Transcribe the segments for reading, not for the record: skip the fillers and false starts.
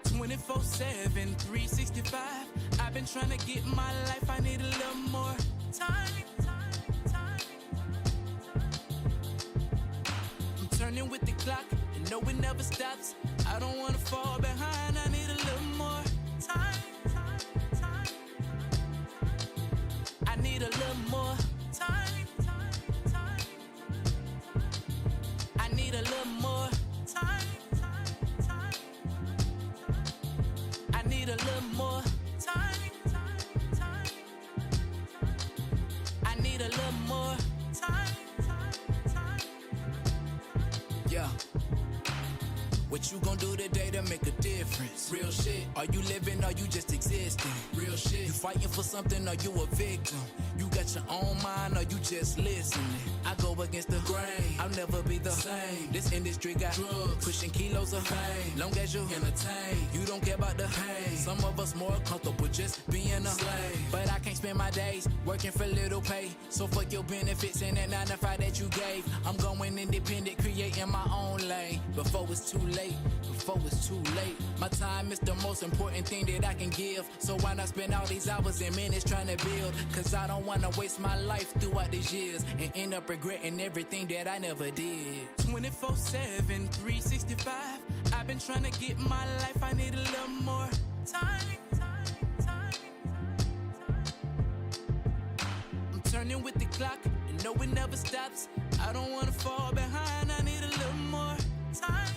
24/7, 365. I've been trying to get my life. I need a little more time. I'm turning with the clock, and no, it never stops. I don't wanna fall behind. I need a little more time. I need a little more time. I need a little more time. I need a little more time. I need a little more time. Yeah. What you gon' do today to make a difference? Real shit. Are you living or you just existing? Real shit. You fighting for something or you a victim? You got your own mind or you just listening? I go against the grain, I'll never be the same. This industry got drugs, pushing kilos of fame. Long as you entertain, you don't care about the pain. Some of us more comfortable just being a slave. But I can't spend my days working for little pay. So fuck your benefits and that 9 to 5 that you gave. I'm going independent, creating my own lane. Before it's too late, before it's too late. My time is the most important thing that I can give. So why not spend all these hours and minutes trying to build? Cause I don't wanna waste my life throughout these years and end up regretting everything that I never did. 24/7, 365. I've been trying to get my life. I need a little more time. I'm turning with the clock, and no, it never stops. I don't wanna fall behind. I need a little more time.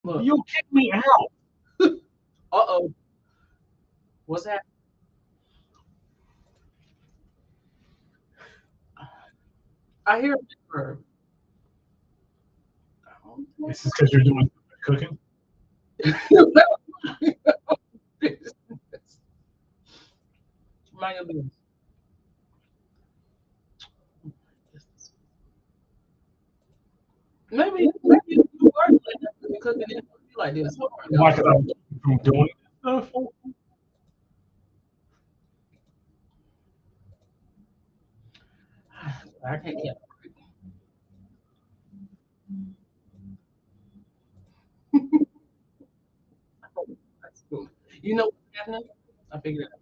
Look. You kicked me out. Uh-oh. What's happening? I hear a whisper. This is because you're doing cooking. Mind your business. Maybe you were like that cooking it be like this. Hold on, Why? y'all. Because I'm from doing stuff. I can't get it. You know what's happening? I figured it out.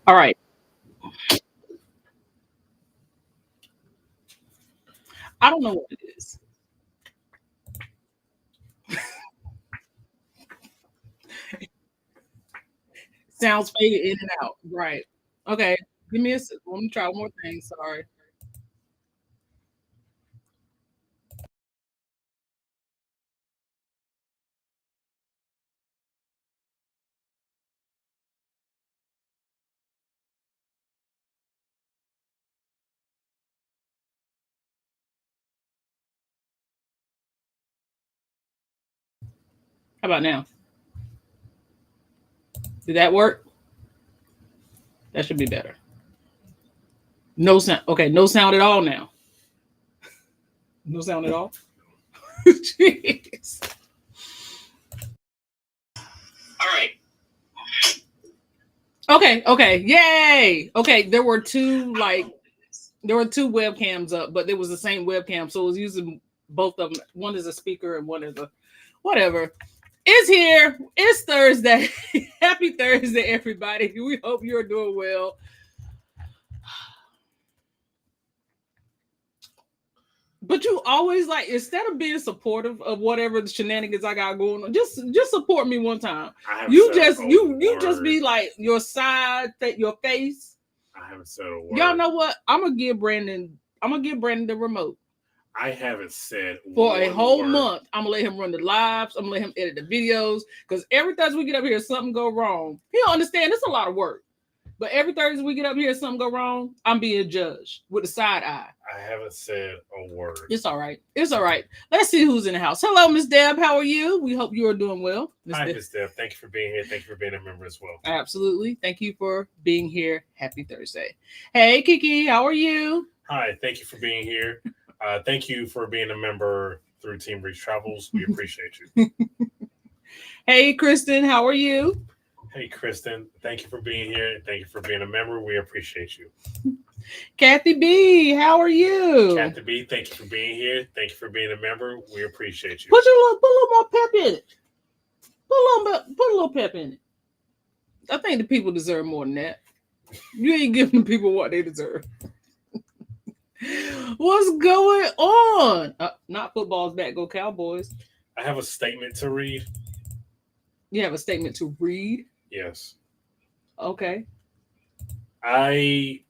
All right. I don't know what it is. Sounds faded in and out. Right. Okay. Give me a sec. Let me try one more thing. Sorry. How about now? Did that work? That should be better. No sound. Okay. No sound at all now. No sound at all. Jeez. All right. Okay. Okay. Yay. Okay. There were two webcams up, but it was the same webcam, so it was using both of them. One is a speaker and one is a whatever. It's here. It's Thursday. Happy Thursday, everybody. We hope you're doing well. But you always like instead of being supportive of whatever the shenanigans I got going on, just support me one time. I haven't You said just a you just word. be like your side, your face. I haven't said a Y'all word. know what? I'm gonna give Brandon. I'm gonna give Brandon the remote I haven't said for a one whole word. month. I'm gonna let him run the lives. I'm gonna let him edit the videos because every time we get up here, something go wrong. He don't understand. It's a lot of work. But every Thursday we get up here, something go wrong. I'm being judged with a side eye. I haven't said a word. It's all right. It's all right. Let's see who's in the house. Hello, Miss Deb. How are you? We hope you are doing well. Hi, Miss Deb. Thank you for being here. Thank you for being a member as well. Absolutely. Thank you for being here. Happy Thursday. Hey, Kiki. How are you? Hi, thank you for being here. Thank you for being a member through Team Reach Travels. We appreciate you. Hey, Kristen. How are you? Hey, Kristen. Thank you for being here. Thank you for being a member. We appreciate you. Kathy B. How are you? Kathy B, thank you for being here. Thank you for being a member. We appreciate you. Put a little more pep in it. Put a little pep in it. I think the people deserve more than that. You ain't giving the people what they deserve. What's going on? Not football's back. Go Cowboys. I have a statement to read. You have a statement to read. Yes. Okay. I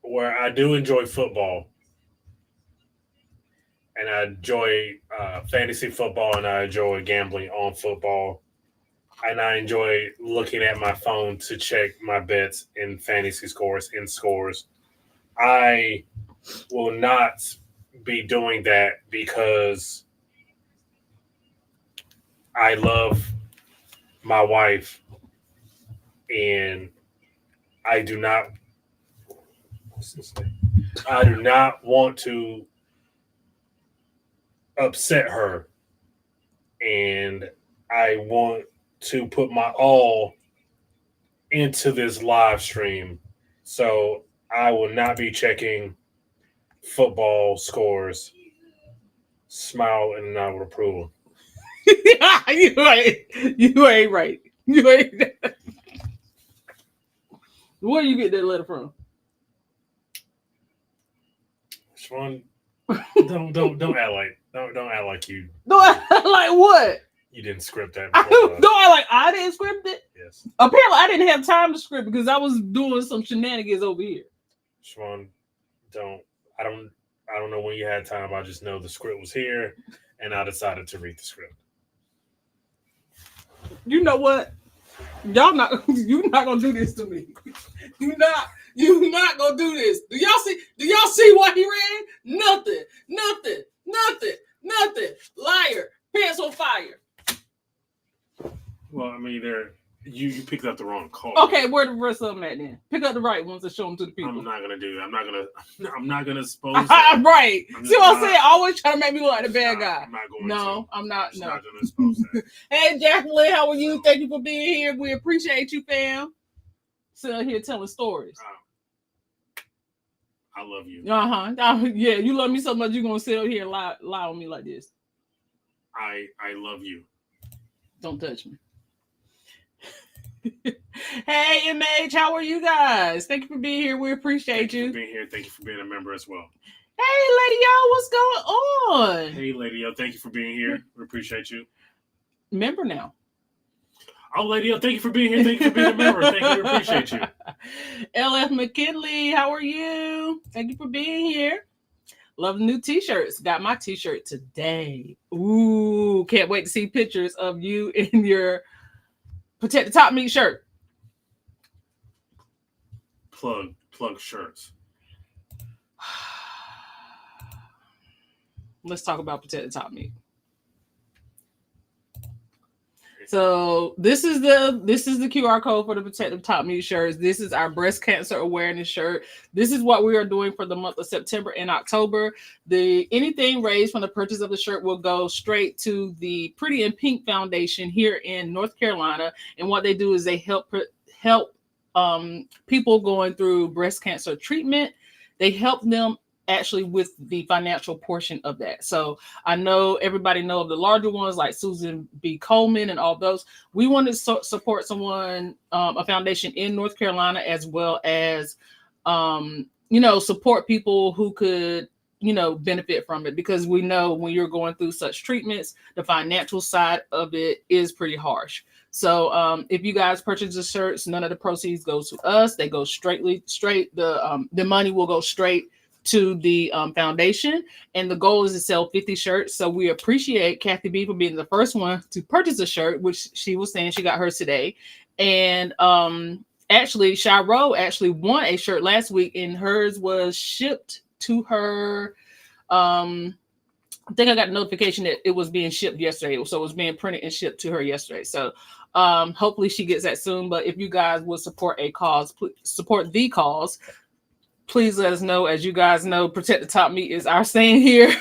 where I do enjoy football and I enjoy fantasy football and I enjoy gambling on football and I enjoy looking at my phone to check my bets in fantasy scores in scores. I will not be doing that because I love my wife and I do not I do not want to upset her and I want to put my all into this live stream. So I will not be checking football scores smile and nod with approval. You ain't right. You ain't. Where you get that letter from? Sean, don't act like you. Like what? You didn't script that. I didn't script it. Yes. Apparently, I didn't have time to script because I was doing some shenanigans over here. Sean, I don't know when you had time. I just know the script was here, and I decided to read the script. You know what? You're not gonna do this to me. You're not gonna do this. Do y'all see what he read? Nothing. Liar. Pants on fire. Well, I mean, you picked up the wrong card. Okay, where the rest of them at then? Pick up the right ones and show them to the people. I'm not gonna do that. I'm not gonna expose that. Right. See what I'm saying? Always trying to make me look like the bad guy. I'm not going no, to. I'm not. I'm no. not gonna expose that. Hey, Jacqueline, how are you? Thank you for being here. We appreciate you, fam. Sitting here telling stories. I love you. Yeah, you love me so much you're gonna sit up here and lie on me like this. I love you. Don't touch me. Hey, MH, how are you guys? Thank you for being here. We appreciate you. Thank you for being here. Thank you for being a member as well. Hey, Lady O, what's going on? Hey, Lady O, thank you for being here. We appreciate you. Member now. Oh, Lady O, thank you for being here. Thank you for being a member. Thank you. We appreciate you. LF McKinley, how are you? Thank you for being here. Love the new t-shirts. Got my t-shirt today. Ooh, can't wait to see pictures of you in your Protect the Top Meat shirt. Plug shirts. Let's talk about Protect the Top Meat. So this is the QR code for the Protect the Top Meat shirts. This is our breast cancer awareness shirt. This is what we are doing for the month of September and October. Anything raised from the purchase of the shirt will go straight to the Pretty in Pink Foundation here in North Carolina. And what they do is they help people going through breast cancer treatment. They help them actually with the financial portion of that. So I know everybody know of the larger ones like Susan B. Coleman and all those. We want to support someone, a foundation in North Carolina, as well as, support people who could, benefit from it, because we know when you're going through such treatments, the financial side of it is pretty harsh. So if you guys purchase the shirts, none of the proceeds goes to us. They go straight. The money will go straight to the foundation, and the goal is to sell 50 shirts. So we appreciate Kathy B for being the first one to purchase a shirt, which she was saying she got hers today. And actually Shiro actually won a shirt last week, and hers was shipped to her. I think I got a notification that it was being shipped yesterday, so it was being printed and shipped to her yesterday. So hopefully she gets that soon. But if you guys would support a cause, support the cause, please let us know. As you guys know, Protect the Top Meat is our saying here.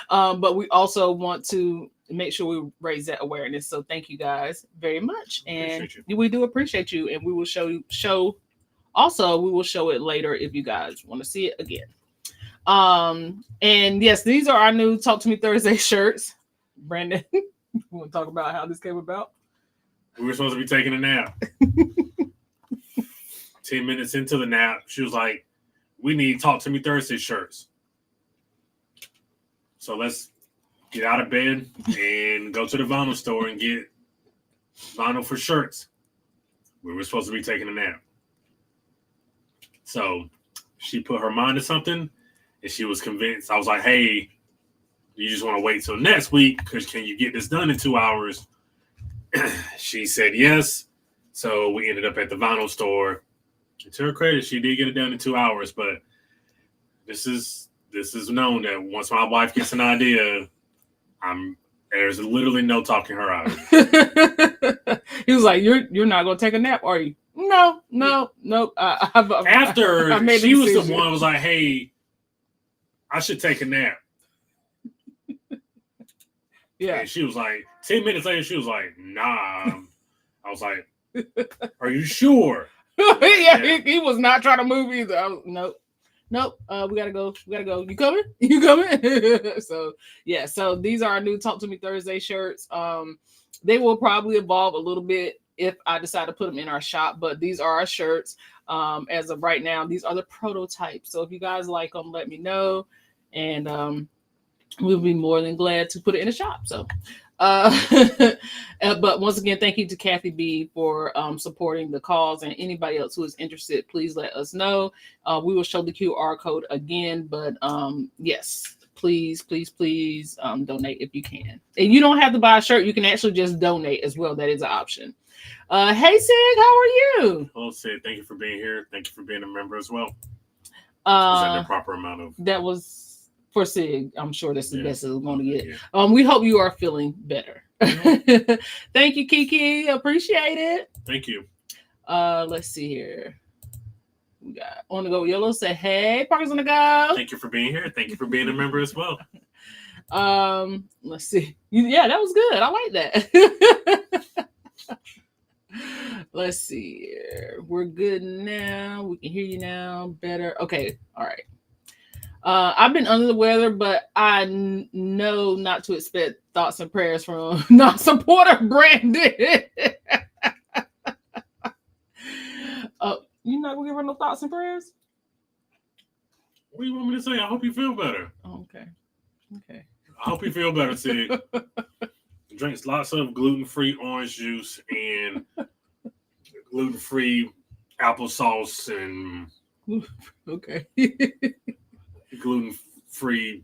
But we also want to make sure we raise that awareness. So thank you guys very much. And we do appreciate you. And we will show it later if you guys want to see it again. And yes, these are our new Talk to Me Thursday shirts. Brandon, you want to talk about how this came about? We were supposed to be taking a nap. 10 minutes into the nap, she was like, we need Talk to Me Thursday shirts. So let's get out of bed and go to the vinyl store and get vinyl for shirts. We were supposed to be taking a nap. So she put her mind to something, and she was convinced. I was like, hey, you just want to wait till next week, because can you get this done in 2 hours? She said yes. So we ended up at the vinyl store. To her credit, she did get it done in 2 hours, but this is known that once my wife gets an idea, there's literally no talking her out. He was like, "You're not gonna take a nap, are you?" No. After she was the one who was like, "Hey, I should take a nap." Yeah, and she was like, 10 minutes later, she was like, "Nah." I was like, "Are you sure?" Yeah. He was not trying to move either. Nope. Nope. We gotta go. We gotta go. You coming? You coming? So yeah. So these are our new Talk to Me Thursday shirts. They will probably evolve a little bit if I decide to put them in our shop, but these are our shirts. As of right now, these are the prototypes. So if you guys like them, let me know, and we'll be more than glad to put it in the shop. So but once again, thank you to Kathy B for supporting the cause, and anybody else who is interested, please let us know. We will show the QR code again, but yes, please donate if you can. And you don't have to buy a shirt, you can actually just donate as well. That is an option. Hey Sig, how are you? Hello Sid, thank you for being here. Thank you for being a member as well. Is that the proper amount of? That was for Sig. I'm sure that's the best it's going to get. Yeah. We hope you are feeling better. Thank you, Kiki. Appreciate it. Thank you. Let's see here. We got On the Go Yellow. Say hey, Parker's on the go. Thank you for being here. Thank you for being a member as well. Let's see. Yeah, that was good. I like that. Let's see here. We're good now. We can hear you now better. Okay. All right. I've been under the weather, but I know not to expect thoughts and prayers from non-supporter Brandon. You not gonna give her no thoughts and prayers? What do you want me to say? I hope you feel better. Oh, okay. I hope you feel better, Sid. Drinks lots of gluten-free orange juice and gluten-free applesauce and okay. gluten-free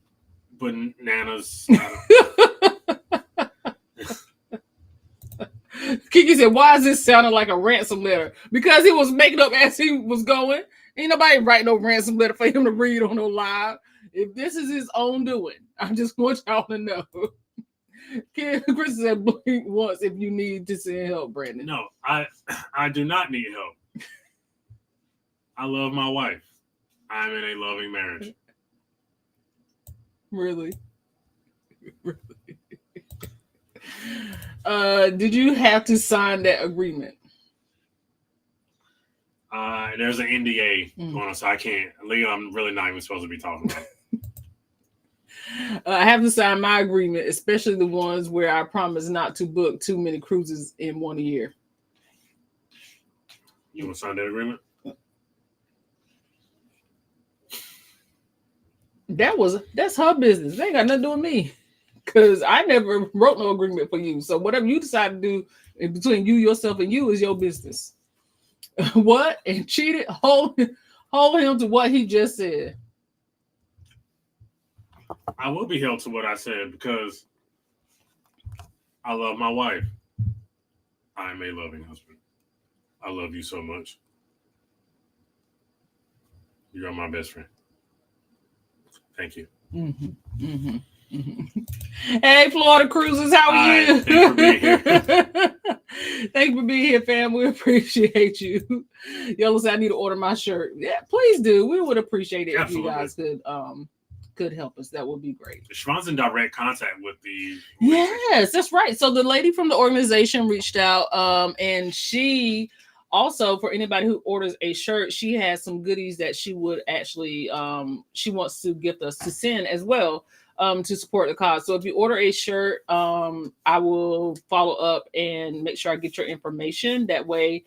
bananas. Kiki said, why is this sounding like a ransom letter? Because he was making up as he was going. Ain't nobody write no ransom letter for him to read on no live. If this is his own doing, I just want y'all to know. Chris said, blink once if you need to send help, Brandon. No, I do not need help. I love my wife. I'm in a loving marriage. Really? Did you have to sign that agreement? There's an NDA going on, so I can't. Leo, I'm really not even supposed to be talking about it. I have to sign my agreement, especially the ones where I promise not to book too many cruises in 1 year. You want to sign that agreement? That's her business. They ain't got nothing to do with me. Because I never wrote no agreement for you. So whatever you decide to do in between you, yourself, and you is your business. What? And cheated? Hold him to what he just said. I will be held to what I said because I love my wife. I'm a loving husband. I love you so much. You're my best friend. Thank you. Hey, Florida Cruisers, how are you? Thank you for being here. Thank you for being here, fam. We appreciate you. Yellow said I need to order my shirt. Yeah, please do. We would appreciate it Absolutely. if you guys could help us. That would be great. Siobhan's in direct contact with the. Yes, that's right. So the lady from the organization reached out, and she also, for anybody who orders a shirt, she has some goodies that she would actually she wants to gift us to send as well. To support the cause. So if you order a shirt, I will follow up and make sure I get your information. That way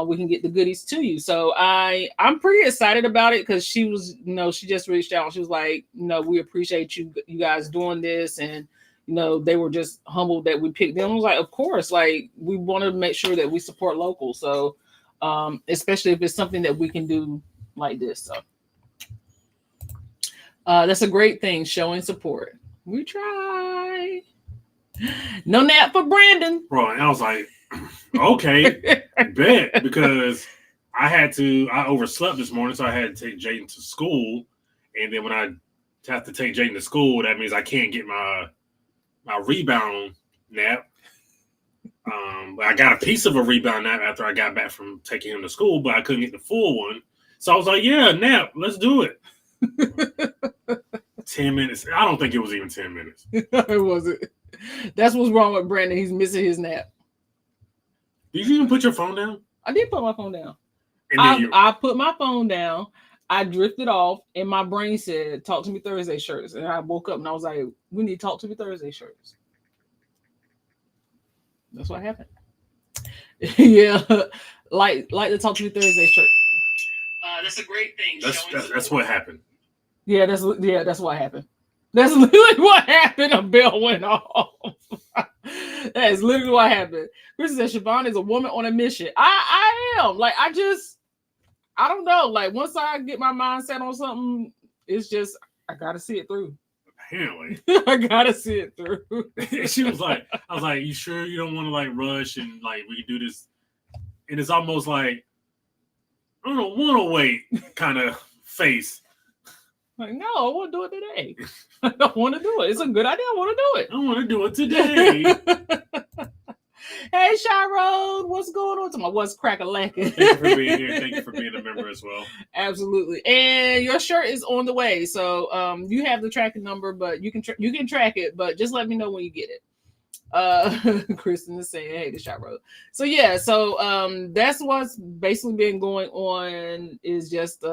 we can get the goodies to you. So I'm pretty excited about it because she was, she just reached out. She was like, we appreciate you guys doing this. And, they were just humbled that we picked them. I was like, of course, like we want to make sure that we support local. So especially if it's something that we can do like this. So that's a great thing, showing support. We try. No nap for Brandon. Bro, and I was like, okay, bet, because I overslept this morning, so I had to take Jaden to school. And then when I have to take Jaden to school, that means I can't get my rebound nap. But I got a piece of a rebound nap after I got back from taking him to school, but I couldn't get the full one. So I was like, yeah, nap, let's do it. 10 minutes. I don't think it was even 10 minutes. It wasn't. That's what's wrong with Brandon. He's missing his nap. Did you even put your phone down? I did put my phone down. I put my phone down. I drifted off, and my brain said, "Talk to me Thursday shirts." And I woke up and I was like, "We need Talk to me Thursday shirts." That's what happened. Yeah, like the Talk to me Thursday shirt. That's a great thing. That's what happened. Yeah, that's what happened. That's literally what happened. A bell went off. That is literally what happened. Chris said Siobhan is a woman on a mission. I am. Like, I don't know. Like, once I get my mindset on something, it's just I gotta see it through. Apparently. I gotta see it through. She was like, I was like, you sure you don't want to like rush and like we can do this? And it's almost like I don't want to wait kind of face. Like, no, I want to do it today. I don't want to do it. It's a good idea. I want to do it. I want to do it today. Hey, Shyrode, what's going on? What's crack-a-lacking? Thank you for being here. Thank you for being a member as well. Absolutely. And your shirt is on the way. So you have the tracking number, but you can track it, but just let me know when you get it. Kristen is saying, hey, the Shyrode. So yeah, so that's what's basically been going on is just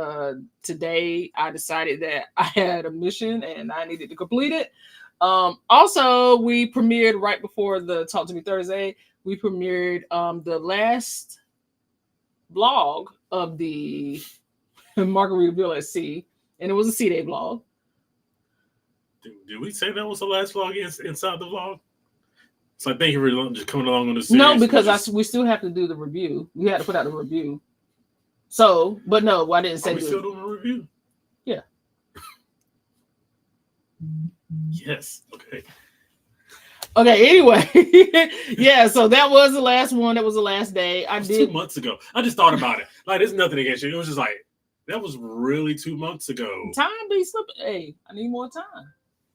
today I decided that I had a mission and I needed to complete it. Also, we premiered right before the Talk to Me Thursday. We premiered the last vlog of the Margaritaville at Sea, and it was a Sea Day vlog. Did we say that was the last vlog inside the vlog? So thank you for just coming along on the series. No, because we still have to do the review. We had to put out the review. So, but no, I didn't say. Are we still doing a review? Yeah. Yes. Okay. Okay. Anyway, yeah. So that was the last one. That was the last day. I did 2 months ago. I just thought about it. Like, there's nothing against you. It was just like that was really 2 months ago. Time be slipping. Hey, I need more time.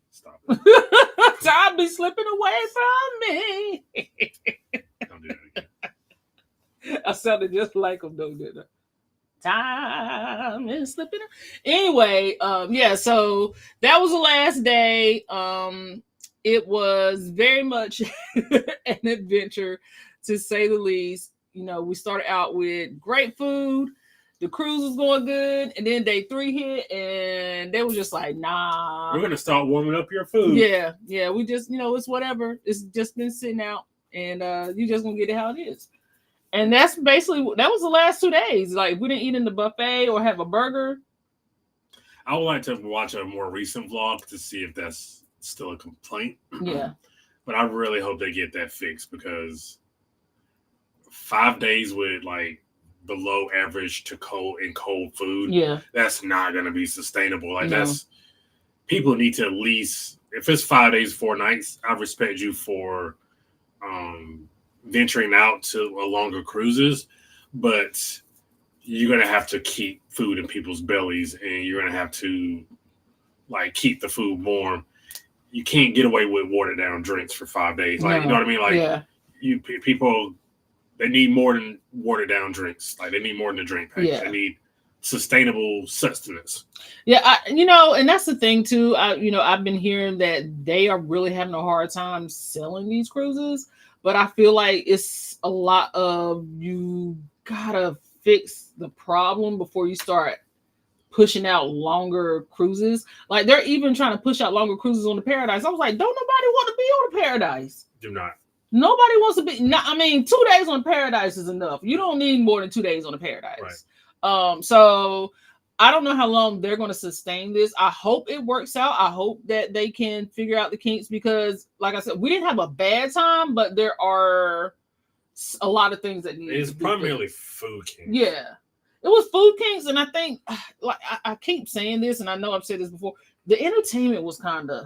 Stop it. Time be slipping away from me. Don't do that again. I sounded just like him, though, didn't I? Time is slipping. Anyway, yeah. So that was the last day. It was very much an adventure, to say the least. You know, we started out with great food. The cruise was going good, and then day 3 hit, and they were just like, nah. We're going to start warming up your food. Yeah. We just, it's whatever. It's just been sitting out, and you just going to get it how it is. And that's basically, that was the last 2 days. Like, we didn't eat in the buffet or have a burger. I would like to watch a more recent vlog to see if that's still a complaint. Yeah. But I really hope they get that fixed, because 5 days with, like, below average to cold food, that's not going to be sustainable. Like, that's, people need to at least, if it's 5 days 4 nights, I respect you for venturing out to longer cruises, but you're going to have to keep food in people's bellies, and you're going to have to like keep the food warm. You can't get away with watered down drinks for 5 days. Like, you know what I mean? Like, people, they need more than watered down drinks. Like, they need more than a drink package. They need sustainable sustenance. Yeah, and that's the thing too. I've been hearing that they are really having a hard time selling these cruises, but I feel like it's a lot of, you gotta fix the problem before you start pushing out longer cruises. Like, they're even trying to push out longer cruises on the Paradise. I was like, don't nobody want to be on the Paradise. Do not. Nobody wants to be. 2 days on Paradise is enough. You don't need more than 2 days on the Paradise. Right. So I don't know how long they're going to sustain this. I hope it works out. I hope that they can figure out the kinks, because, like I said, we didn't have a bad time, but there are a lot of things that need. It's primarily food kinks. Yeah, it was food kinks, and I think, like I keep saying this, and I know I've said this before. The entertainment was kind of.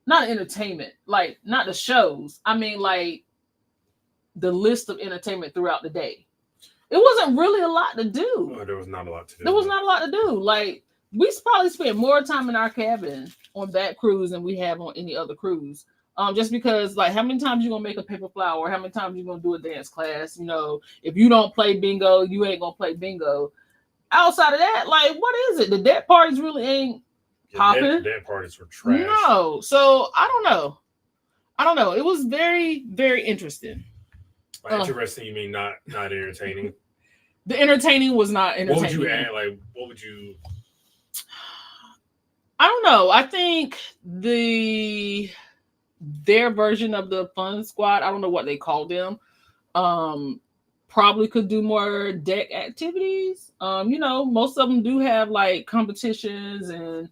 Not entertainment, like not the shows. I mean, like the list of entertainment throughout the day. It wasn't really a lot to do. Oh, there was not a lot to do. There was not a lot to do. Like, we probably spent more time in our cabin on that cruise than we have on any other cruise. Just because, like, how many times you gonna make a paper flower? How many times you gonna do a dance class? If you don't play bingo, you ain't gonna play bingo. Outside of that, like, what is it? The deck parties really ain't popping. Dead parties were trash. No, so I don't know. It was very, very interesting. By interesting, you mean not entertaining? The entertaining was not entertaining. What would you add? Like, what would you? I don't know. I think their version of the Fun Squad, I don't know what they call them, probably could do more deck activities. Most of them do have like competitions, and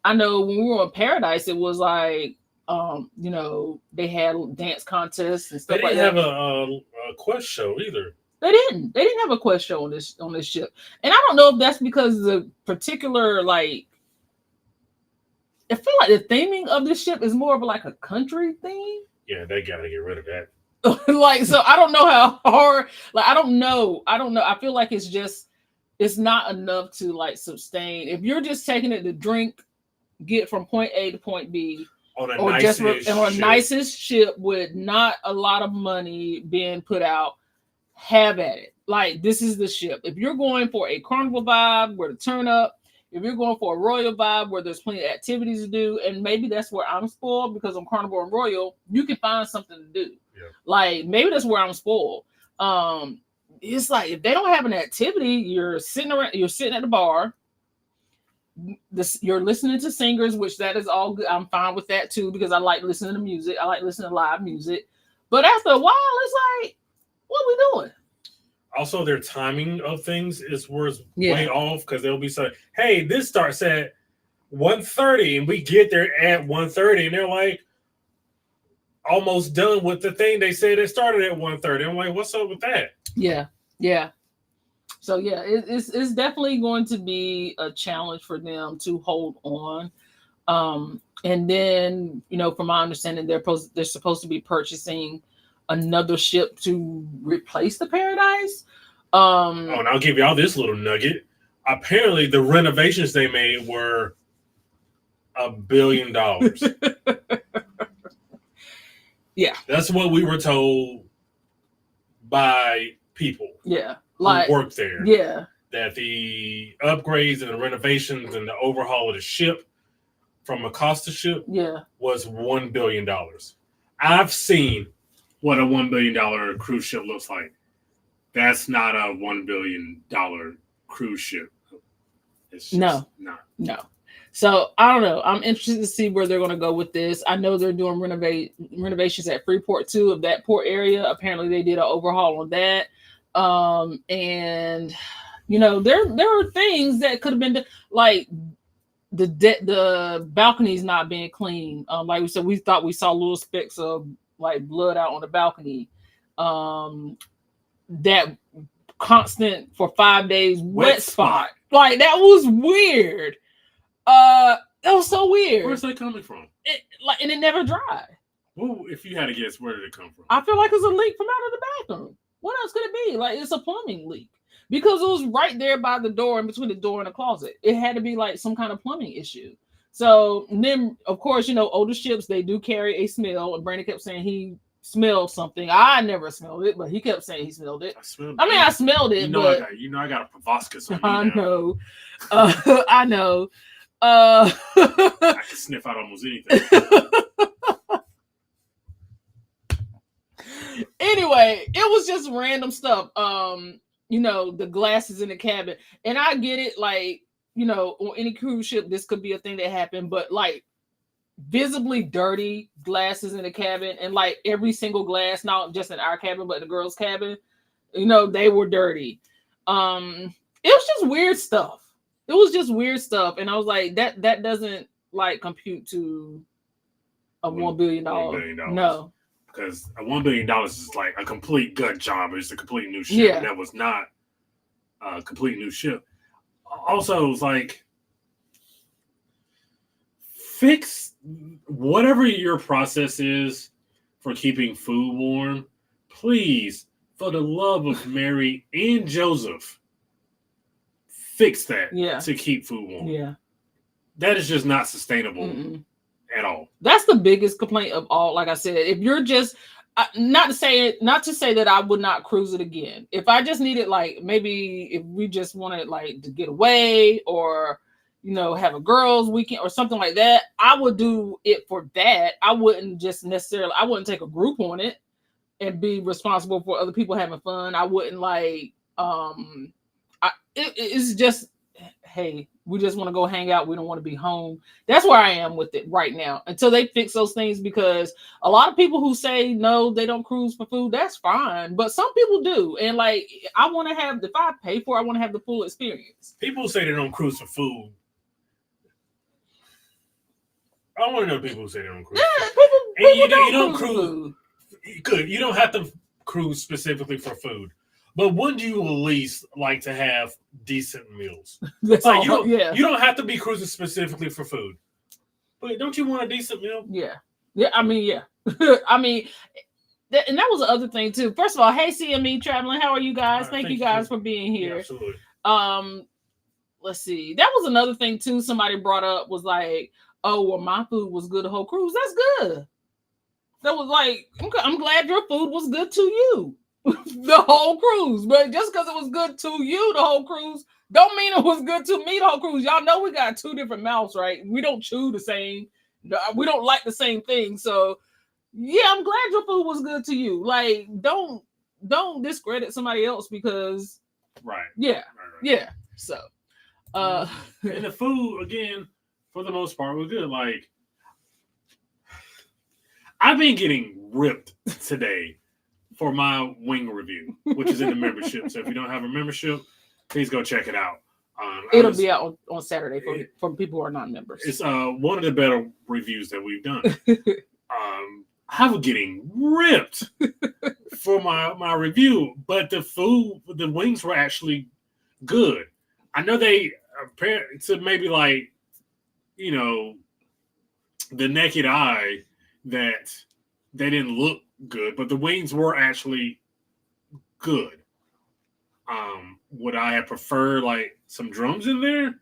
I know when we were on Paradise, it was like they had dance contests and They stuff like didn't that. have a quest show either. They didn't have a quest show on this ship, and I don't know if that's because the particular like. I feel like the theming of this ship is more of like a country theme. Yeah, they got to get rid of that. Like, so I don't know how hard. Like, I don't know. I feel like it's not enough to like sustain. If you're just taking it to drink, get from point A to point B, on a nicest ship with not a lot of money being put out, have at it. Like, this is the ship. If you're going for a carnival vibe where to turn up, if you're going for a royal vibe where there's plenty of activities to do, and maybe that's where I'm spoiled because I'm carnival and royal, you can find something to do. Yeah. Like, maybe that's where I'm spoiled. It's like if they don't have an activity, you're sitting at the bar. You're listening to singers, which that is all good. I'm fine with that too because I like listening to music. I like listening to live music. But after a while, it's like, what are we doing? Also, their timing of things is way off because they'll be saying, "Hey, this starts at 1:30, and we get there at 1:30, and they're like almost done with the thing they said it started at 1:30. I'm like, what's up with that? Yeah. So yeah, it's definitely going to be a challenge for them to hold on. And then from my understanding, they're supposed to be purchasing another ship to replace the Paradise. And I'll give y'all this little nugget. Apparently, the renovations they made were $1 billion. Yeah, that's what we were told by people. Yeah, who worked there. Yeah, that the upgrades and the renovations and the overhaul of the ship from a Costa ship was $1 billion. I've seen what a $1 billion cruise ship looks like. That's not a $1 billion cruise ship. It's just not. No. So I don't know. I'm interested to see where they're going to go with this. I know they're doing renovations at Freeport too, of that port area. Apparently they did an overhaul on that. And there are things that could have been done, like the balconies not being clean. Like we said, we thought we saw little specks of like blood out on the balcony. That constant for 5 days wet spot. Like that was weird. That was so weird. Where's that coming from? And it never dried. Well, if you had to guess, where did it come from? I feel like it's a leak from out of the bathroom. What else could it be? Like it's a plumbing leak because it was right there by the door, in between the door and the closet. It had to be like some kind of plumbing issue. So then, of course, older ships, they do carry a smell. And Brandon kept saying he smelled something. I never smelled it, but he kept saying he smelled it. I smelled it. I got a proboscis on I know. I know. I can sniff out almost anything. Anyway, it was just random stuff. The glasses in the cabin, and I get it. Like, on any cruise ship, this could be a thing that happened, but like visibly dirty glasses in the cabin, and like every single glass, not just in our cabin, but the girls' cabin, they were dirty. It was just weird stuff. And I was like, that doesn't like compute to a $1 billion. No. Because a $1 billion is like a complete gut job. It's a complete new ship. Yeah. That was not a complete new ship. Also, it was like, fix whatever your process is for keeping food warm. Please, for the love of Mary and Joseph, fix that to keep food warm. Yeah. That is just not sustainable. At all. That's the biggest complaint of all. Like I said, if you're just not to say that I would not cruise it again. If I just needed, like, maybe if we just wanted like to get away or have a girls' weekend or something like that, I would do it for that. I wouldn't take a group on it and be responsible for other people having fun. I wouldn't like It's just, hey, we just want to go hang out. We don't want to be home. That's where I am with it right now until they fix those things, because a lot of people who say no, they don't cruise for food. That's fine. But some people do. And like, I want to have, if I pay for it, I want to have the full experience. People say they don't cruise for food. I want to know people who say they don't cruise. Yeah, people don't cruise. Good. You don't have to cruise specifically for food. But wouldn't you at least like to have decent meals? That's like all, you don't have to be cruising specifically for food. But don't you want a decent meal? Yeah. Yeah, I mean, yeah. I mean, and that was the other thing too. First of all, hey CME Traveling, how are you guys? Thank you guys for being here. Yeah, absolutely. Let's see. That was another thing too. Somebody brought up was like, oh, well, my food was good the whole cruise. That's good. That was like, I'm glad your food was good to you the whole cruise. But just because it was good to you the whole cruise, don't mean it was good to me the whole cruise. Y'all know we got two different mouths, right? We don't chew the same. We don't like the same thing. So yeah, I'm glad your food was good to you. Like, don't discredit somebody else because right. Yeah. So and the food, again, for the most part, was good. Like, I've been getting ripped today for my wing review, which is in the membership. So if you don't have a membership, please go check it out. It'll be out on Saturday for people who are not members. It's one of the better reviews that we've done. I was getting ripped for my review, but the wings were actually good. I know they appear to maybe like, you know, the naked eye that they didn't look good, but the wings were actually good. Would I have preferred like some drums in there?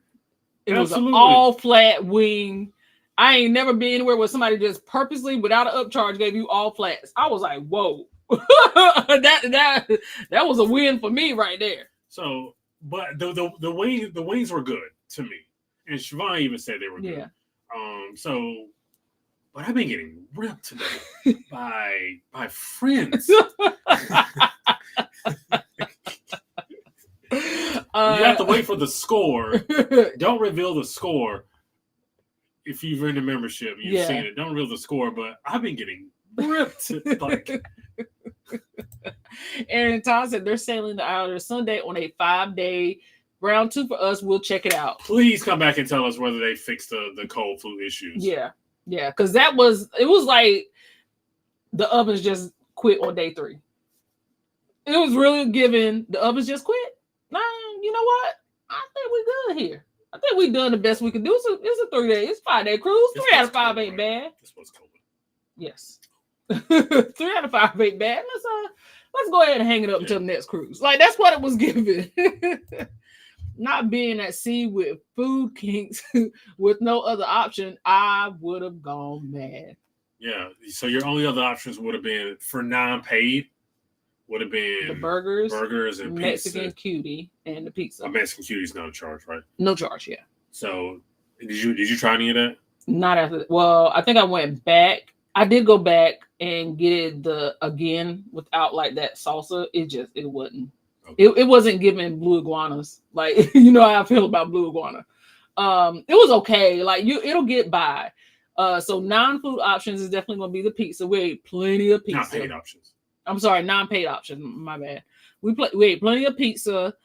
It was an all flat wing. I ain't never been anywhere where somebody just purposely, without an upcharge, gave you all flats. I was like, whoa, that was a win for me right there. So, but the wings were good to me, and Siobhan even said they were good. Yeah. But I've been getting ripped today by friends. You have to wait for the score. Don't reveal the score if you've in the membership. You've seen it. Don't reveal the score. But I've been getting ripped. Like, Aaron Todd said they're sailing the island Sunday on a 5-day round 2 for us. We'll check it out. Please come back and tell us whether they fixed the cold food issues. Yeah, because it was like the ovens just quit on day 3. It was really giving the ovens just quit. Nah, you know what? I think we good here. I think we done the best we could do. It's a 3-day, it's 5-day cruise. 3 out of 5 ain't bad. This was cold. Yes. 3 out of 5 ain't bad. Let's go ahead and hang it up until the next cruise. Like, that's what it was giving. Not being at sea with food kinks with no other option, I would have gone mad. Yeah. So your only other options would have been for non-paid. Would have been the burgers and Mexican pizza. cutie, and the pizza. A Mexican cutie's not a charge, right? No charge, yeah. So did you try any of that? Not after. Well, I think I went back. I did go back and get it again without like that salsa. It wasn't. Okay. It wasn't giving blue iguanas. Like, you know how I feel about blue iguana. It was okay. Like, it'll get by. So non-food options is definitely going to be the pizza. We ate plenty of pizza. Not paid options. I'm sorry, non-paid option. My bad. We ate plenty of pizza.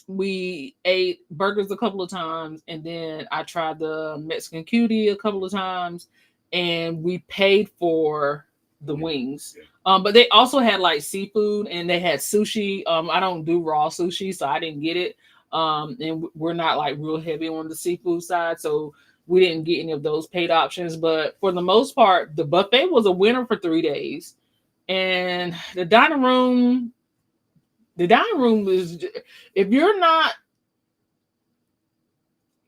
We ate burgers a couple of times, and then I tried the Mexican cutie a couple of times, and we paid for the wings. Yeah. But they also had like seafood, and they had sushi. I don't do raw sushi, so I didn't get it. And we're not like real heavy on the seafood side, so we didn't get any of those paid options. But for the most part, the buffet was a winner for 3 days. And the dining room is, if you're not,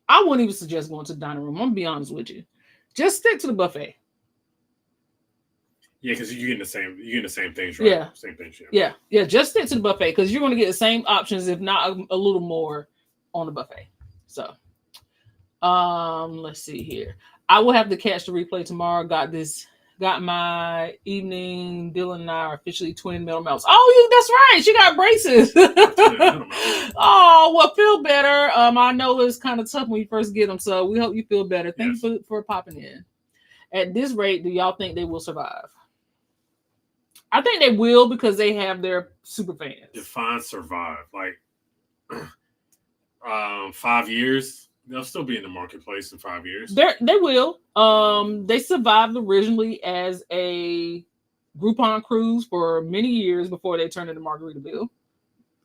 I wouldn't even suggest going to the dining room. I'm gonna be honest with you. Just stick to the buffet. Yeah, because you're getting the same things, right? Yeah. Same things, yeah. Yeah, just stick to the buffet because you're gonna get the same options, if not a little more on the buffet. So let's see here. I will have to catch the replay tomorrow. Got this got my evening. Dylan and I are officially twin middle mouths. Oh, that's right. She got braces. Oh, well, feel better. I know it's kind of tough when you first get them, so we hope you feel better. Thank you for popping in. At this rate, do y'all think they will survive? I think they will because they have their super fans. Define survive. Like 5 years. They'll still be in the marketplace in 5 years. They will. They survived originally as a Groupon cruise for many years before they turned into Margaritaville.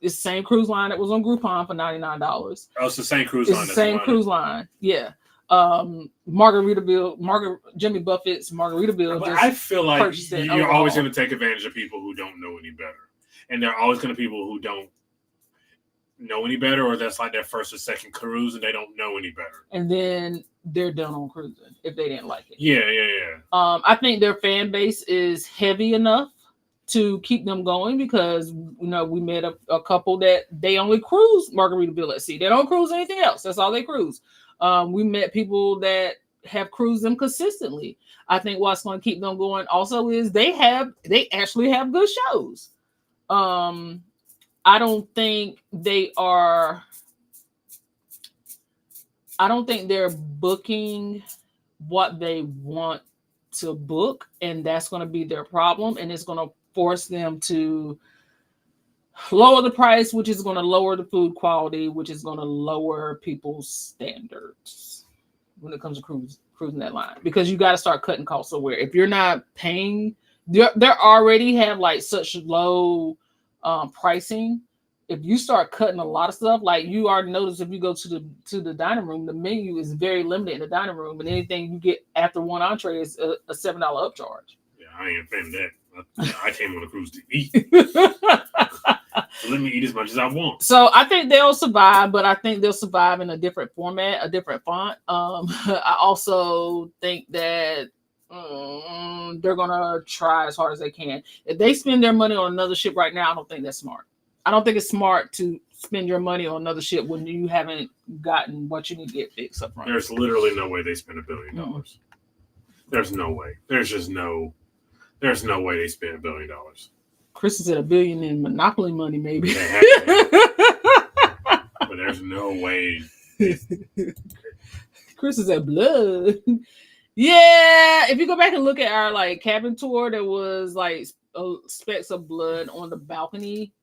It's the same cruise line that was on Groupon for $99. Oh, it's the same cruise line. It's the same cruise line. Yeah. Margaritaville, Jimmy Buffett's Margaritaville. But I feel like you're always going to take advantage of people who don't know any better. And there are always going to be people who don't know any better, or that's like their first or second cruise and they don't know any better. And then they're done on cruising if they didn't like it. Yeah. I think their fan base is heavy enough to keep them going because, we met a couple that they only cruise Margaritaville at sea. They don't cruise anything else. That's all they cruise. We met people that have cruised them consistently. I think what's going to keep them going also is they actually have good shows. I don't think they're booking what they want to book, and that's going to be their problem, and it's going to force them to lower the price, which is going to lower the food quality, which is going to lower people's standards when it comes to cruising that line, because you got to start cutting costs somewhere. If you're not paying, they already have like such low pricing. If you start cutting a lot of stuff, like you already notice, if you go to the dining room, the menu is very limited in the dining room, and anything you get after one entree is a $7 upcharge. Yeah, I ain't a fan of that. I came on a cruise to eat. So let me eat as much as I want. So I think they'll survive, but I think they'll survive in a different format, a different font. I also think that they're gonna try as hard as they can. If they spend their money on another ship right now, I don't think that's smart. I don't think it's smart to spend your money on another ship when you haven't gotten what you need to get fixed up front. There's literally no way they spend $1 billion. Mm-hmm. There's no way. There's no way they spend $1 billion. Chris is at $1 billion in Monopoly money, maybe. But there's no way. Chris is at blood. Yeah, if you go back and look at our like cabin tour, there was like specks of blood on the balcony.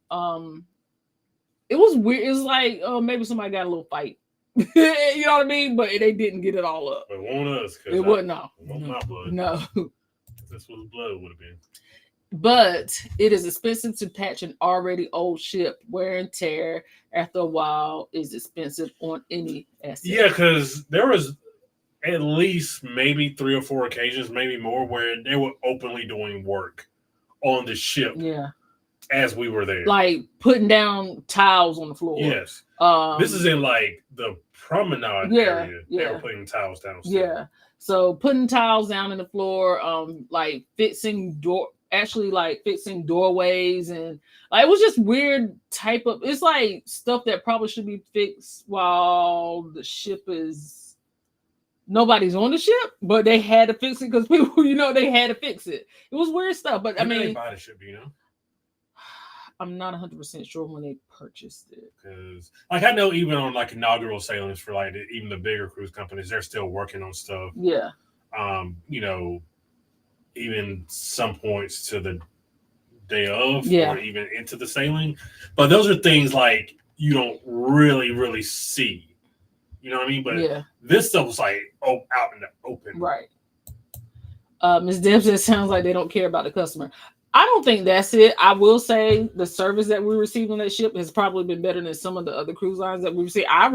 It was weird. It was like, maybe somebody got a little fight. You know what I mean? But they didn't get it all up. It wasn't us. It wasn't. No. It wasn't my blood. No. That's what the blood would have been. But it is expensive to patch an already old ship. Wear and tear after a while is expensive on any asset. Yeah, because there was at least maybe 3 or 4 occasions, maybe more, where they were openly doing work on the ship. Yeah. As we were there. Like putting down tiles on the floor. Yes. This is in like the promenade area. Yeah. They were putting tiles down. Yeah. So putting tiles down in the floor, like fixing doorways, and like it was just weird type of, it's like stuff that probably should be fixed while the ship is, nobody's on the ship, but they had to fix it because people, they had to fix it. It was weird stuff, but I mean, they buy the ship, I'm not 100% sure when they purchased it. Because, like, I know even on like inaugural sailings for like even the bigger cruise companies, they're still working on stuff. Yeah. Even some points to the day of, yeah, or even into the sailing. But those are things like you don't really see. You know what I mean? But yeah, this stuff was like out in the open. Right. Ms. Deb says, sounds like they don't care about the customer. I don't think that's it. I will say the service that we received on that ship has probably been better than some of the other cruise lines that we received. I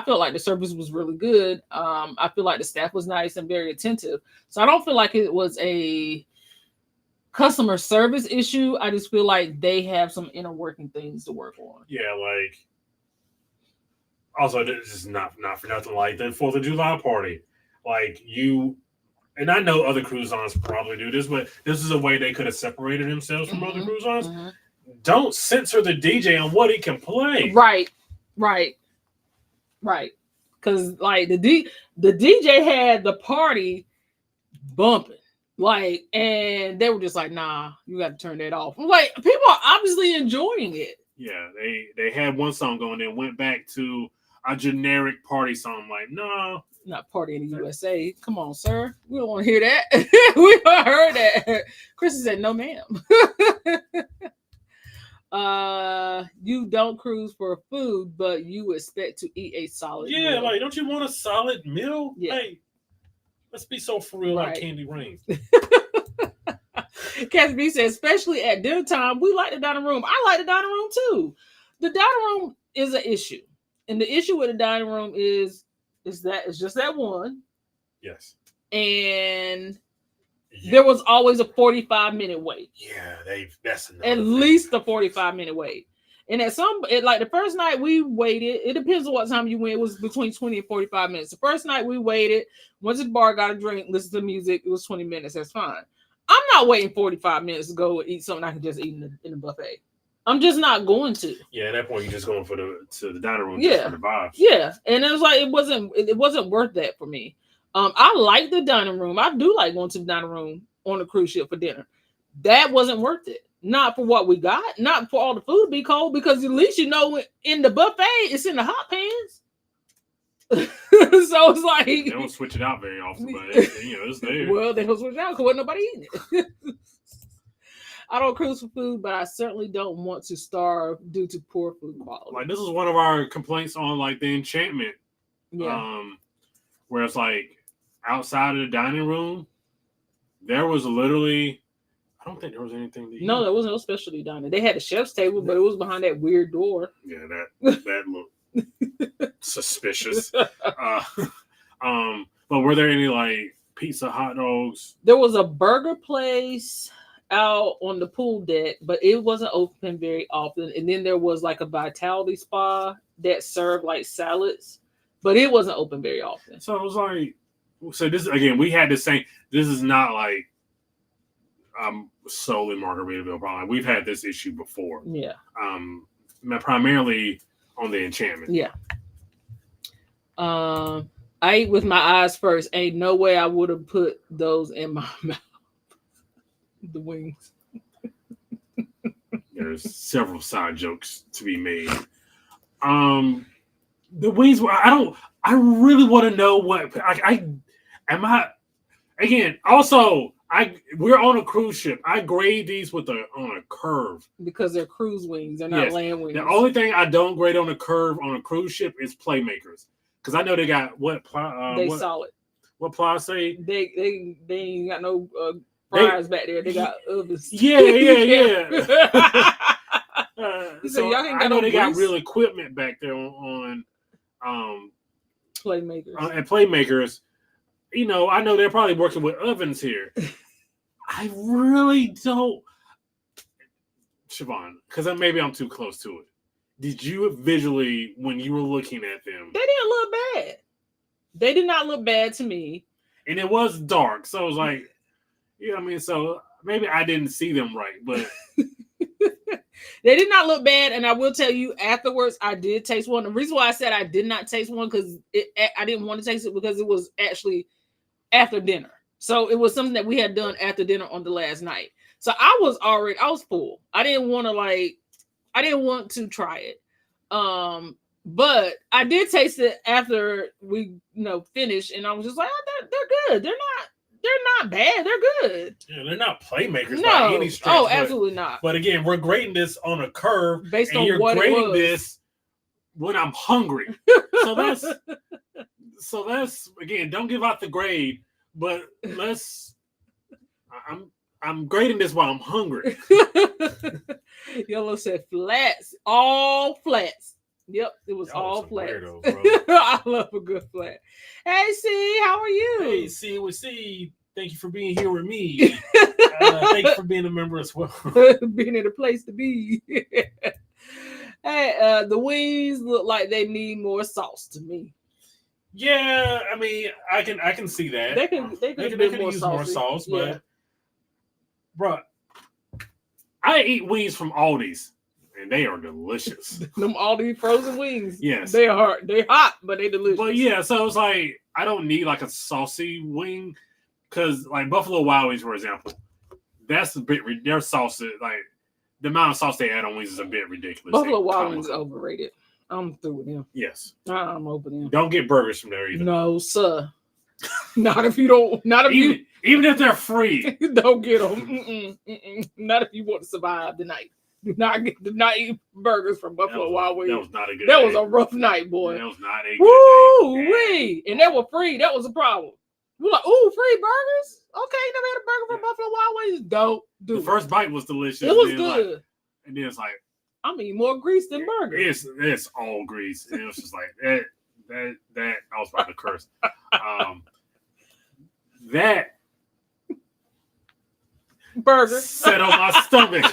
felt like the service was really good. I feel like the staff was nice and very attentive. So I don't feel like it was a customer service issue. I just feel like they have some inner working things to work on. Yeah, like also this is not for nothing, like the 4th of July party. Like and I know other cruise lines probably do this, but this is a way they could have separated themselves from other cruise lines. Mm-hmm. Don't censor the DJ on what he can play. Right. Because like the DJ had the party bumping. Like, and they were just like, nah, you got to turn that off. I'm like, people are obviously enjoying it. Yeah, they had one song going, then went back to a generic party song. Like, no, Not Party in the USA. Come on, sir. We don't want to hear that. We don't heard that. Chrissy said, no, ma'am. You don't cruise for food, but you expect to eat a solid yeah, meal. like, don't you want a solid meal? Yeah. Hey, let's be so for real, Right. like Candy Rain. Cassie B said, especially at dinner time, we like the dining room. I like the dining room too. The dining room is an issue. And the issue with the dining room is that it's just that one. Yes. And there was always a 45-minute wait. Yeah, that's enough. At least a 45-minute wait. And like the first night we waited, it depends on what time you went. It was between 20 and 45 minutes. The first night we waited, went to the bar, got a drink, listened to music. It was 20 minutes. That's fine. I'm not waiting 45 minutes to go and eat something I can just eat in a buffet. I'm just not going to. Yeah, at that point you're just going to the dining room Yeah. just for the vibes. Yeah. And it was like it wasn't worth that for me. I like the dining room. I do like going to the dining room on a cruise ship for dinner. That wasn't worth it. Not for what we got, not for all the food be cold, because at least you know in the buffet it's in the hot pans. So it's like they don't switch it out very often, but it's there. Well, they don't switch it out because wasn't nobody eating it. I don't cruise for food, but I certainly don't want to starve due to poor food quality. Like, this is one of our complaints on like the Enchantment. Yeah. Where it's like outside of the dining room, there was literally, I don't think there was anything to eat. No, there was no specialty dining. They had a chef's table, but it was behind that weird door. Yeah, that looked suspicious. But were there any like pizza, hot dogs? There was a burger place out on the pool deck, but it wasn't open very often. And then there was like a vitality spa that served like salads, but it wasn't open very often. So it was like, this again, we had the same. This is not like solely Margaritaville problem. We've had this issue before. Yeah. Primarily on the Enchantment. Yeah. I ate with my eyes first. Ain't no way I would have put those in my mouth. The wings. There's several side jokes to be made. The wings were. I really want to know what again. Also, we're on a cruise ship. I grade these on a curve because they're cruise wings. They're not land wings. The only thing I don't grade on a curve on a cruise ship is Playmakers, because I know they got solid. What Ply say? They ain't got no fries back there. They got ovens. Yeah. So I know they got real equipment back there on Playmakers. And Playmakers. I know they're probably working with ovens here. I really don't, Siobhan, because maybe I'm too close to it. Did you visually, when you were looking at them? They didn't look bad. They did not look bad to me. And it was dark, so it was like, so maybe I didn't see them right, but they did not look bad. And I will tell you, afterwards, I did taste one. The reason why I said I did not taste one because I didn't want to taste it because it was actually after dinner. So it was something that we had done after dinner on the last night. So I was full. I didn't want to try it. But I did taste it after we, finished, and I was just like, oh, they're good. They're not bad. They're good. Yeah, they're not Playmakers by any stretch. Oh, absolutely not. But again, we're grading this on a curve based on what it was. You're grading this when I'm hungry. So that's again, don't give out the grade, but I'm grading this while I'm hungry. Yellow said flats, all flats. Yep, it was all flats. Weirdo, bro. I love a good flat. Hey, C, how are you? Hey, C, thank you for being here with me. Thank you for being a member as well. Being in a place to be. Hey, the wings look like they need more sauce to me. Yeah, I mean, I can see that. They can use more sauce, but bro, I eat wings from Aldi's, and they are delicious. Them Aldi frozen wings. Yes, they are. They hot, but they delicious. But yeah, so it's like I don't need like a saucy wing. because like Buffalo Wild Wings, for example, that's a bit. Their sauce, like the amount of sauce they add on wings, is a bit ridiculous. Buffalo Wild Wings is overrated. I'm through with them. Yes, I'm over them. Don't get burgers from there either. No, sir. Not if you don't. Not if even if they're free. Don't get them. Not if you want to survive the night. Do not eat burgers from Buffalo Wild Wings. That was not a good. That day. was a rough night, boy. That was not a good. Woo wee! And they were free. That was a problem. We're like, ooh, free burgers. Okay, you never had a burger from Buffalo Wild Wings. Dope. Dude. The first bite was delicious. It was good. Like, and then it's like, I mean, more grease than burgers. It's all grease. And it was just like that. I was about to curse. That burger set on my stomach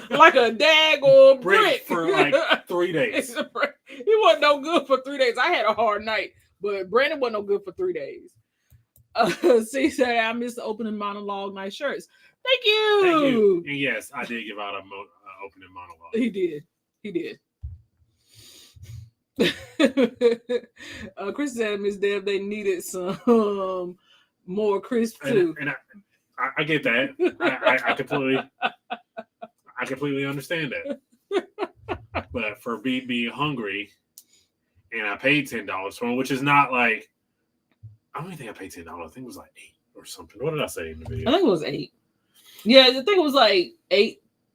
like a daggone brick for like 3 days. He wasn't no good for 3 days. I had a hard night, but Brandon wasn't no good for 3 days. See, say I missed the opening monologue. Nice shirts. Thank you. And yes, I did give out an opening monologue. He did. Chris said, Miss Deb, they needed some more crisp too. And I get that. I completely understand that. But for being hungry, and I paid $10 for them, which is not like, I don't even think I paid $10. I think it was like $8 or something. What did I say in the video? I think it was $8. Yeah, I think it was like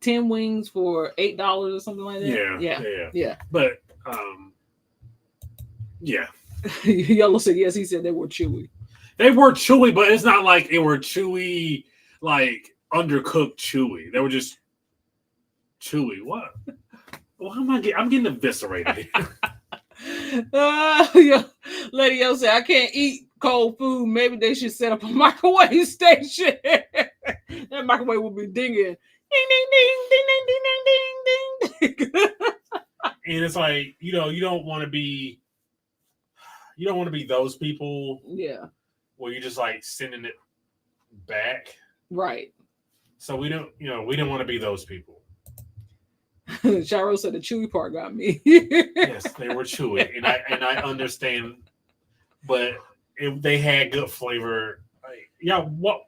10 wings for $8 or something like that. Yeah. But yeah. Yellow said yes. He said they were chewy. They were chewy, but it's not like it were chewy, like undercooked chewy. They were just chewy. What? Well, I'm getting eviscerated. Yeah. Lady O said, I can't eat cold food. Maybe they should set up a microwave station. That microwave will be dinging. Ding, ding, ding, ding, ding, ding, ding, ding, ding. And it's like, you don't want to be those people. Yeah. Where you're just like sending it back. Right. So we don't want to be those people. Shiro said the chewy part got me. Yes, they were chewy, and I understand, but if they had good flavor,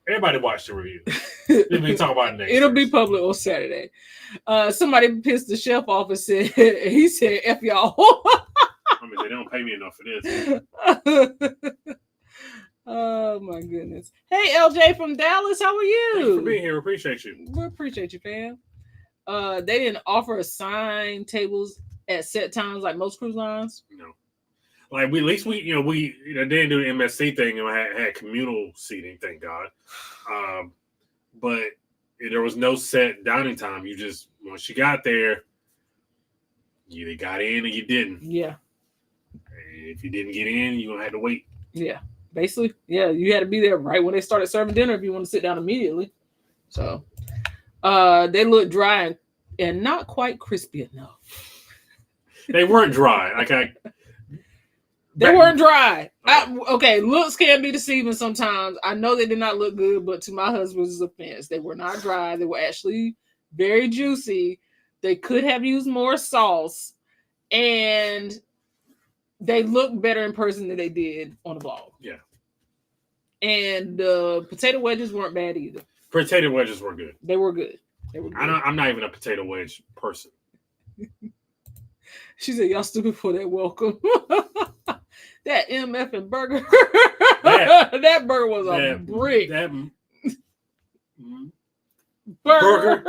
everybody watch the review. Then we talk about it next. It'll be public on Saturday. Somebody pissed the chef off and said he said F y'all. I mean, they don't pay me enough for this. Oh my goodness. Hey LJ from Dallas, how are you? Thanks for being here. We appreciate you. We appreciate you, fam. They didn't offer assigned tables at set times like most cruise lines. No. Like we didn't do the MSC thing and had communal seating, thank God. But there was no set dining time. You just once you got there, you either got in or you didn't. Yeah. If you didn't get in, you're gonna have to wait. Yeah. Basically, yeah, you had to be there right when they started serving dinner if you want to sit down immediately. So they look dry and not quite crispy enough. They weren't dry. They weren't dry. Okay, looks can be deceiving sometimes. I know they did not look good, but to my husband's offense, they were not dry. They were actually very juicy. They could have used more sauce, and they look better in person than they did on the vlog. Yeah. And the potato wedges weren't bad either. Potato wedges were good. They were good. I'm not even a potato wedge person. She said, y'all stupid for that welcome. That MF and burger. That burger was a brick. That burger.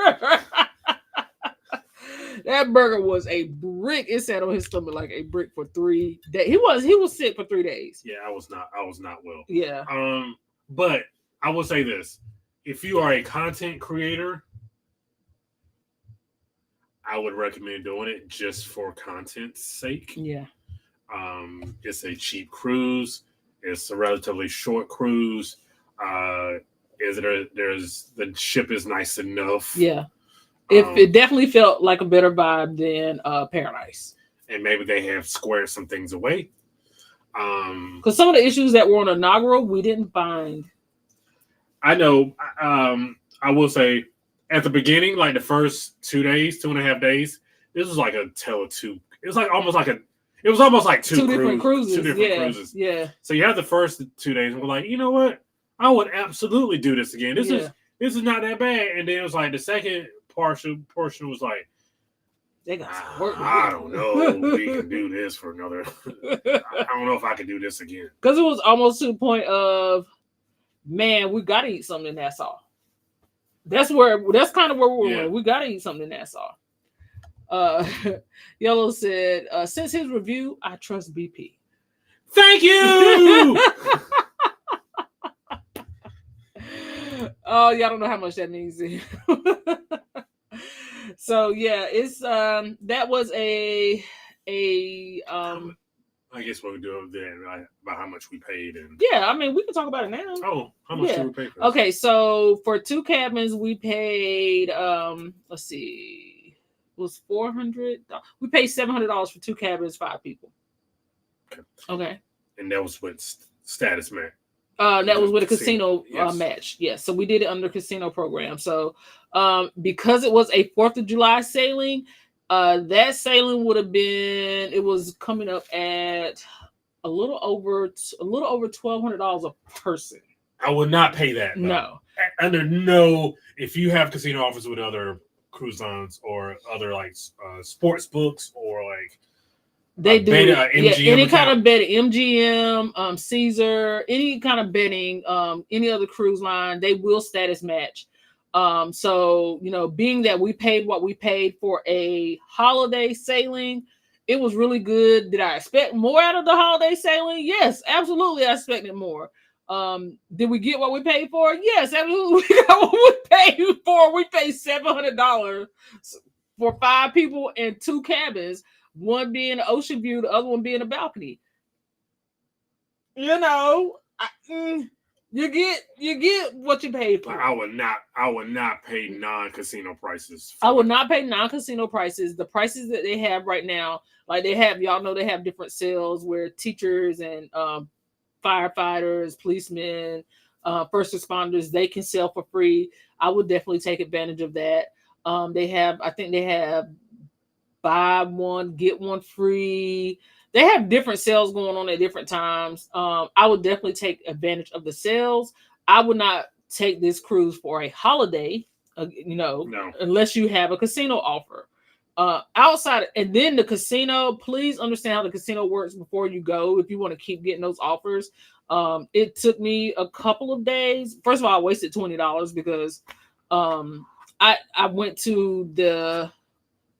That burger was a brick. It sat on his stomach like a brick for 3 days. He was sick for 3 days. Yeah, I was not well. Yeah. But I will say this. If you are a content creator, I would recommend doing it just for content's sake. Yeah. It's a cheap cruise. It's a relatively short cruise. The ship is nice enough. Yeah. It definitely felt like a better vibe than Paradise. And maybe they have squared some things away. Because some of the issues that were on inaugural, we didn't find. I know. I will say at the beginning, like the first 2.5 days, this was like a tale of two. It was almost like two different cruises. Two different cruises. Yeah. So you have the first 2 days, and we're like, you know what? I would absolutely do this again. This Yeah. is not that bad. And then it was like the second portion was like, They got some work. I don't know. We can do this for another. I don't know if I can do this again. Because it was almost to the point of, man, we got to eat something in Nassau. That's kind of where we're going. We got to eat something in Nassau. Yellow said, since his review, I trust BP. Thank you. Oh, y'all don't know how much that means. So yeah, it's that was a I guess what we do then, right, about how much we paid and yeah, I mean we can talk about it now. Oh, how much did we pay for this? Okay, so for 2 cabins we paid let's see, it was $400. We paid $700 for 2 cabins, 5 people. Okay. And that was with status match. That was with a casino yes. match. Yes. So we did it under casino program. So because it was a 4th of July sailing, that sailing would have been, it was coming up at a little over $1,200 a person. I would not pay that. Though. No. Under no, if you have casino offers with other cruise lines or other like sports books or like they do any account. kind of betting, MGM, Caesar, any kind of betting, any other cruise line, they will status match. So being that we paid what we paid for a holiday sailing, it was really good. Did I expect more out of the holiday sailing? Yes, absolutely. I expected more. Did we get what we paid for? Yes, absolutely. We got what we paid for. We paid $700 for 5 people and 2 cabins. One being an ocean view, the other one being a balcony. You get what you paid for. I would not pay non-casino prices. I would not pay non-casino prices. The prices that they have right now, like they have different sales where teachers and firefighters, policemen, first responders, they can sell for free. I would definitely take advantage of that. They have buy one, get one free. They have different sales going on at different times. I would definitely take advantage of the sales. I would not take this cruise for a holiday, no. Unless you have a casino offer. Outside, and then the casino, please understand how the casino works before you go if you want to keep getting those offers. It took me a couple of days. First of all, I wasted $20 because I went to the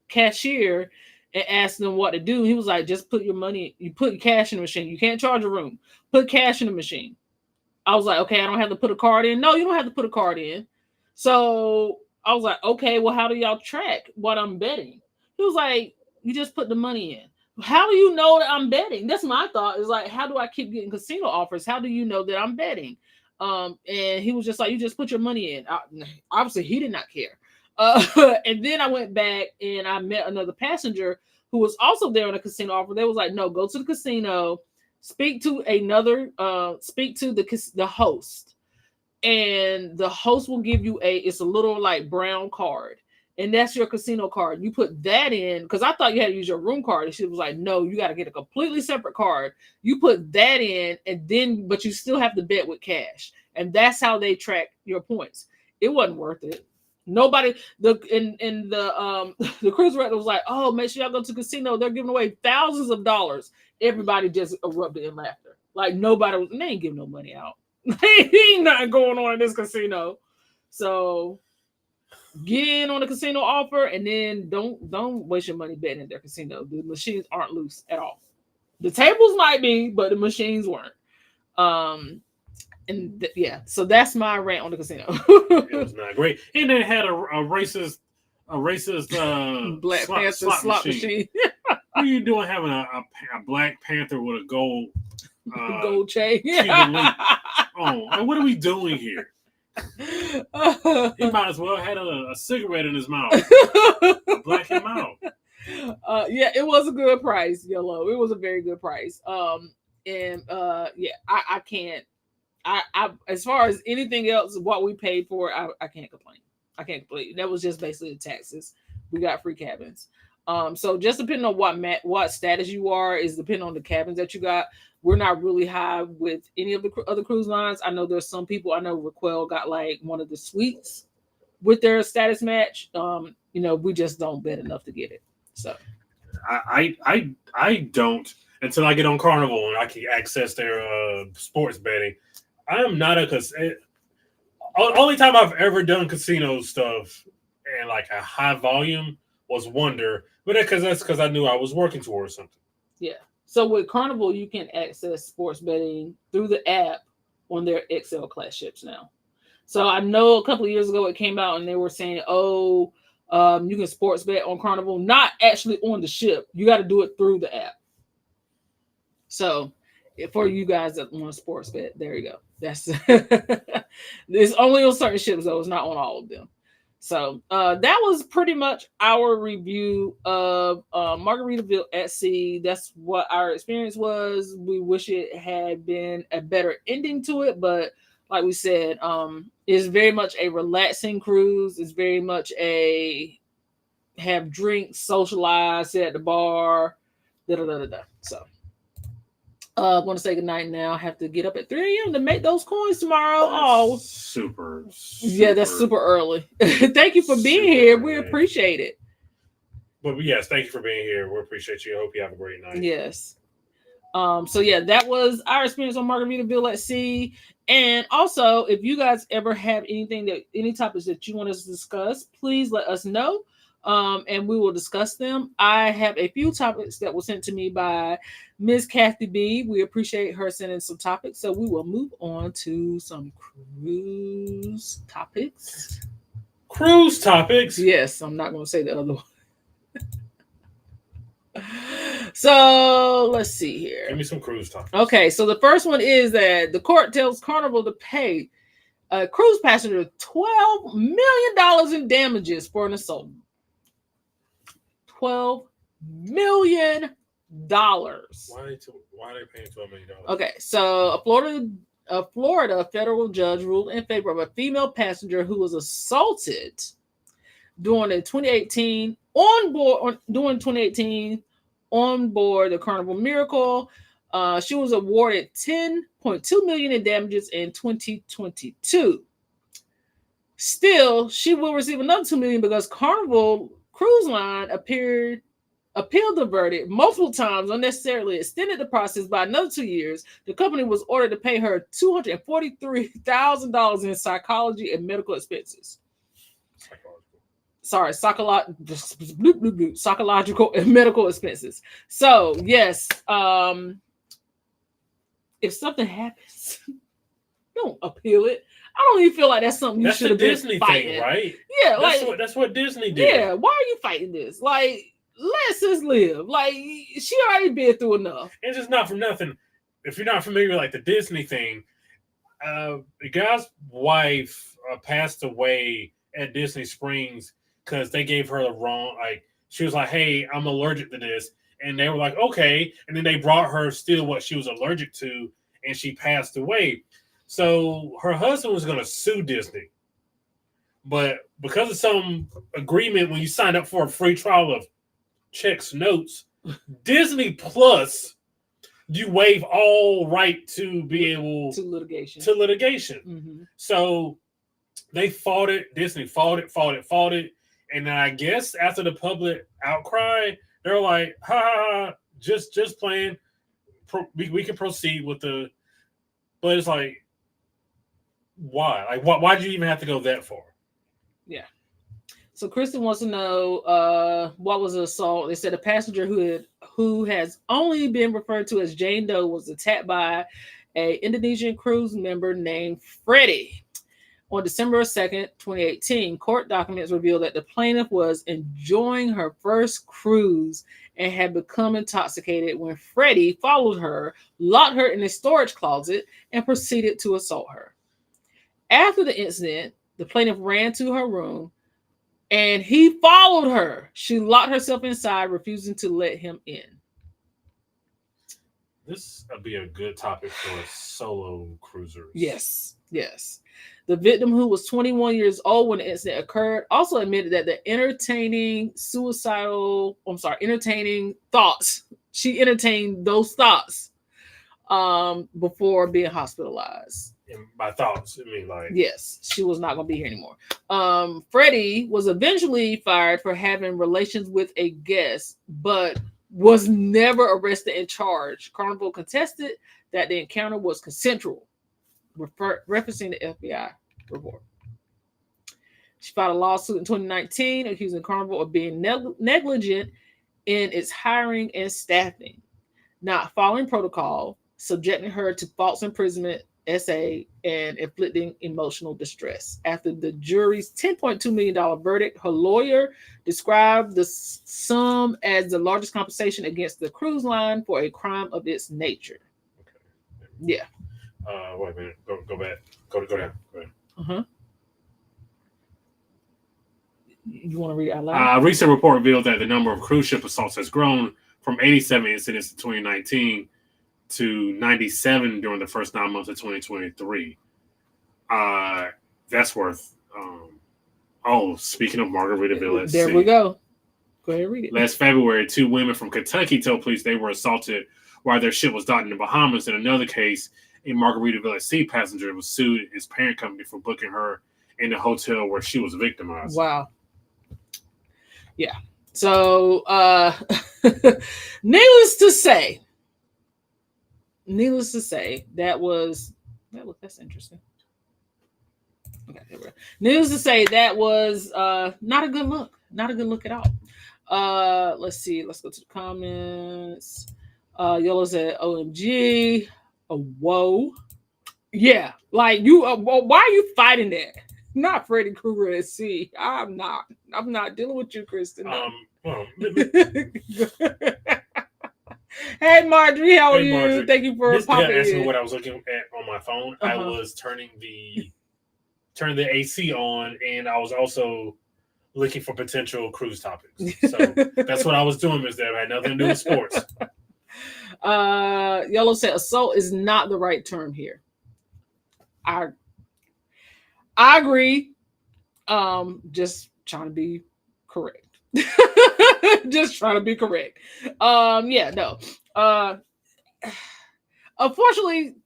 cashier and asked them what to do. He was like, just put your money, you put cash in the machine. You can't charge a room. Put cash in the machine. I was like, okay, I don't have to put a card in. No, you don't have to put a card in. So I was like, okay, well, how do y'all track what I'm betting? He was like, you just put the money in. How do you know that I'm betting? That's my thought. Is like, how do I keep getting casino offers? How do you know that I'm betting? And he was just like, you just put your money in. Obviously, he did not care. And then I went back and I met another passenger who was also there on a casino offer. They was like, no, go to the casino, speak to the host, and the host will give you it's a little like brown card, and that's your casino card. You put that in, because I thought you had to use your room card, and she was like, no, you got to get a completely separate card. You put that in, and then but you still have to bet with cash, and that's how they track your points. It wasn't worth it. Nobody, the cruise director was like, oh, make sure y'all go to the casino. They're giving away thousands of dollars. Everybody just erupted in laughter. Like they ain't giving no money out. Ain't nothing going on in this casino. So get in on the casino offer, and then don't waste your money betting at their casino. The machines aren't loose at all. The tables might be, but the machines weren't. So that's my rant on the casino. It was not great, and they had a racist Black Panther slot machine. What are you doing having a Black Panther with a gold chain? Oh, and what are we doing here? He might as well have had a cigarette in his mouth. Black him out. It was a good price, Yellow. It was a very good price. I can't. I as far as anything else, what we paid for, I can't complain. That was just basically the taxes. We got free cabins. So just depending on what status you are is depending on the cabins that you got. We're not really high with any of the other cruise lines. I know there's some people. I know Raquel got like one of the suites with their status match. We just don't bet enough to get it. So I don't until I get on Carnival and I can access their sports betting. I am not only time I've ever done casino stuff and like a high volume was Wonder, but that's because I knew I was working towards something. Yeah. So with Carnival, you can access sports betting through the app on their XL class ships now. So I know a couple of years ago it came out and they were saying, you can sports bet on Carnival, not actually on the ship. You got to do it through the app. So for you guys that want to sports bet, there you go. That's it's only on certain ships though. It's not on all of them. So that was pretty much our review of Margaritaville at Sea. That's what our experience was. We wish it had been a better ending to it, but like we said, it's very much a relaxing cruise. It's very much a have drinks, socialize, sit at the bar, So I'm going to say goodnight now. I have to get up at 3 a.m. to make those coins tomorrow. Super. Yeah, that's super early. Thank you for being here. We appreciate it. But yes, thank you for being here. We appreciate you. I hope you have a great night. Yes. So yeah, that was our experience on Margaritaville at Sea. And also, if you guys ever have any topics that you want us to discuss, please let us know. And we will discuss them. I have a few topics that were sent to me by Ms. Kathy B. We appreciate her sending some topics. So we will move on to some cruise topics. Cruise topics? Yes, I'm not going to say the other one. So let's see here. Give me some cruise topics. Okay, so the first one is that the court tells Carnival to pay a cruise passenger $12 million in damages for an assault. $12 million. Why are they paying $12 million? Okay, so a Florida federal judge ruled in favor of a female passenger who was assaulted during 2018 on board the Carnival Miracle. She was awarded $10.2 million in damages in 2022. Still, she will receive another $2 million because Carnival Cruise Line appealed the verdict multiple times, unnecessarily extended the process by another 2 years. The company was ordered to pay her $243,000 in psychology and medical expenses. Psychological and medical expenses. So yes, if something happens, don't appeal it. I don't even feel like that's something you should have been Disney fighting. Thing, right? Yeah, that's what Disney did. Yeah, why are you fighting this? Like, let's just live. Like, she already been through enough. It's just not for nothing. If you're not familiar with like the Disney thing, the guy's wife passed away at Disney Springs because they gave her the wrong. Like, she was like, "Hey, I'm allergic to this," and they were like, "Okay," and then they brought her still what she was allergic to, and she passed away. So her husband was going to sue Disney. But because of some agreement when you signed up for a free trial of checks notes, Disney Plus, you waive all right to be able to litigation. Mm-hmm. So they fought it. Disney fought it. And then I guess after the public outcry, they're like, just playing. We can proceed with the. But it's like, why? Like, why did you even have to go that far? Yeah. So Kristen wants to know what was the assault. They said a passenger who has only been referred to as Jane Doe was attacked by an Indonesian cruise member named Freddie. On December 2nd, 2018, court documents revealed that the plaintiff was enjoying her first cruise and had become intoxicated when Freddie followed her, locked her in a storage closet, and proceeded to assault her. After the incident, the plaintiff ran to her room and he followed her. She locked herself inside, refusing to let him in. This would be a good topic for solo cruisers. Yes. The victim, who was 21 years old when the incident occurred, also admitted that the entertaining thoughts. She entertained those thoughts before being hospitalized. And by thoughts, I mean like Yes, she was not going to be here anymore. Freddie was eventually fired for having relations with a guest, but was never arrested and charged. Carnival contested that the encounter was consensual, referencing the FBI report. She filed a lawsuit in 2019 accusing Carnival of being negligent in its hiring and staffing, not following protocol, subjecting her to false imprisonment, SA, and inflicting emotional distress. After the jury's $10.2 million verdict, her lawyer described the sum as the largest compensation against the cruise line for a crime of its nature. Okay. Yeah. Wait a minute. Go back. Go down. Go ahead. You want to read it out loud? A recent report revealed that the number of cruise ship assaults has grown from 87 incidents in 2019 to 97 during the first 9 months of 2023. That's worth. Speaking of Margaritaville, there we go. Go ahead and read it. Last February, 2 women from Kentucky told police they were assaulted while their ship was docked in the Bahamas. In another case, a Margaritaville at Sea passenger was sued his parent company for booking her in the hotel where she was victimized. Wow. Yeah. So, needless to say, that's interesting. Okay, there we go. Needless to say, that was not a good look. Not a good look at all. Let's see. Let's go to the comments. Yellow said, OMG. Whoa. Yeah. Like, you, why are you fighting that? Not Freddy Krueger at sea. I'm not dealing with you, Kristen. Hey, Marjorie, how are you? Marjorie. Thank you for popping asking in. What I was looking at on my phone. I was turning the AC on, and I was also looking for potential cruise topics. So that's what I was doing, Miss Deb. I had nothing to do with sports. Yellow said assault is not the right term here. I agree. Just trying to be correct. Just trying to be correct. Yeah, no. Unfortunately,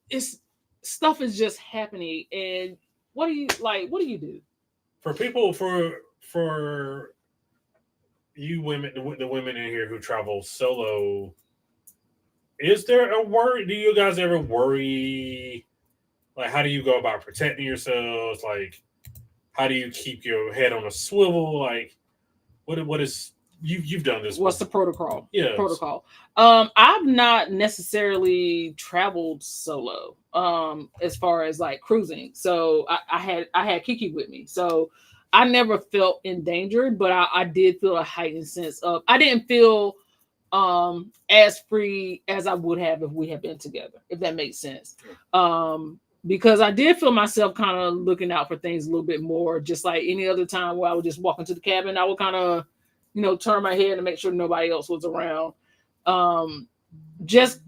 stuff is just happening, and what do you do? For people, for you women, the women in here who travel solo, is there a worry? Do you guys ever worry? Like, how do you go about protecting yourselves? Like, how do you keep your head on a swivel? Like, what is you've done this? What's the protocol? Yeah, protocol. I've not necessarily traveled solo. As far as like cruising, so I had Kiki with me, so I never felt endangered, but I did feel a heightened sense of. I didn't feel as free as I would have if we had been together, if that makes sense. Because I did feel myself kind of looking out for things a little bit more, just like any other time where I would just walk into the cabin. I would kind of, turn my head and make sure nobody else was around. Just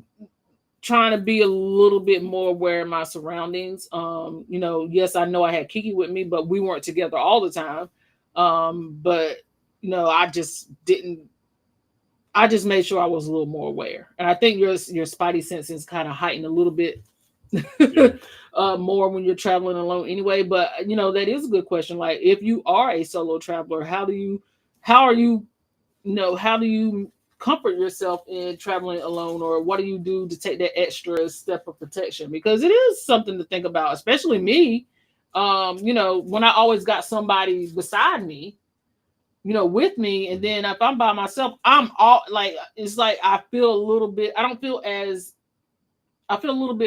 trying to be a little bit more aware of my surroundings. Yes, I know I had Kiki with me, but we weren't together all the time. But I just made sure I was a little more aware. And I think your spidey senses kind of heightened a little bit. More when you're traveling alone anyway, but that is a good question. Like, if you are a solo traveler, how do you comfort yourself in traveling alone, or what do you do to take that extra step of protection? Because it is something to think about, especially me. When I always got somebody beside me, with me, and then if I'm by myself, I'm all like, it's like I feel a little bit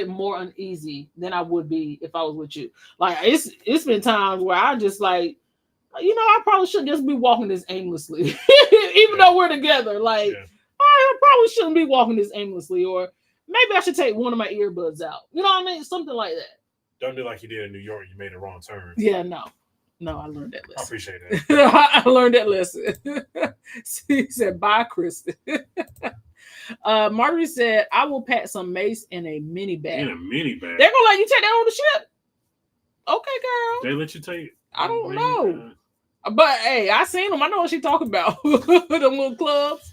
more uneasy than I would be if I was with you. Like, it's been times where I just like, I probably shouldn't just be walking this aimlessly, even though we're together. Like, I probably shouldn't be walking this aimlessly, or maybe I should take one of my earbuds out. You know what I mean? Something like that. Don't do like you did in New York. You made a wrong turn. Yeah, no, I learned that lesson. I appreciate that. I learned that lesson. He said, "Bye, Kristen." Marjorie said, I will pack some mace in a mini bag. In a mini bag. They're gonna let you take that on the ship. Okay, girl. They let you take. I don't know. But hey, I seen them. I know what she's talking about. Them little clubs.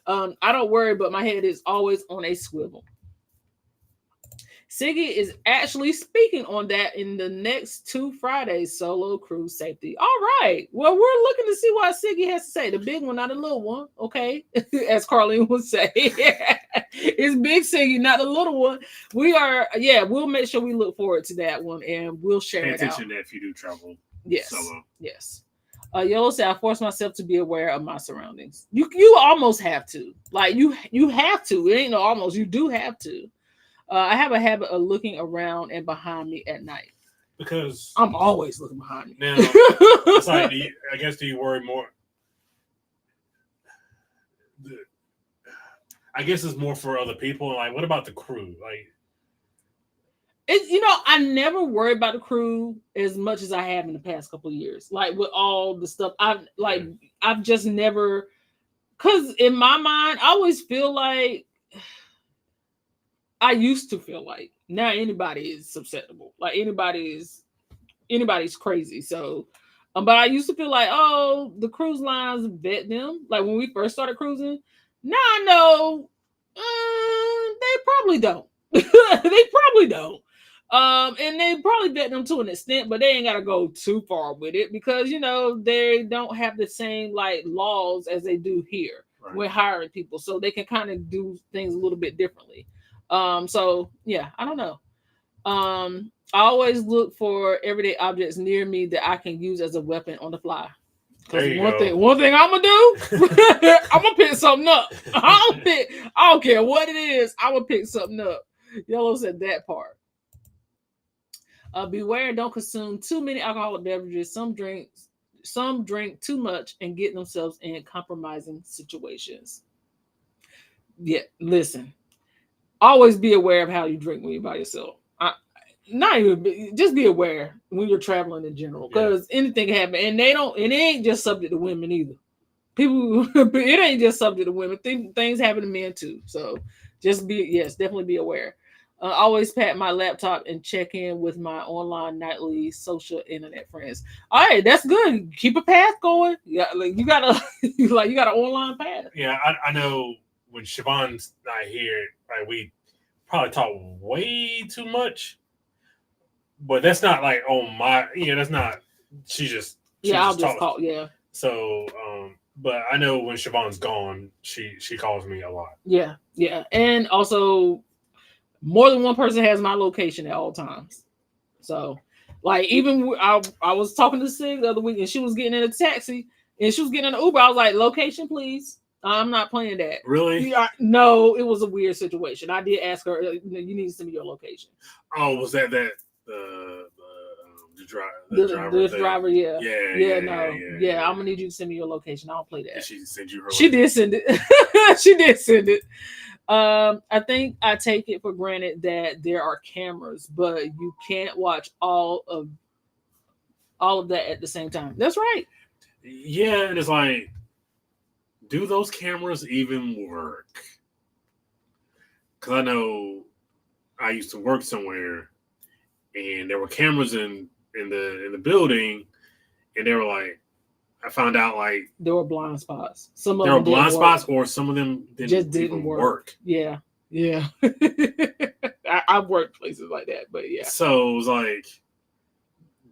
I don't worry, but my head is always on a swivel. Siggy is actually speaking on that in the next 2 Fridays solo cruise safety. All right. Well, we're looking to see what Siggy has to say. The big one, not the little one. Okay. As Carlene would say. It's big Siggy, not the little one. We'll make sure we look forward to that one and we'll share Pay it out. attention to that if you do travel. Yes. Solo. Yes. Yellow said, I force myself to be aware of my surroundings. You almost have to. Like you have to. It ain't no almost. You do have to. I have a habit of looking around and behind me at night. Because I'm always looking behind me. Now, it's like, do you worry more? I guess it's more for other people. Like, what about the crew? Like, I never worry about the crew as much as I have in the past couple of years. Like with all the stuff, I've just never, because in my mind, I always feel like. I used to feel like now anybody is susceptible. Like anybody's crazy. So, but I used to feel like, oh, the cruise lines vet them. Like when we first started cruising. Now I know they probably don't. They probably don't. And they probably vet them to an extent, but they ain't gotta go too far with it because they don't have the same like laws as they do here. Right. We're hiring people, so they can kind of do things a little bit differently. So yeah, I don't know. I always look for everyday objects near me that I can use as a weapon on the fly. Because one thing I'm gonna do, I'm gonna pick something up. I don't care what it is, I'm gonna pick something up. Yellow said that part. Beware and don't consume too many alcoholic beverages. Some drink too much and get themselves in compromising situations. Yeah, listen. Always be aware of how you drink when you're by yourself. Just be aware when you're traveling in general, because anything can happen, and it ain't just subject to women either. It ain't just subject to women. Things happen to men too. So definitely be aware. Always pat my laptop and check in with my online nightly social internet friends. All right, that's good. Keep a path going. Yeah, you got an online path. Yeah, I know. When Siobhan's not here, like we probably talk way too much, but that's not like that's not. I'll just call. Yeah. So, but I know when Siobhan's gone, she calls me a lot. Yeah, and also more than one person has my location at all times. So, like even I was talking to Sig the other week, and she was getting in a taxi, and she was getting in an Uber. I was like, "Location, please." I'm not playing that. Really? No, it was a weird situation. I did ask her, you need to send me your location. Oh, was that the driver? Yeah. Yeah. I'm gonna need you to send me your location. I don't play that. Did she send you her? She did send it. She did send it. I think I take it for granted that there are cameras, but you can't watch all of that at the same time. That's right. Yeah, and it's like, do those cameras even work? Because I know I used to work somewhere, and there were cameras in the building, and they were like, I found out like there were blind spots. Some of them were blind spots, or some of them didn't work. Yeah. I've worked places like that, but yeah. So it was like,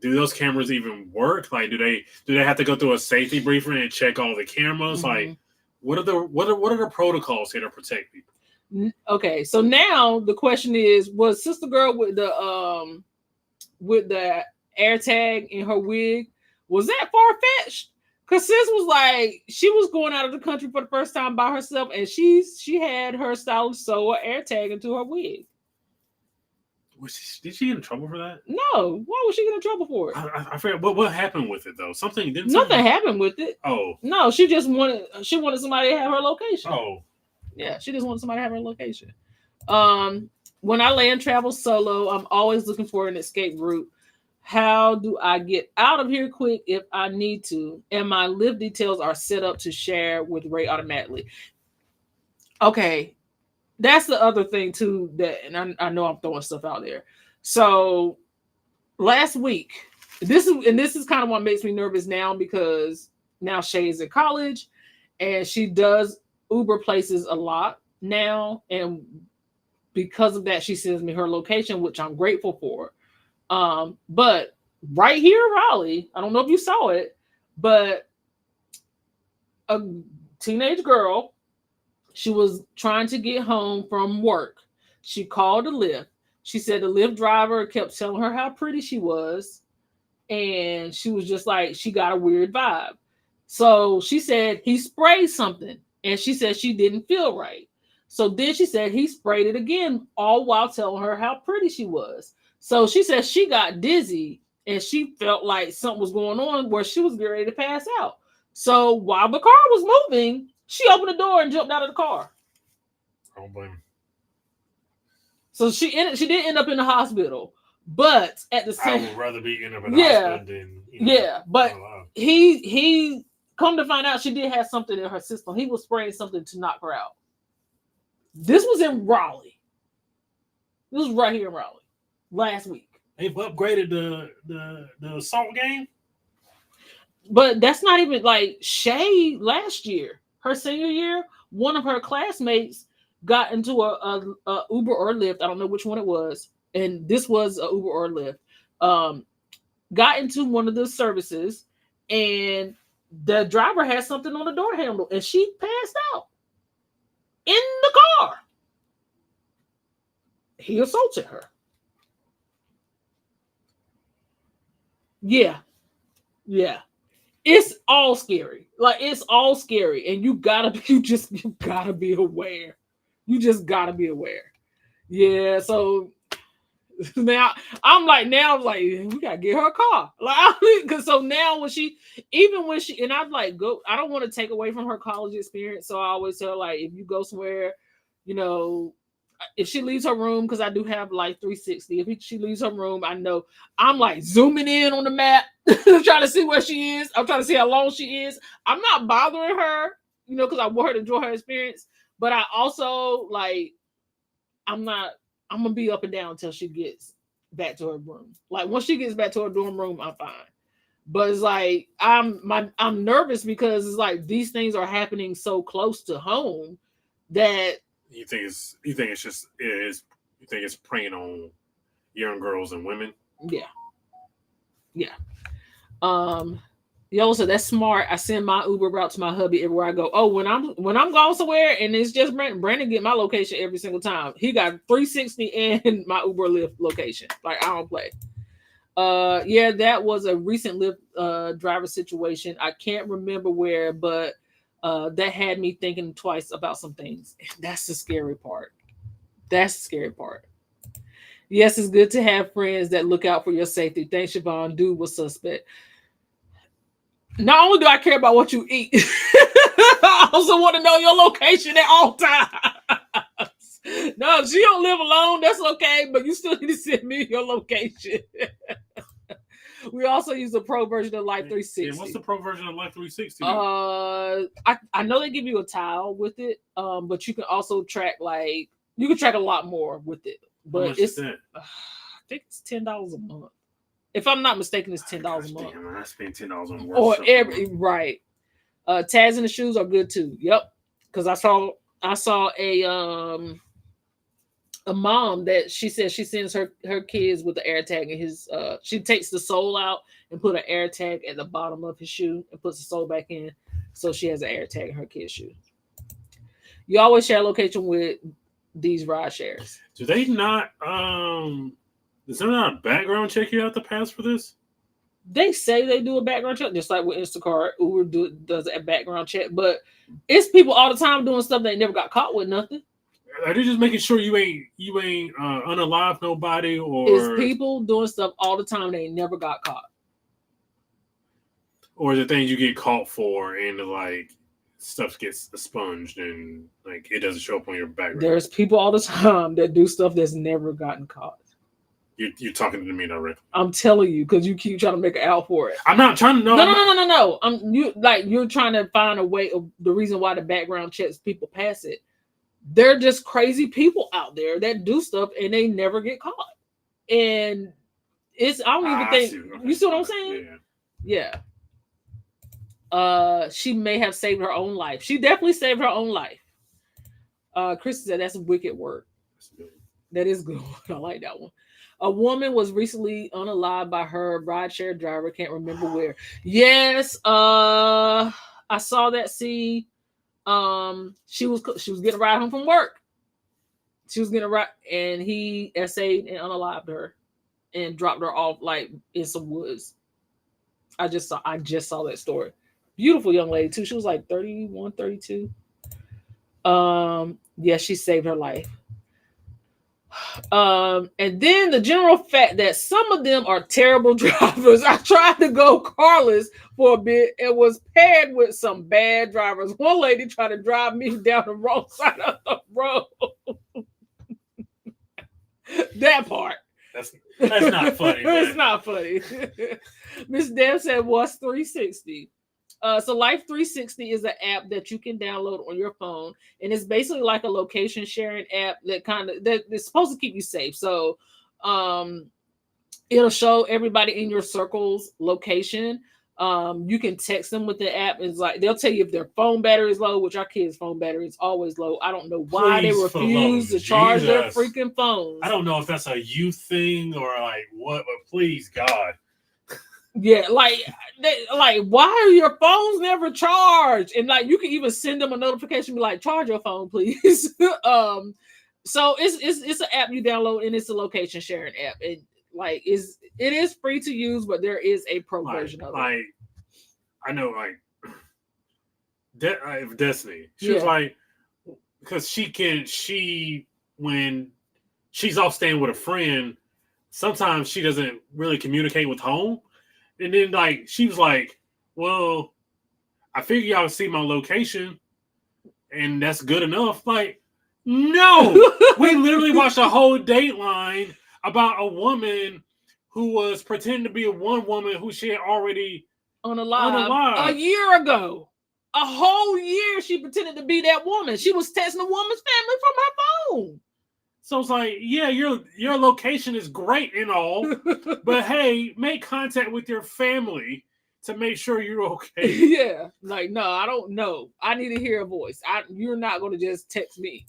do those cameras even work? Like, do they have to go through a safety briefing and check all the cameras? Mm-hmm. Like, what are the protocols here to protect people? Okay, so now the question is: was Sister Girl with the air tag in her wig, was that far fetched? Because Sis was like, she was going out of the country for the first time by herself, and she had her stylist sew an air tag into her wig. Did she get in trouble for that? No. Why was she get in trouble for it? I forget what happened with it though. Nothing happened with it. Oh. No, she just wanted somebody to have her location. Oh. Yeah, she just wanted somebody to have her location. When I land travel solo, I'm always looking for an escape route. How do I get out of here quick if I need to? And my live details are set up to share with Ray automatically. Okay, that's the other thing too that, and I know I'm throwing stuff out there. So last week, this is kind of what makes me nervous now because now Shay's in college, and she does Uber places a lot now, and because of that, she sends me her location, which I'm grateful for. But right here in Raleigh, I don't know if you saw it, but a teenage girl, she was trying to get home from work. She called a Lyft. She said the Lyft driver kept telling her how pretty she was, and she was just like, she got a weird vibe. So she said he sprayed something, and she said she didn't feel right. So then she said he sprayed it again, all while telling her how pretty she was. So she said she got dizzy and she felt like something was going on where she was getting ready to pass out. So while the car was moving, she opened the door and jumped out of the car. I don't blame her. So she did end up in the hospital, but at the same, I would rather be in a hospital than but he come to find out she did have something in her system. He was spraying something to knock her out. This was in Raleigh. This was right here in Raleigh last week. They've upgraded the assault game. But that's not even like Shay last year. Her senior year, one of her classmates got into a Uber or Lyft. I don't know which one it was. And this was a Uber or Lyft. Got into one of the services, and the driver had something on the door handle, and she passed out in the car. He assaulted her. Yeah. It's all scary. Like, it's all scary. And you gotta be aware. You just gotta be aware. Yeah, so now I'm like, we gotta get her a car. Like, because so now when she, and I'm like, I don't want to take away from her college experience. So I always tell her, like, if you go somewhere, if she leaves her room, because I do have like 360. If she leaves her room, I know I'm like zooming in on the map, trying to see where she is. I'm trying to see how long she is. I'm not bothering her, because I want her to enjoy her experience. But I also I'm gonna be up and down until she gets back to her room. Like, once she gets back to her dorm room, I'm fine. But it's like I'm nervous because it's like these things are happening so close to home that. You think it's preying on young girls and women? Yeah. Yo, so that's smart. I send my Uber route to my hubby everywhere I go. Oh, when I'm going somewhere and it's just Brandon get my location every single time. He got 360 and my Uber Lyft location. Like, I don't play. Yeah, that was a recent Lyft driver situation. I can't remember where, but that had me thinking twice about some things. That's the scary part. Yes, it's good to have friends that look out for your safety. Thanks, Siobhan. Dude was suspect. Not only do I care about what you eat, I also want to know your location at all times. No, if she don't live alone, that's okay, but you still need to send me your location. We also use the pro version of Life 360. Yeah, what's the pro version of Life 360? I know they give you a tile with it, but you can also track you can track a lot more with it. But I think it's $10 a month. If I'm not mistaken, it's $10 a month. Damn, I spend $10 on or right. Tags in the shoes are good too. Yep, because I saw a mom that she says she sends her kids with the air tag in his. She takes the sole out and put an air tag at the bottom of his shoe and puts the sole back in, so she has an air tag in her kid's shoe. You always share location with these ride shares. Do they not? Is there not a background check you have to pass for this? They say they do a background check, just like with Instacart. Uber does a background check, but it's people all the time doing stuff they never got caught with nothing. Are they just making sure you ain't unalive nobody, or it's people doing stuff all the time they never got caught? Or is it things you get caught for and like stuff gets expunged and like it doesn't show up on your background? There's people all the time that do stuff that's never gotten caught. You're talking to me directly. I'm telling you, because you keep trying to make it out for it. I'm not trying to know. No. You're trying to find a way of the reason why the background checks people pass it. they're just crazy people out there that do stuff and they never get caught. And it's I don't even think you see what I'm saying? Yeah. She may have saved her own life. She definitely saved her own life. Chris said that's wicked work. That is good. I like that one. A woman was recently unalived by her rideshare driver. Can't remember where. Yes, I saw that. See, she was getting a ride home from work. She was getting a ride, and he essayed and unalived her, and dropped her off like in some woods. I just saw that story. Beautiful young lady too. She was like 31, 32. Yeah, she saved her life. And then the general fact that some of them are terrible drivers. I tried to go carless for a bit and was paired with some bad drivers. One lady tried to drive me down the wrong side of the road. That part. That's not funny. It's not funny. Miss Deb said, "What's 360?" So Life 360 is an app that you can download on your phone, and it's basically like a location sharing app that is supposed to keep you safe. So, it'll show everybody in your circle's location. You can text them with the app. It's like they'll tell you if their phone battery is low, which our kids' phone battery is always low. I don't know why they refuse to charge their freaking phones. I don't know if that's a youth thing or like what, but please God. Yeah, like why are your phones never charged? And like you can even send them a notification, be like, charge your phone, please. So it's an app you download and it's a location sharing app. It is free to use, but there is a pro version of it. I know, Destiny. She was like, because when she's off staying with a friend, sometimes she doesn't really communicate with home. And then, she was like, well, I figure y'all see my location, and that's good enough. Like, no! We literally watched a whole Dateline about a woman who was pretending to be one woman who she had already unalive a year ago. A whole year she pretended to be that woman. She was texting a woman's family from her phone. So it's like, yeah, your location is great and all, but hey, make contact with your family to make sure you're okay. Yeah, like, no, I don't know. I need to hear a voice. You're not going to just text me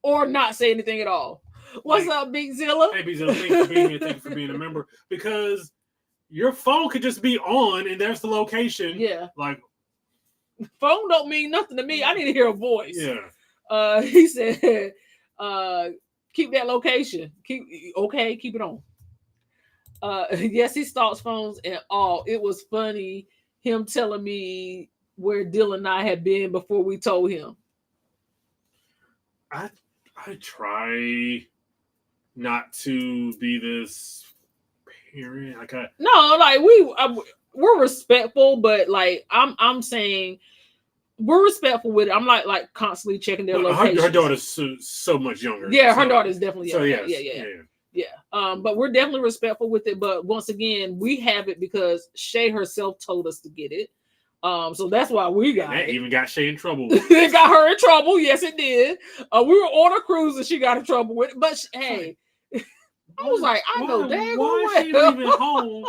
or not say anything at all. What's up, Big Zilla? Hey, Big Zilla, thanks for being here. Thanks for being a member. Because your phone could just be on and there's the location. Yeah. Like, phone don't mean nothing to me. I need to hear a voice. Yeah. He said, keep that location. Keep it on. Yes, he stalks phones and all. It was funny him telling me where Dylan and I had been before we told him. I try not to be this parent. We're respectful, but like I'm saying we're respectful with it. I'm like constantly checking their location. Her daughter's so much younger. Yeah, her daughter's definitely younger. So yeah. But we're definitely respectful with it. But once again, we have it because Shay herself told us to get it. So that's why we got it. That even got Shay in trouble. It got her in trouble. Yes, it did. We were on a cruise and she got in trouble with it. But hey, I was like, I know that. Why is she leaving home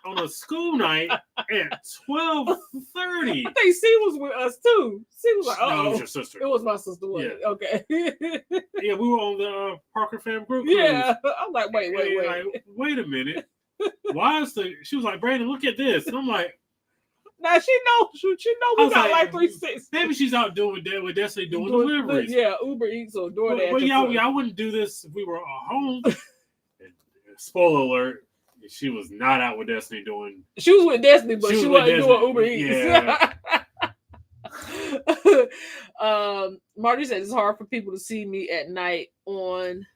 on a school night at 12:30? I think she was with us too. She was like, "Oh, no, it was your sister. It was my sister. Yeah. Okay. Yeah, we were on the Parker Fam group. Yeah, I'm like, wait. Like, wait a minute. Why is she was like, Brandon, look at this. And I'm like, now she knows we got like 360. Maybe she's out doing that with Destiny doing deliveries. Yeah, Uber Eats or DoorDash. Well, yeah, I wouldn't do this if we were at home. Spoiler alert. She was not out with Destiny doing. She was with Destiny, but she wasn't doing Uber Eats. Yeah. Marty said it's hard for people to see me at night on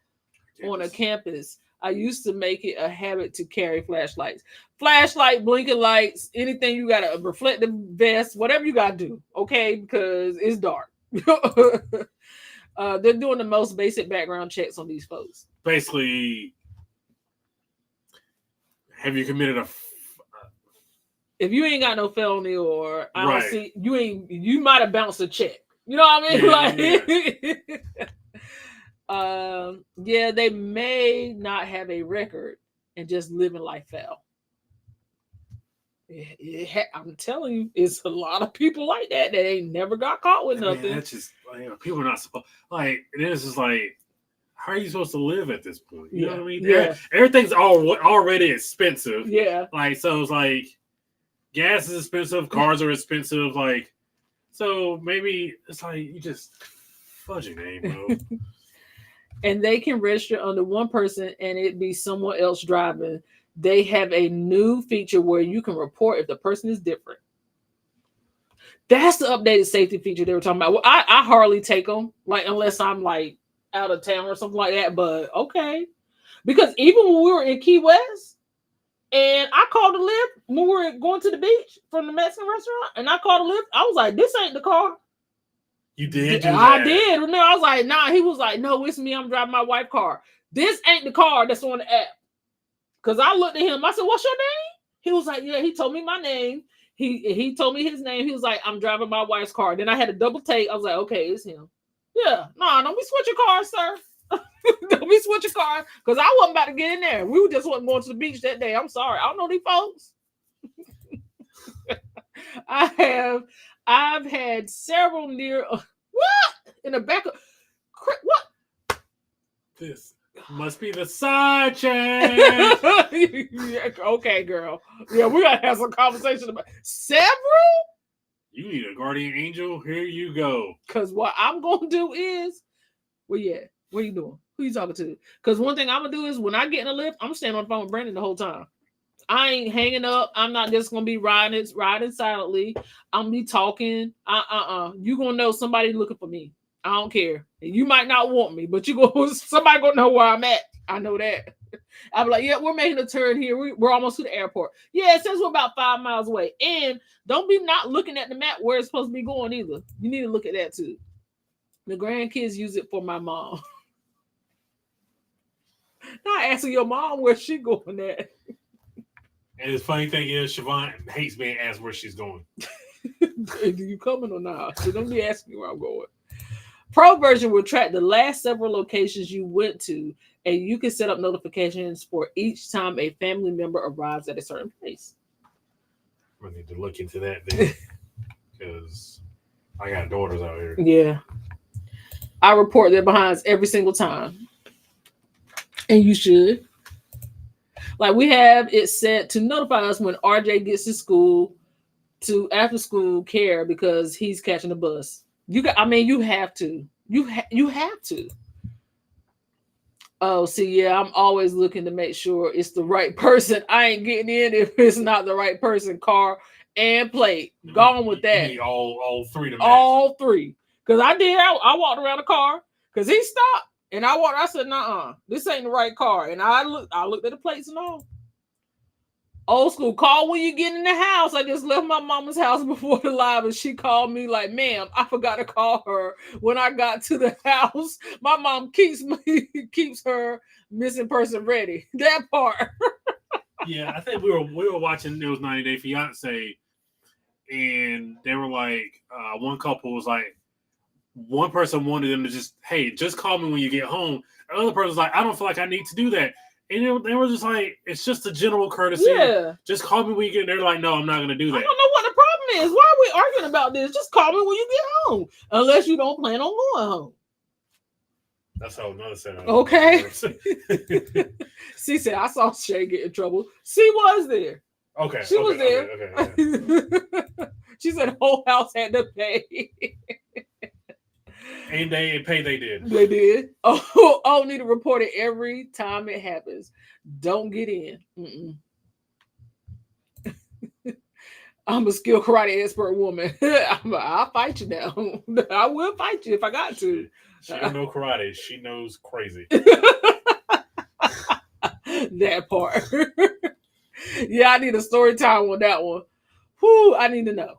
a campus. I used to make it a habit to carry flashlights, blinking lights, anything you got a reflective vest, whatever you got to do, okay? Because it's dark. They're doing the most basic background checks on these folks. Basically, have you committed if you ain't got no felony or I don't see you might have bounced a check. You know what I mean? Yeah, Yeah, they may not have a record and just living life foul. I'm telling you, it's a lot of people like that that ain't never got caught with Man, nothing. that's just people are not supposed like. This is like, how are you supposed to live at this point? You know what I mean? Yeah. Everything's already expensive. Yeah. Like, so it's like gas is expensive, cars are expensive. Like, so maybe it's like you just fudge your name, bro. And they can register under one person and it be someone else driving. They have a new feature where you can report if the person is different. That's the updated safety feature they were talking about. Well, I hardly take them, like unless I'm like out of town or something like that. But okay, because even when we were in Key West, and I called the lift when we were going to the beach from the Mexican restaurant, and I called the lift. I was like, "This ain't the car." You did do that. I did. No, I was like, "Nah." He was like, "No, it's me. I'm driving my wife's car. This ain't the car that's on the app." Because I looked at him. I said, "What's your name?" He was like, "Yeah." He told me my name. He told me his name. He was like, "I'm driving my wife's car." Then I had a double take. I was like, "Okay, it's him." Yeah, no, don't be switching cars, sir. Don't be switching cars, because I wasn't about to get in there. We just wasn't going to the beach that day. I'm sorry, I don't know these folks. I've had several near what in the back of what? This must be the side check. Yeah, okay, girl. Yeah, we gotta have some conversation about several. You need a guardian angel. Here you go. Because what I'm gonna do is, well, yeah. What are you doing? Who you talking to? Because one thing I'm gonna do is when I get in the lift, I'm standing on the phone with Brandon the whole time. I ain't hanging up. I'm not just gonna be riding silently. I'm gonna be talking. You gonna know somebody looking for me. I don't care. You might not want me, but somebody gonna know where I'm at. I know that. I'm like, yeah, we're making a turn here. We're almost to the airport. Yeah, it says we're about 5 miles away. And don't be not looking at the map where it's supposed to be going either. You need to look at that too. The grandkids use it for my mom. Not asking your mom where she going at. And the funny thing is, Siobhan hates being asked where she's going. Do you coming or not? So don't be asking me where I'm going. Pro version will track the last several locations you went to, and you can set up notifications for each time a family member arrives at a certain place. I need to look into that then, because I got daughters out here. Yeah. I report their behinds every single time. And you should. Like, we have it set to notify us when RJ gets to school, to after school care, because he's catching the bus. You have to. You have to. Oh, see, yeah, I'm always looking to make sure it's the right person. I ain't getting in if it's not the right person. Car and plate. Gone with that. You need all three to match. All three. Because I did. I walked around the car because he stopped. And I said, "Nuh-uh, this ain't the right car." And I looked at the plates and all. Old school, call when you get in the house. I just left my mama's house before the live, and she called me like, "Ma'am, I forgot to call her when I got to the house." My mom keeps her missing person ready. That part. Yeah, I think we were watching, it was 90 Day Fiance, and they were like, one couple was like, one person wanted them to just call me when you get home. The other person was like, "I don't feel like I need to do that." And they were just like, "It's just a general courtesy. Yeah. Just call me when you get." They're like, "No, I'm not going to do that." I don't know what the problem is. Why are we arguing about this? Just call me when you get home, unless you don't plan on going home. That's how another set. Okay. She said, "I saw Shay get in trouble." She was there. Okay. She was there. Okay. She said, "Whole house had to pay." And they did. They did. Oh, need to report it every time it happens. Don't get in. I'm a skilled karate expert woman. I'll fight you now. I will fight you if I got to. She don't know karate. She knows crazy. That part. Yeah, I need a story time on that one. Whew, I need to know.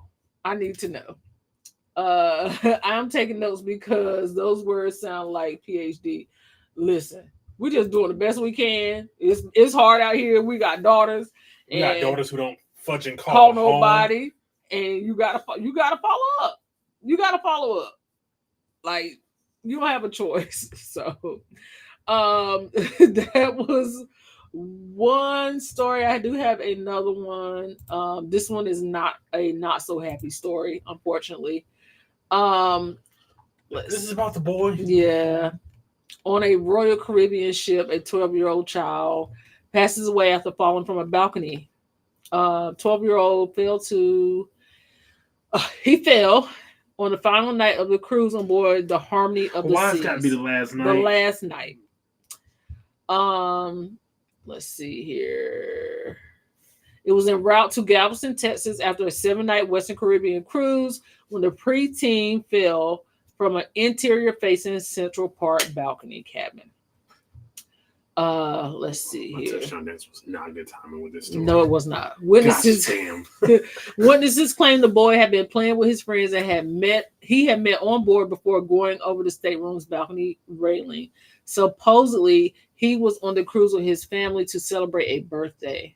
I'm taking notes because those words sound like PhD. Listen, we're just doing the best we can. It's hard out here. We got daughters. We got daughters who don't fudging call nobody, and you gotta follow up. You gotta follow up. Like, you don't have a choice. So that was one story. I do have another one. This one is not a not so happy story, unfortunately. Um This is about the boy. yeah. On a Royal Caribbean ship, a 12-year-old child passes away after falling from a balcony. 12-year-old fell to he fell on the final night of the cruise on board the Harmony of the Why Seas. it's got to be the last night? The last night. Let's see here. It was en route to Galveston, Texas, after a 7-night Western Caribbean cruise when the preteen fell from an interior-facing Central Park balcony cabin. Let's see My here. touchdown dance was not a good timing with this story. No, it was not. Witnesses, witnesses claim the boy had been playing with his friends and he had met on board before going over the stateroom's balcony railing. Supposedly, he was on the cruise with his family to celebrate a birthday.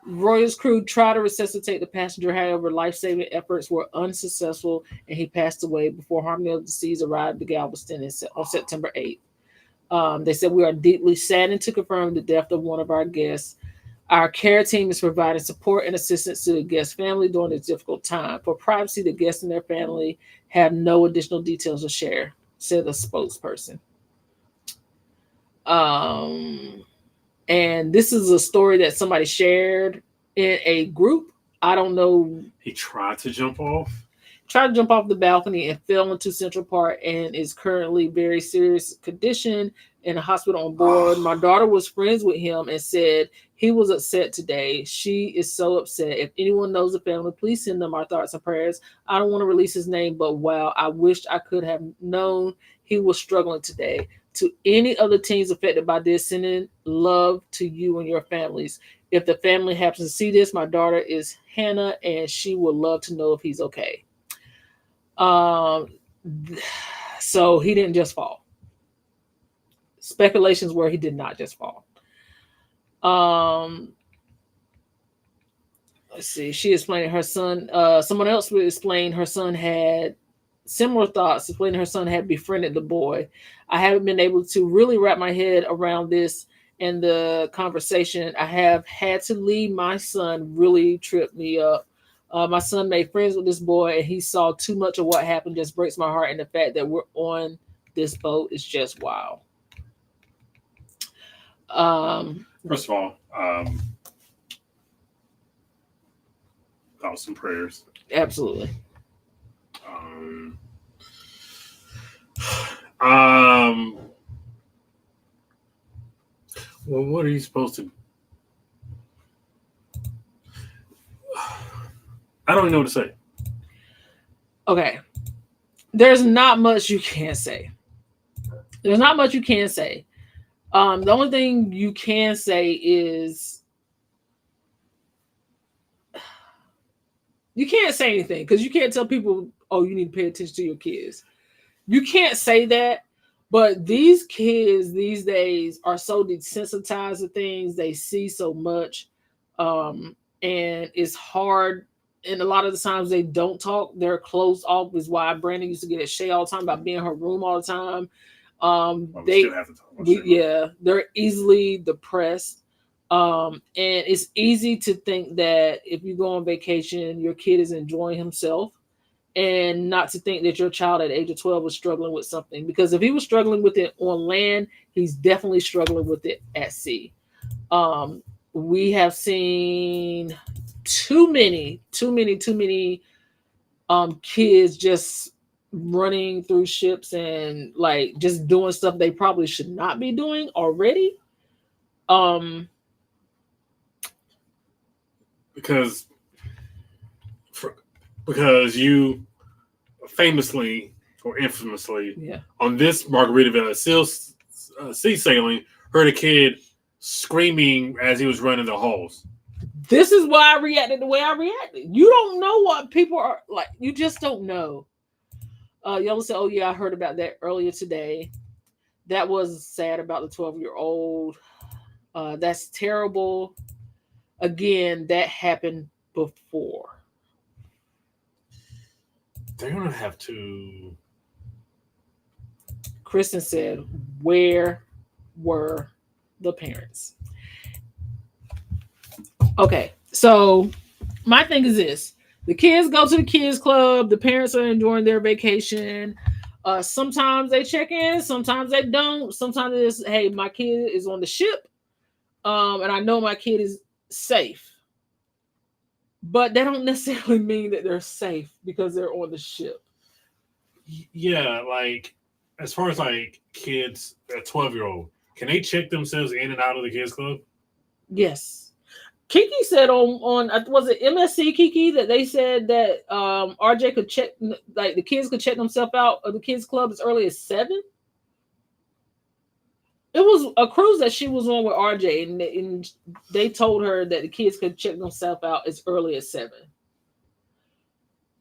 Royal's crew tried to resuscitate the passenger, however, life-saving efforts were unsuccessful, and he passed away before Harmony of the Seas arrived at Galveston on September 8th. They said, we are deeply saddened to confirm the death of one of our guests. Our care team is providing support and assistance to the guest's family during this difficult time. For privacy, the guests and their family have no additional details to share, said a spokesperson. And this is a story that somebody shared in a group. I don't know. He tried to jump off. Tried to jump off the balcony and fell into Central Park and is currently very serious condition in a hospital on board. My daughter was friends with him and said he was upset today. She is so upset. If anyone knows the family, please send them our thoughts and prayers. I don't want to release his name, but wow, I wished I could have known he was struggling today. To any other teens affected by this, sending love to you and your families. If the family happens to see this, my daughter is Hannah, and she would love to know if he's okay. So he didn't just fall. Speculations were he did not just fall. Let's see. She explained her son. Someone else would explain her son had similar thoughts, explaining her son had befriended the boy. I haven't been able to really wrap my head around this and the conversation. I have had to leave. My son really tripped me up. My son made friends with this boy and he saw too much of what happened. Just breaks my heart. And the fact that we're on this boat is just wow. First of all, thoughts and prayers. Absolutely. Well, what are you supposed to? I don't even know what to say. Okay. There's not much you can say. There's not much you can say. The only thing you can say is you can't say anything because you can't tell people, oh, you need to pay attention to your kids. You can't say that, but these kids these days are so desensitized to things. They see so much, and it's hard. And a lot of the times they don't talk. They're closed off. Is why Brandon used to get at Shay all the time about being in her room all the time. We still have to talk about Shay. They're easily depressed. And it's easy to think that if you go on vacation, your kid is enjoying himself, and not to think that your child at the age of 12 was struggling with something. Because if he was struggling with it on land, he's definitely struggling with it at sea. We have seen too many kids just running through ships and like just doing stuff they probably should not be doing already. Because you famously or infamously on this Margaritaville sea sailing heard a kid screaming as he was running the halls. This is why I reacted the way I reacted. You don't know what people are like. You just don't know. Y'all said, oh yeah, I heard about that earlier today. That was sad about the 12-year-old. That's terrible. Again, that happened before. They're gonna have to. Kristen said, "Where were the parents?" Okay, so my thing is this: the kids go to the kids club. The parents are enjoying their vacation. Sometimes they check in, sometimes they don't. Sometimes it's, hey, my kid is on the ship, and I know my kid is safe. But that don't necessarily mean that they're safe because they're on the ship. Yeah, like as far as like kids, a 12-year-old, can they check themselves in and out of the kids club? Yes. Kiki said on was it MSC Kiki that they said that RJ could check, like the kids could check themselves out of the kids club as early as 7. It was a cruise that she was on with RJ, and they told her that the kids could check themselves out as early as 7.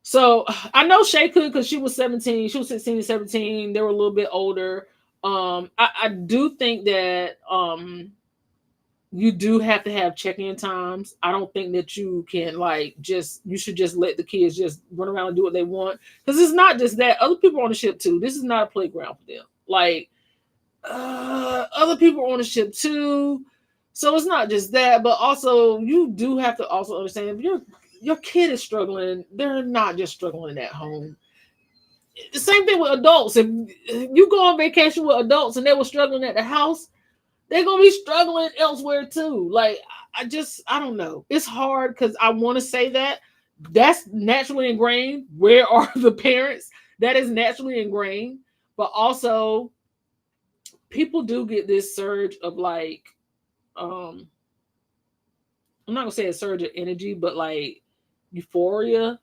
So I know Shay could because she was 17. She was 16 and 17. They were a little bit older. I do think that you do have to have check-in times. I don't think that you can you should just let the kids just run around and do what they want. Because it's not just that. Other people are on the ship too. This is not a playground for them. Like other people are on the ship too. So it's not just that, but also you do have to also understand if your kid is struggling, they're not just struggling at home. The same thing with adults. If you go on vacation with adults and they were struggling at the house, they're gonna be struggling elsewhere too. Like I don't know. It's hard because I want to say that's naturally ingrained. Where are the parents? That is naturally ingrained, but also people do get this surge of like, I'm not gonna say a surge of energy, but like euphoria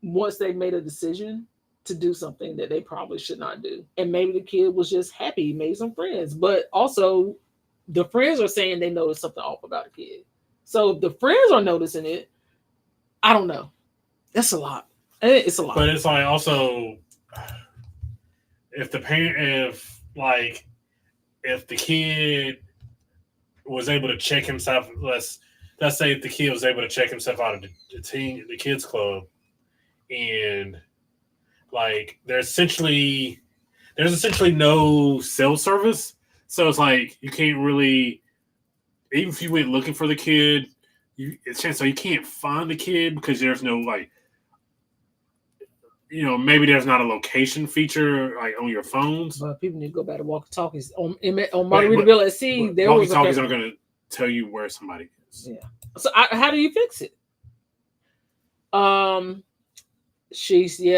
once they made a decision to do something that they probably should not do. And maybe the kid was just happy, made some friends, but also the friends are saying they noticed something off about the kid. So if the friends are noticing it, I don't know. That's a lot. It's a lot. But it's like also if the parent, if the kid was able to check himself, let's say if the kid was able to check himself out of the kids club, and like there's essentially no cell service, so it's like you can't really, even if you went looking for the kid, it's chance so you can't find the kid because there's no maybe there's not a location feature like on your phones. But people need to go back to walkie-talkies on Margaritaville at Sea. There was walkie-talkies aren't going to tell you where somebody is. Yeah. So how do you fix it?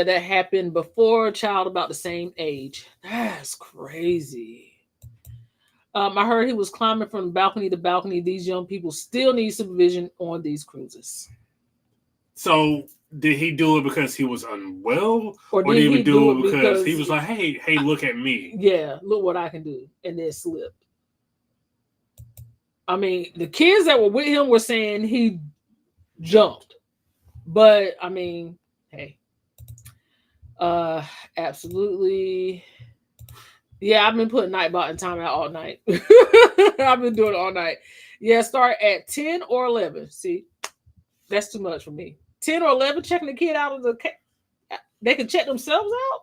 That happened before a child about the same age. That's crazy. I heard he was climbing from balcony to balcony. These young people still need supervision on these cruises. So did he do it because he was unwell, or did he do it because he was like, "Hey, look at me"? Yeah, look what I can do, and then slipped. I mean, the kids that were with him were saying he jumped, but I mean, hey, absolutely. Yeah, I've been putting Nightbot in timeout all night. I've been doing it all night. Yeah, start at 10 or 11. See, that's too much for me. 10 or 11, checking the kid out of the. They can check themselves out.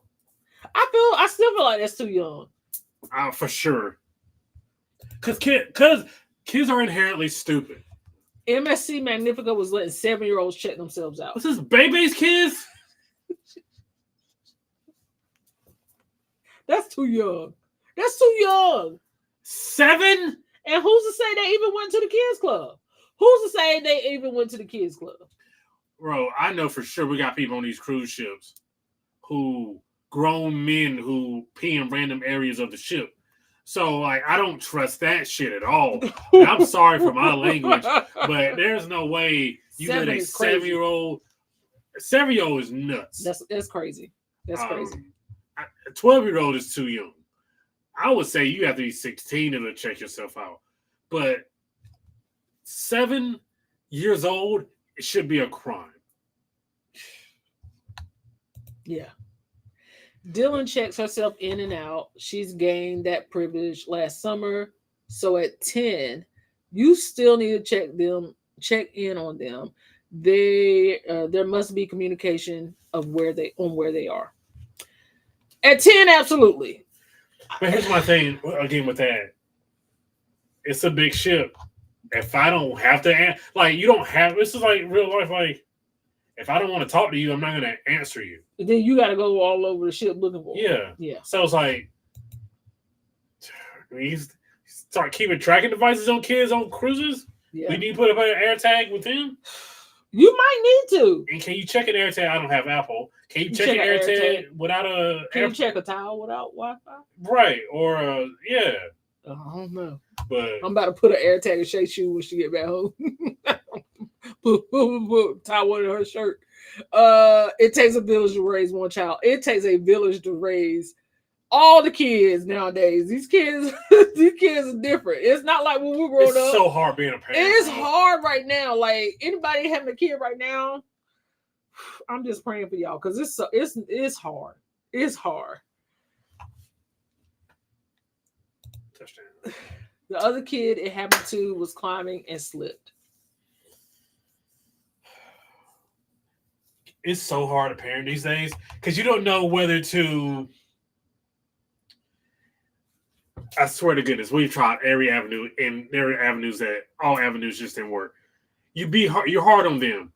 I still feel like that's too young. For sure. Because kids are inherently stupid. MSC Magnifica was letting 7-year-olds check themselves out. What's this, baby's kids? That's too young. That's too young. 7? And who's to say they even went to the kids club? Who's to say they even went to the kids club? Bro, I know for sure we got people on these cruise ships grown men who pee in random areas of the ship. So, like, I don't trust that shit at all. I'm sorry for my language, but there's no way you let a 7-year-old. 7-year-old is nuts. That's crazy. That's crazy. A 12-year-old is too young. I would say you have to be 16 to check yourself out. But 7 years old, it should be a crime. Yeah. Dylan checks herself in and out. She's gained that privilege last summer. So at 10, you still need to check in on them. there must be communication of where they are. At 10, absolutely. But here's my thing again with that. It's a big ship. If I don't have to, like, you don't have, this is like real life. Like, if I don't want to talk to you, I'm not going to answer you. Then you got to go all over the ship looking for Yeah. Yeah. So it's like, you start keeping tracking devices on kids on cruises. Yeah. We need to put up an air tag with them. You might need to. And can you check an air tag? I don't have Apple. Can you check an air tag without a? Can you check a towel without Wi-Fi? Right. Or yeah. I don't know. But I'm about to put an air tag in Shay's shoe when she get back home. Tie one in her shirt. It takes a village to raise one child. It takes a village to raise all the kids nowadays. These kids are different. It's not like when we grew up. It's so hard being a parent. It's hard right now. Like anybody having a kid right now, I'm just praying for y'all because it's hard. It's hard. Touchdown. The other kid it happened to was climbing and slipped. It's so hard to parent these days because you don't know whether to. I swear to goodness, we've tried every avenue, and there are avenues that all avenues just didn't work. You're hard on them.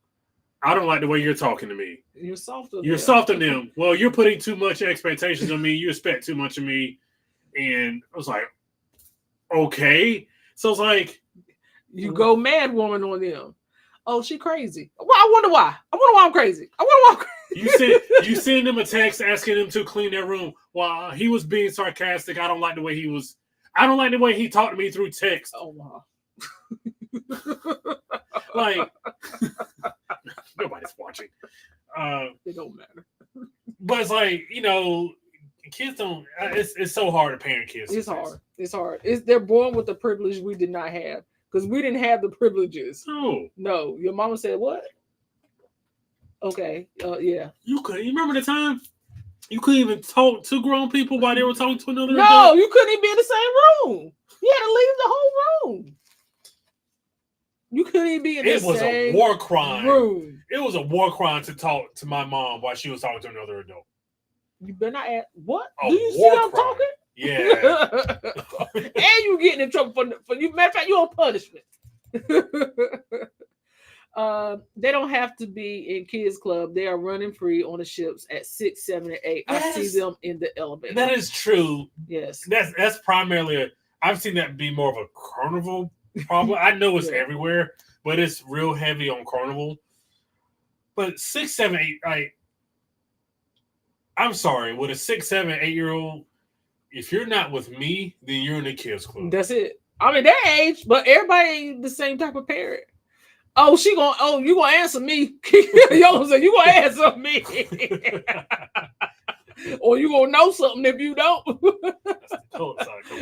I don't like the way you're talking to me. You're soft on You're soft on them. Well, you're putting too much expectations on me. You expect too much of me, and I was like, okay. So it's like you go mad woman on them. Oh, she crazy. Well, I wonder why. I'm crazy. You send them a text asking them to clean their room. Well, he was being sarcastic. I don't like the way he talked to me through text. Oh wow. Like nobody's watching. It don't matter. But it's like, kids don't. It's so hard to parent kids. It's hard. It's hard. They're born with the privilege we did not have because we didn't have the privileges. No. Your mama said what? Okay. Yeah. You remember the time you couldn't even talk to grown people while they were talking to another No, adult? you couldn't even be in the same room. You had to leave the whole room. You couldn't even be in the same room. It was a war crime. It was a war crime to talk to my mom while she was talking to another adult. You better not ask what? Do you see I'm talking? Yeah. And you getting in trouble for you. Matter of fact, you're on punishment. They don't have to be in kids club. They are running free on the ships at 6, 7, and 8. I see them in the elevator. That is true. Yes. That's primarily I've seen that be more of a Carnival problem. I know it's everywhere, but it's real heavy on Carnival. But 6, 7, 8, like I'm sorry, with a 6, 7, 8-year-old, if you're not with me, then you're in the kids club. That's it. I mean, that age, but everybody ain't the same type of parent. Oh, you gonna answer me? Yo, so you gonna answer me? Or you gonna know something if you don't?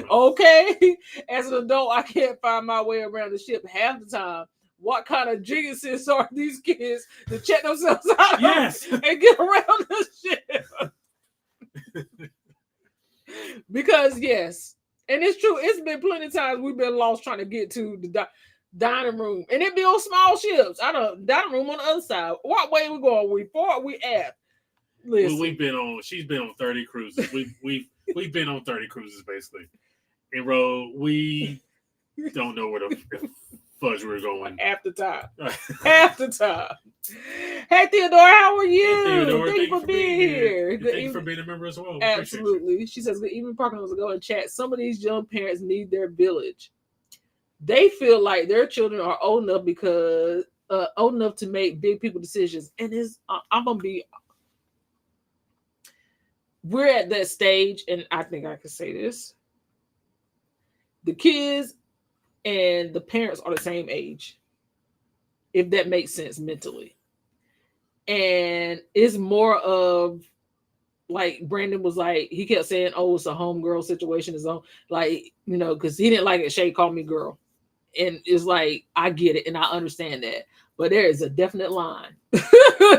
Okay. As an adult, I can't find my way around the ship half the time. What kind of geniuses are these kids to check themselves out and get around the ship? Because yes, and it's true. It's been plenty of times we've been lost trying to get to the dining room, and it be on small ships. I don't dining room on the other side. What way we going? We forward? We aft? Listen, she's been on 30 cruises. We've been on 30 cruises basically. And we don't know where the fudge we're going. Half the time. Half the time. Hey Theodore, how are you? Hey, Theodore, thank you for being here. Thank you for being a member as well. Absolutely. She says, good evening, Parker. Let's go and chat. Some of these young parents need their village. They feel like their children are old enough to make big people decisions. And I'm gonna be. We're at that stage, and I think I can say this. The kids and the parents are the same age, if that makes sense mentally. And it's more of like Brandon was like, he kept saying, oh, it's a homegirl situation. It's on, like, because he didn't like it. Shay called me girl. And it's like, I get it and I understand that. But there is a definite line.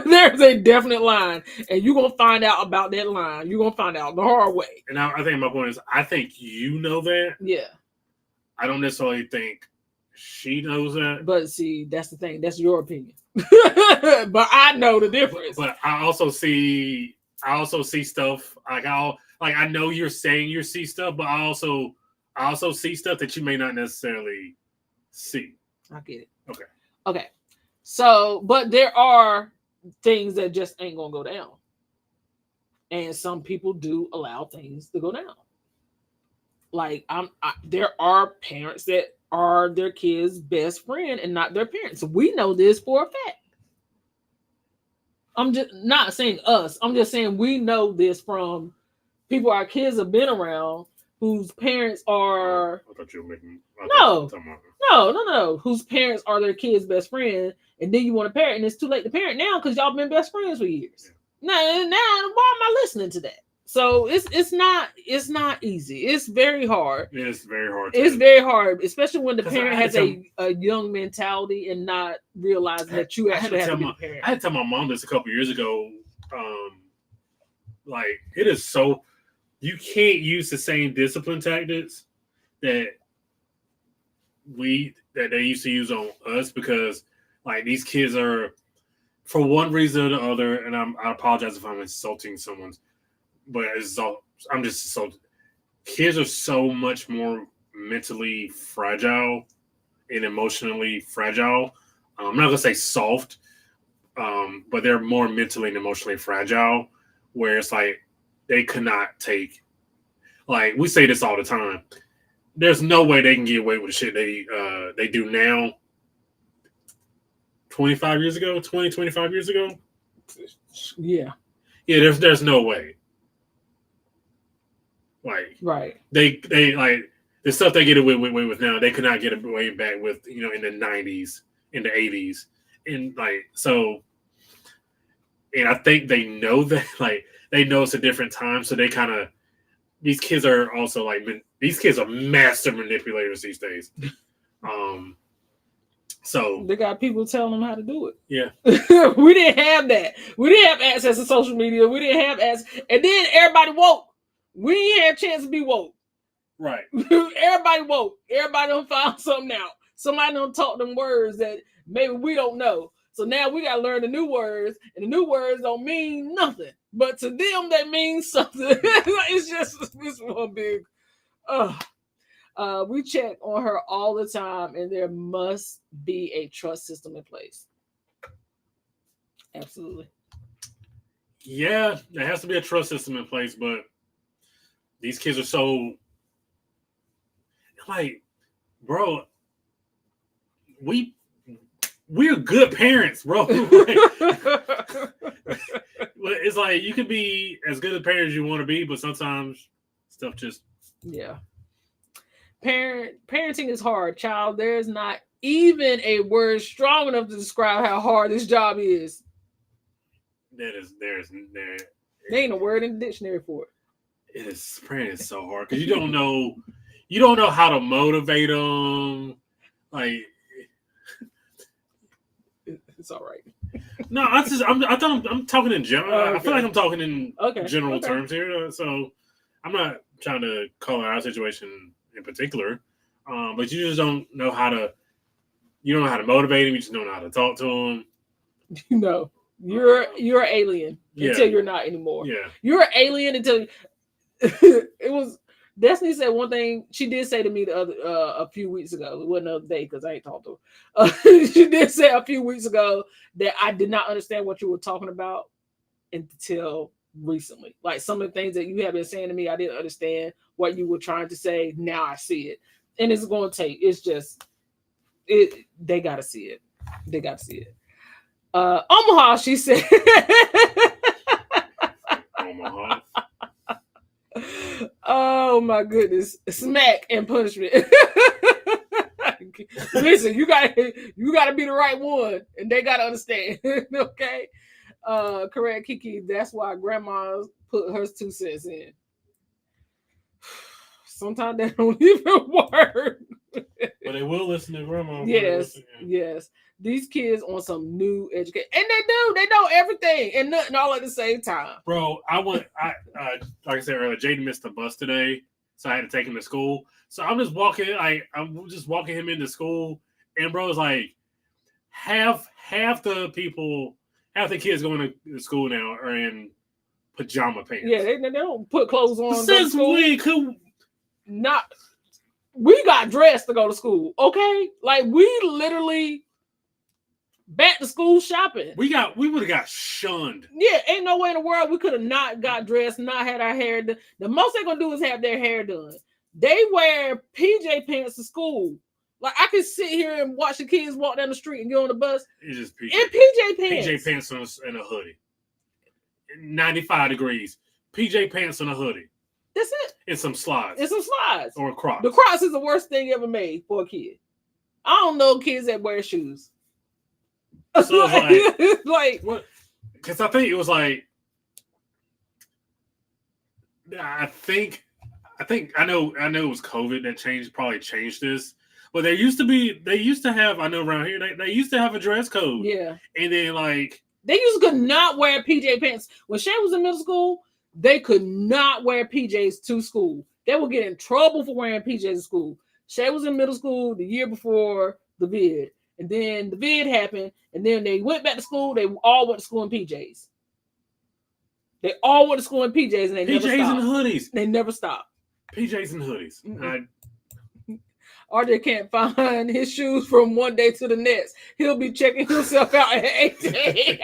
There's a definite line. And you're going to find out about that line. You're going to find out the hard way. And I think my point is, I think you know that. Yeah. I don't necessarily think She knows that. But see, that's the thing. That's your opinion. But I know the difference. But I also see stuff I know you're saying you see stuff, but I also see stuff that you may not necessarily see. I get it. Okay. Okay. So, but there are things that just ain't gonna go down. And some people do allow things to go down. Like there are parents that are their kids' best friend and not their parents. We know this for a fact. I'm just not saying us. I'm just saying we know this from people our kids have been around whose parents are. I thought you were making. No. Whose parents are their kids' best friend, and then you want to parent, and it's too late to parent now because y'all been best friends for years. Yeah. Now, why am I listening to that? So it's not easy. It's very hard. It's very hard. It's very hard, especially when the parent has a young mentality and not realizing that you actually have to be a parent. I had to tell my mom this a couple years ago. Like it is so you can't use the same discipline tactics that they used to use on us because like these kids are for one reason or the other, and I apologize if I'm insulting someone's. But I'm just so kids are so much more mentally fragile and emotionally fragile. I'm not gonna say soft, but they're more mentally and emotionally fragile. Where it's like they could not take, like we say this all the time. There's no way they can get away with the shit they do now. 25 years ago. Yeah. There's no way. Like right, they like the stuff they get away with now. They could not get away back with in the 90s, in the 80s, and like so. And I think they know that like they know it's a different time, so they kind of these kids are also like these kids are master manipulators these days. So they got people telling them how to do it. Yeah, we didn't have that. We didn't have access to social media. We didn't have access, and then everybody woke. We ain't had a chance to be woke. Right. Everybody woke. Everybody done found something out. Somebody done taught them words that maybe we don't know. So now we got to learn the new words, and the new words don't mean nothing. But to them, they mean something. It's one big. We check on her all the time, and there must be a trust system in place. Absolutely. Yeah, there has to be a trust system in place, but these kids are so like, bro, we're good parents, bro. It's like you can be as good a parent as you want to be, but sometimes stuff just parenting is hard, child. There's not even a word strong enough to describe how hard this job is. There ain't a word in the dictionary for it. Parenting is so hard because you don't know how to motivate them. Like it's all right. No, I'm talking in general. Okay. I feel like I'm talking in general terms here. So I'm not trying to call out our situation in particular. But you just don't know how to. You don't know how to motivate them. You just don't know how to talk to them. No, you're an alien until you're not anymore. Yeah, you're an alien until it was. Destiny said one thing she did say to me a few weeks ago. It wasn't another day because I ain't talked to her. She did say a few weeks ago that I did not understand what you were talking about until recently. Like some of the things that you have been saying to me, I didn't understand what you were trying to say. Now I see it, and it's going to take. It's just They got to see it. They got to see it. Omaha, she said. Omaha. Oh my goodness! Smack and punishment. Listen, you gotta be the right one, and they gotta understand. Okay, correct, Kiki. That's why Grandma put her 2 cents in. Sometimes they don't even work. But they will listen to Grandma. Yes. These kids on some new education, and they know everything and nothing all at the same time. Bro, like I said earlier, Jaden missed the bus today, so I had to take him to school. So I'm just walking him into school, and bro, it's like half the kids going to school now are in pajama pants. Yeah, they don't put clothes on. Since we got dressed to go to school, okay? Like we literally back to school shopping. We would have got shunned. Yeah, ain't no way in the world we could have not got dressed, not had our hair done. The most they're gonna do is have their hair done. They wear PJ pants to school. Like I can sit here and watch the kids walk down the street and get on the bus. It's just in PJ pants. PJ pants and a hoodie. 95 degrees. PJ pants and a hoodie. That's it. And some slides. Or Crocs. The Crocs is the worst thing ever made for a kid. I don't know kids that wear shoes. So it's like what? Because I think it was like, I know it was COVID that probably changed this. But they used to have, I know around here, they used to have a dress code. Yeah. And then like they used to not wear PJ pants. When Shay was in middle school, they could not wear PJs to school. They would get in trouble for wearing PJs to school. Shay was in middle school the year before the vid. And then the vid happened, and then they went back to school. They all went to school in PJs. They all went to school in PJs, and they never stopped. PJs and hoodies. They never stopped. PJs and hoodies. RJ can't find his shoes from one day to the next. He'll be checking himself out at 8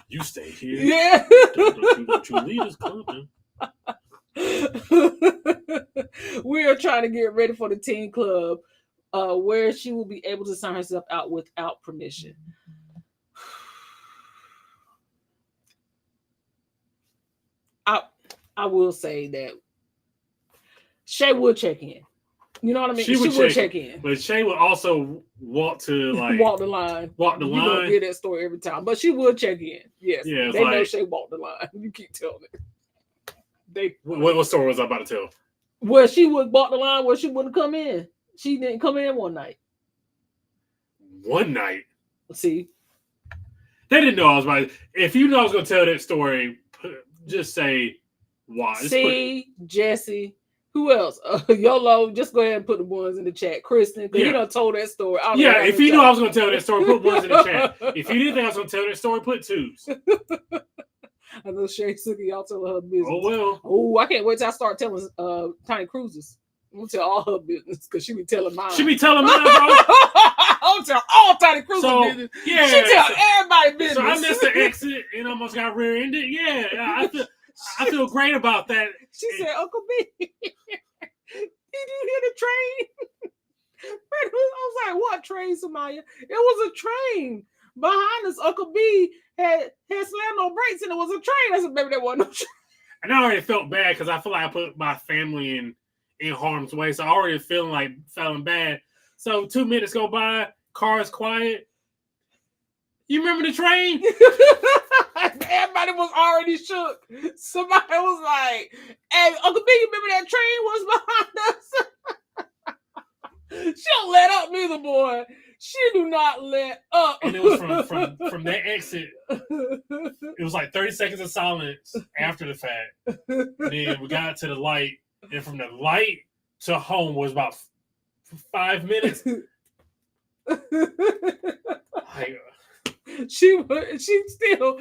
You stay here. Yeah. Don't you leave us coming. We are trying to get ready for the teen club. Where she will be able to sign herself out without permission. I will say that Shay would check in. You know what I mean? She would check in. But Shay would also walk the line. You're gonna hear that story every time. But she would check in. Yes. Yeah, they know Shay walked the line. You keep telling it. What story was I about to tell? Where she would walk the line where she wouldn't come in. She didn't come in one night. One night? See? They didn't know I was about to. If you know I was going to tell that story, just say why. See, Jesse. Who else? YOLO. Just go ahead and put the ones in the chat. Kristen, because you done told that story. Yeah, if you knew I was going to tell that story, put ones in the chat. If you didn't think I was going to tell that story, put twos. I know Shay Suki, y'all telling her business. Oh, well. Oh, I can't wait till I start telling Tiny Cruises. I'm going to tell all her business because she be telling mine. She be telling mine, bro. I'll tell all Tiny Cruises business. Yeah. She tell everybody business. So I missed the exit and almost got rear-ended. Yeah, I feel great about that. She said, Uncle B, did you hear the train? I was like, what train, Samaya? It was a train. Behind us, Uncle B had slammed no brakes and it was a train. I said, baby, that wasn't no train. And I already felt bad because I feel like I put my family in harm's way. So I already feeling bad. So 2 minutes go by, car is quiet. You remember the train? Everybody was already shook. Somebody was like, hey, Uncle B, you remember that train was behind us? She don't let up neither, boy. She do not let up. And it was from that exit. It was like 30 seconds of silence after the fact. Then we got to the light. And from the light to home was about 5 minutes. She still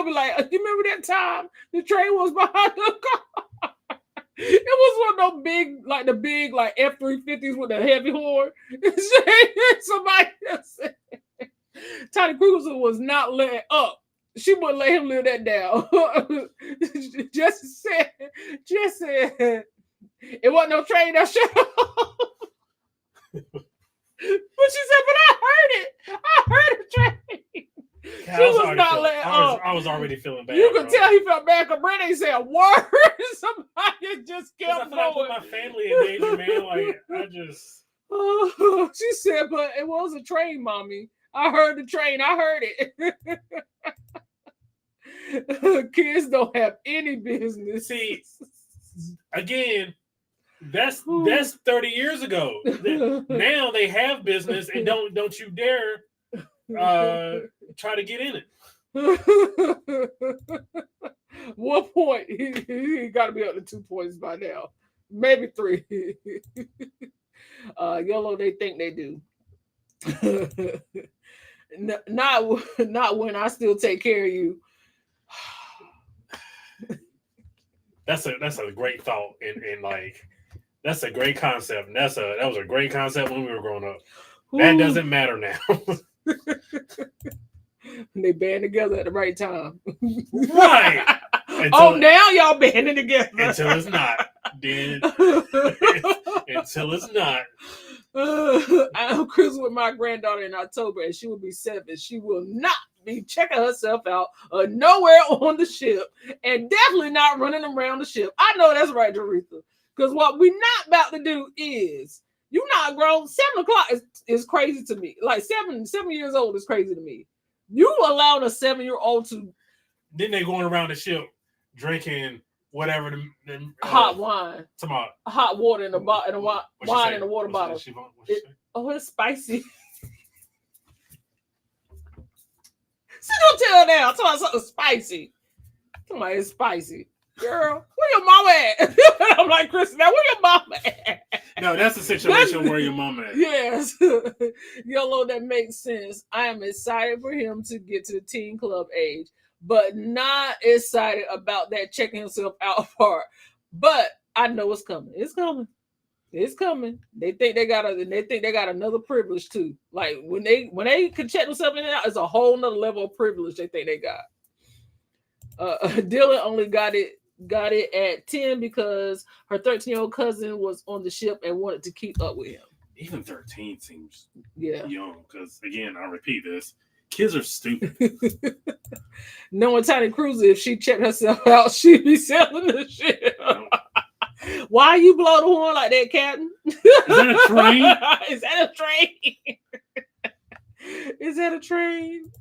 be like, you remember that time the train was behind the car? It was one of those big F-350s with a heavy horn. Somebody said Tiny Cruiser was not letting up. She wouldn't let him live that down. Jesse said, it wasn't no train that shut up. But she said, but I heard it. I heard the train. Yeah, she was not letting up. I was already feeling bad. You could tell he felt bad because Brent ain't said a word. Somebody just kept going. I put my family in danger, man. Like, I just... She said, but it was a train, Mommy. I heard the train. I heard it. Kids don't have any business. See, again... That's 30 years ago. Now they have business, and don't you dare try to get in it. 1 point. He got to be up to 2 points by now. Maybe 3. YOLO, they think they do. Not when I still take care of you. That's a great thought, and like that's a great concept. And that was a great concept when we were growing up. That doesn't matter now. They band together at the right time. Right. Now y'all banding together. Until it's not. Then until it's not. I'm cruising with my granddaughter in October, and she will be 7. She will not be checking herself out nowhere on the ship, and definitely not running around the ship. I know that's right, Doretha. Because what we're not about to do is, you're not grown. 7 o'clock is crazy to me. Like 7 years old is crazy to me. You allowed a 7-year-old to. Then they going around the ship drinking whatever the hot wine, hot water in a bottle, wine in a water bottle. It's spicy. So don't tell now. Talk about something spicy. Come on, it's spicy, girl. Where your mama at? I'm like, Chris, now where your mama at? No, that's the situation where your mama at. Yes, YOLO, that makes sense. I am excited for him to get to the teen club age, but not excited about that checking himself out part. But I know it's coming. It's coming. It's coming. They think they got another privilege too. Like when they can check themselves in and out, it's a whole nother level of privilege they think they got. Dylan only got it at 10 because her 13-year-old cousin was on the ship and wanted to keep up with him. Even 13 seems young because, again, I repeat this. Kids are stupid. Knowing Tiny Cruiser, if she checked herself out, she'd be selling the shit. Why you blow the horn like that, Captain? Is that a train? Is that a train? Is that a train?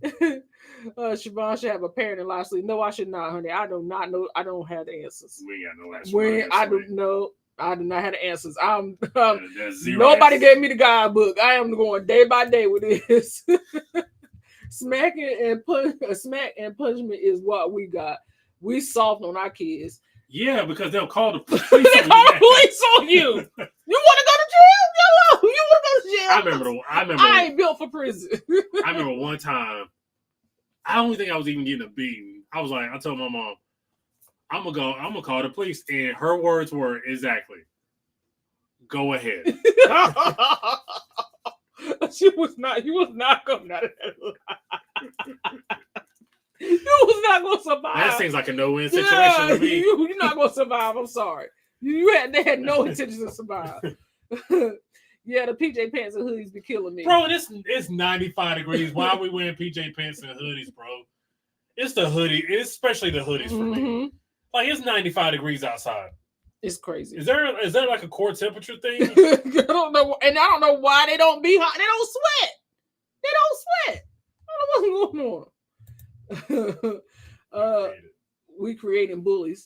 Siobhan should have a parent in life. No, I should not, honey. I do not know. I don't have the answers. We ain't got no answers. I don't know. I do not have the answers. Nobody gave me the guidebook. I am going day by day with this. Smack and punishment is what we got. We soft on our kids. Yeah, because they'll call the police. They call the police on you. You want to go to jail? YOLO. You want to go to jail? I remember. I ain't built for prison. I remember one time. I don't think I was even getting a beating. I told my mom, I'm gonna call the police, and her words were exactly, "Go ahead." You was not coming out of that. You was not gonna survive. That seems like a no-win situation to me. You're not gonna survive. I'm sorry. They had no intention to survive. Yeah, the PJ pants and hoodies be killing me. Bro, it's 95 degrees. Why are we wearing PJ pants and hoodies, bro? It's the hoodie, especially the hoodies for me. Like, it's 95 degrees outside. It's crazy. Is there like a core temperature thing? I don't know, and I don't know why they don't be hot. They don't sweat. I don't know what's going on. We creating bullying.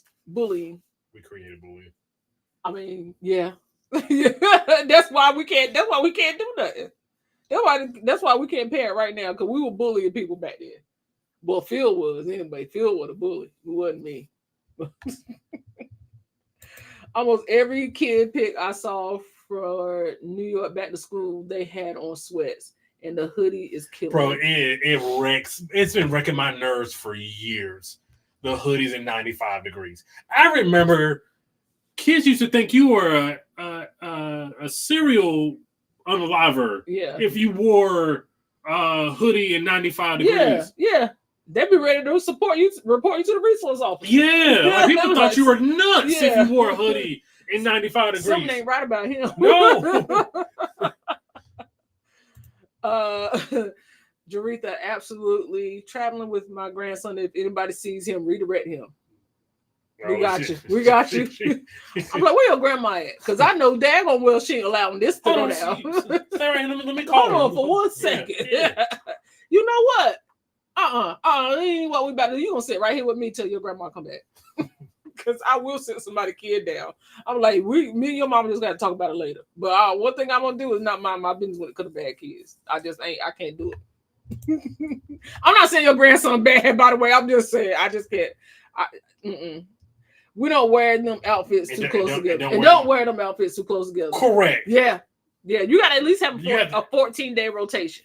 We created bullying. I mean, yeah. That's why we can't do nothing. That's why we can't parent right now, because we were bullying people back then. Well, Phil was anyway. Phil was a bully. It wasn't me. Almost every kid pic I saw for New York back to school, they had on sweats, and the hoodie is killing. Bro, it wrecks. It's been wrecking my nerves for years. The hoodies in 95 degrees. I remember kids used to think you were a serial unaliver if you wore a hoodie in 95 degrees. Yeah. They'd be ready to report you to the resource office. Yeah, like people thought you were nuts if you wore a hoodie in 95 degrees. Something ain't right about him. No. Doretha, absolutely. Traveling with my grandson. If anybody sees him, redirect him. We got you. I'm like, where your grandma at? Because I know daggone well she ain't allowing this to go down. Sarah, let me call her. Hold on for 1 second. Yeah. You know what? Ain't what we about to do. You gonna sit right here with me till your grandma come back. Because I will sit somebody's kid down. I'm like, me and your mama just got to talk about it later. But one thing I'm gonna do is not mind my business when it comes to bad kids. I can't do it. I'm not saying your grandson bad, by the way. I'm just saying I just can't. We don't wear them outfits too close together. And don't wear them outfits too close together. Correct. Yeah. You got to at least have a 14-day rotation.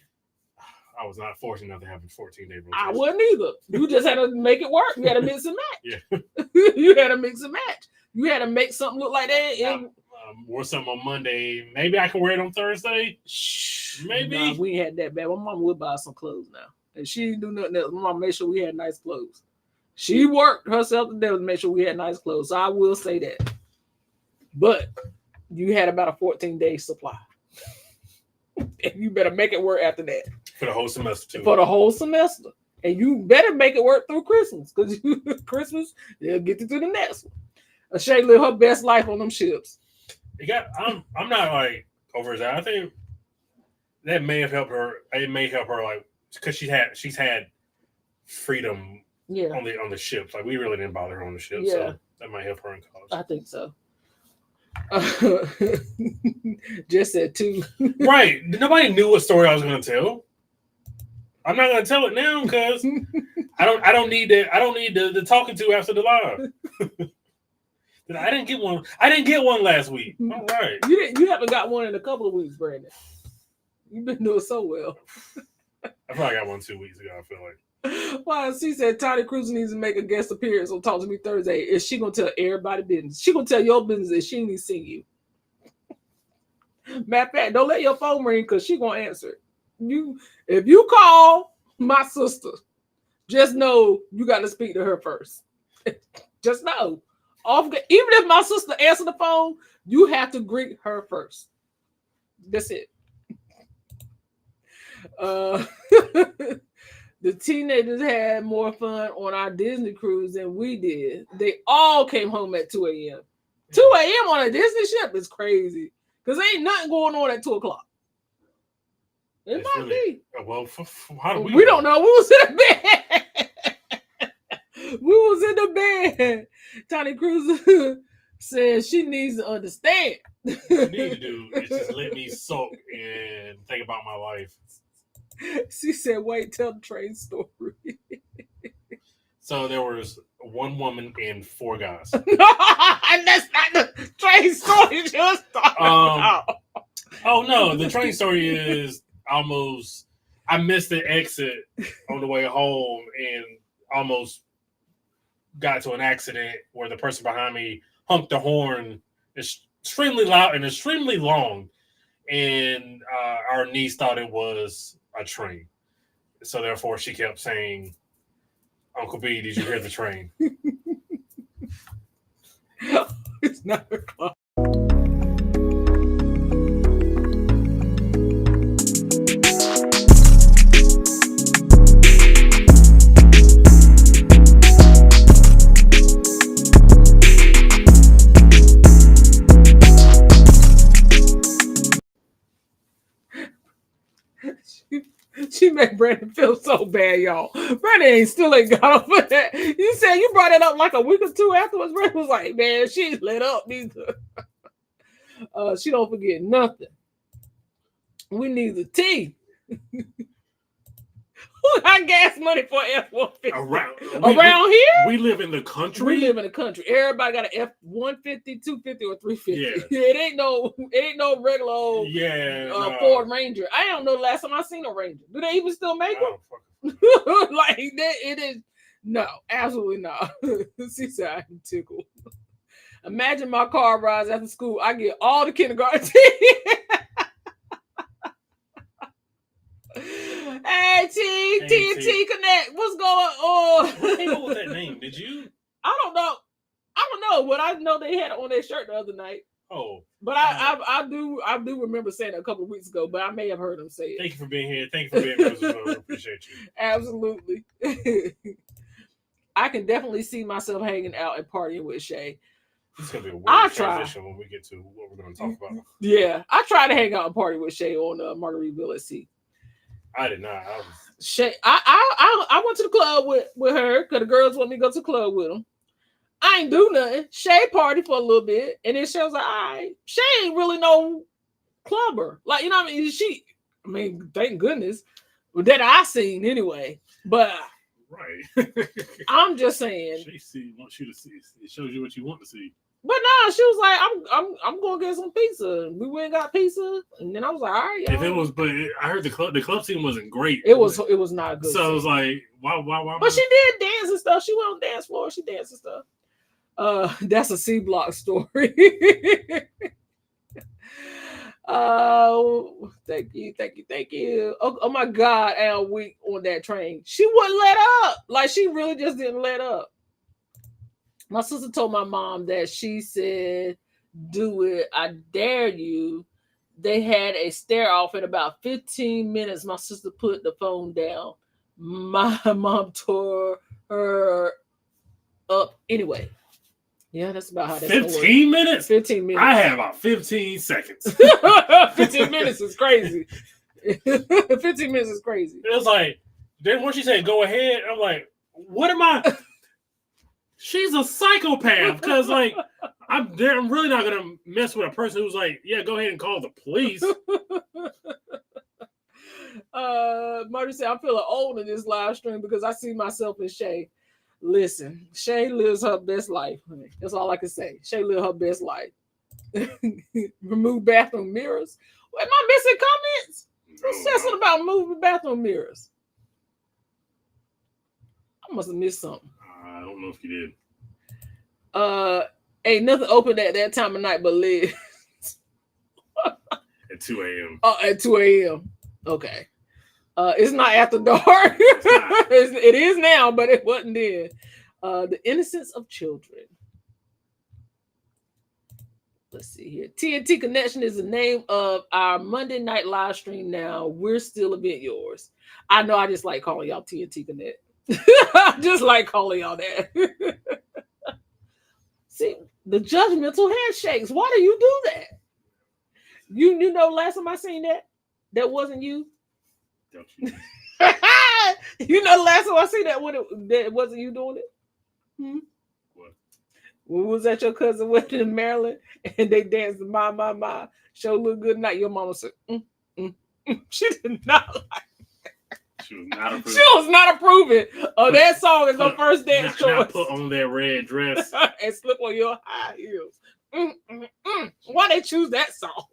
I was not fortunate enough to have a 14-day rotation. I wouldn't either. You just had to make it work. You had to mix and match. Yeah. You had to mix and match. You had to make something look like that. Wore something on Monday. Maybe I can wear it on Thursday. Maybe. Nah, we had that bad. My mom would buy some clothes now. And she didn't do nothing else. My mom made sure we had nice clothes. She worked herself to death to make sure we had nice clothes. So I will say that. But you had about a 14-day supply. And you better make it work after that. For the whole semester, too. For the whole semester. And you better make it work through Christmas. Because Christmas, they'll get you through the next one. Shay lived her best life on them ships. I'm not like over that. I think that may have helped her. It may help her like because she's had freedom on the ships. Like we really didn't bother her on the ship, so that might help her in college. I think so. Just said two. Right. Nobody knew what story I was going to tell. I'm not going to tell it now because I don't need the talking to after the live. I didn't get one. I didn't get one last week. All right. You haven't got one in a couple of weeks, Brandon. You've been doing so well. I probably got one 2 weeks ago, I feel like. Well, she said Tony Cruz needs to make a guest appearance on Talk to Me Thursday. Is she gonna tell everybody business? She gonna tell your business and she needs to see you. Matter of fact, don't let your phone ring because she gonna answer it. If you call my sister, just know you got to speak to her first. Just know. Even if my sister answer the phone, you have to greet her first. That's it. The teenagers had more fun on our Disney cruise than we did. They all came home at 2 a.m. 2 a.m. on a Disney ship is crazy. Because ain't nothing going on at 2 o'clock. It might be. Well, how do we don't know. We was in the bed. We was in the bed. Tony Cruz says she needs to understand. What you need to do is just let me soak and think about my life. She said, wait, tell the train story. So there was one woman and 4 guys. No, that's not the train story you just talking about. Oh, no. The train story is I missed the exit on the way home and almost got to an accident where the person behind me honked the horn extremely loud and extremely long. And our niece thought it was a train. So therefore she kept saying, Uncle B, did you hear the train? It's 9 o'clock. She made Brandon feel so bad, y'all. Brandon still ain't got over that. You said you brought it up like a week or two afterwards. Brandon was like, man, she's lit up neither. She don't forget nothing. We need the tea. Who got gas money for F-150? Around here? We live in the country. We live in the country. Everybody got an F-150, 250, or 350. Yeah. It ain't no regular old Ford Ranger. I don't know the last time I seen a Ranger. Do they even still make them? Like that? It is no, absolutely not. She said I'm tickled. Imagine my car rides after school. I get all the kindergarten. Hey, T Connect. What's going on? What the hell was that name? Did you? I don't know, but I know they had it on their shirt the other night. Oh, but I do remember saying it a couple of weeks ago, but I may have heard them say it. Thank you for being here. Thank you for being with us. I appreciate you. Absolutely. I can definitely see myself hanging out and partying with Shay. It's gonna be a weird transition when we get to what we're gonna talk about. Yeah, I tried to hang out and party with Shay on Margaritaville at Sea. I did not. Shay, I went to the club with her because the girls want me to go to the club with them. I ain't do nothing. Shay partied for a little bit, and then Shay was like, all right. Shay ain't really no clubber. Like, you know what I mean? Thank goodness. that I seen anyway. But Right. I'm just saying. She wants you to see. It shows you what you want to see. But no, she was like, I'm going to get some pizza. We went and got pizza, and then I was like, all right, y'all. If it was, but I heard the club scene wasn't great. It was not good. So it was like, why? But she did dance and stuff. She went on the dance floor. She danced and stuff. That's a C Block story. Thank you. Oh my God, Al Week on that train. She wouldn't let up. Like she really just didn't let up. My sister told my mom that she said, "Do it, I dare you." They had a stare off in about 15 minutes. My sister put the phone down. My mom tore her up anyway. Yeah, that's about how that's 15 minutes? 15 minutes. I have about 15 seconds. 15 minutes is crazy. 15 minutes is crazy. It was like, then when she said, go ahead, I'm like, what am I? She's a psychopath. Because, like, I'm really not going to mess with a person who's like, yeah, go ahead and call the police. Marty said, I'm feeling old in this live stream because I see myself in Shay. Listen, Shay lives her best life. That's all I can say. Shay lives her best life. Remove bathroom mirrors. Am I missing comments? Who said something about moving bathroom mirrors? I must have missed something. I don't know if you did. Ain't nothing open at that time of night but lids. At 2 a.m. Oh, at 2 a.m. Okay. It's not after dark. It is now, but it wasn't then. The innocence of children. Let's see here. TNT Connection is the name of our Monday night live stream now. We're still a bit yours. I know I just like calling y'all TNT Connect. I just like calling y'all that. See, the judgmental handshakes. Why do you do that? You know, last time I seen that wasn't you. Don't you? You know, the last time I seen that that wasn't you doing it. What? When we was at your cousin's wedding in Maryland and they danced the my, show look good night. Your mama said, She did not like it. She was not approving. She was not approving of that song as her first dance choice. Not put on that red dress and slip on your high heels. Why they choose that song?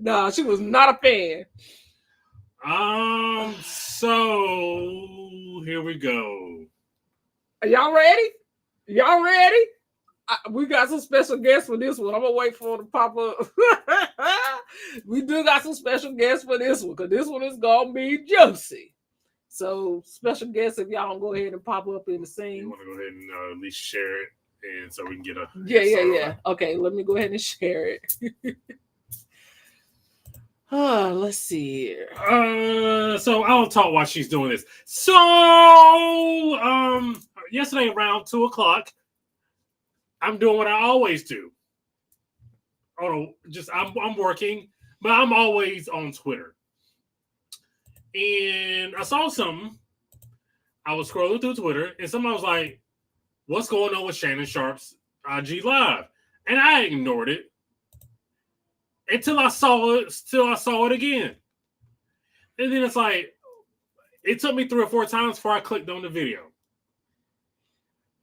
Nah, she was not a fan. So here we go. Are y'all ready? Y'all ready? We got some special guests for this one. I'm gonna wait for it to pop up. We do got some special guests for this one because this one is gonna be juicy. So special guests, if y'all don't go ahead and pop up in the scene. You want to go ahead and at least share it, and so we can get a yeah. Okay, let me go ahead and share it. Let's see here. So I'll talk while she's doing this. So, yesterday around 2:00, I'm doing what I always do. Oh, I'm working, but I'm always on Twitter. And I saw something. I was scrolling through Twitter, and somebody was like, "What's going on with Shannon Sharp's IG Live?" And I ignored it until I saw it again. And then it's like, it took me 3 or 4 times before I clicked on the video.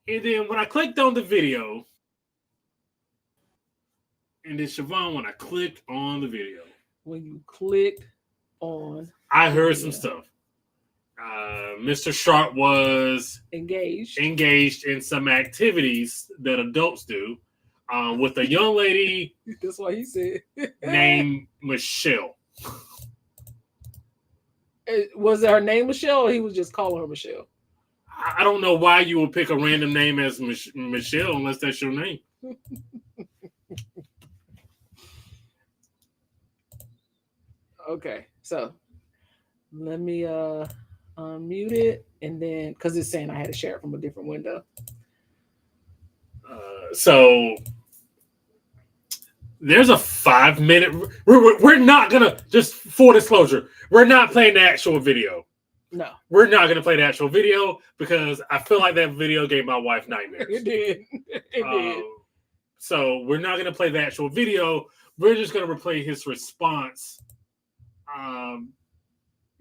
And then when I clicked on the video, and then Siobhan, when I clicked on the video. When you clicked on, I heard some stuff. Mr. Sharp was engaged in some activities that adults do with a young lady. That's what he said. Named Michelle. Was her name Michelle, or he was just calling her Michelle? I don't know why you would pick a random name as Michelle unless that's your name. Okay, so let me unmute it, and then because it's saying I had to share it from a different window. So there's a 5-minute. We're not gonna, just full disclosure, we're not playing the actual video. No, we're not gonna play the actual video because I feel like that video gave my wife nightmares. It did. It did. So we're not going to play the actual video. We're just going to replay his response. We're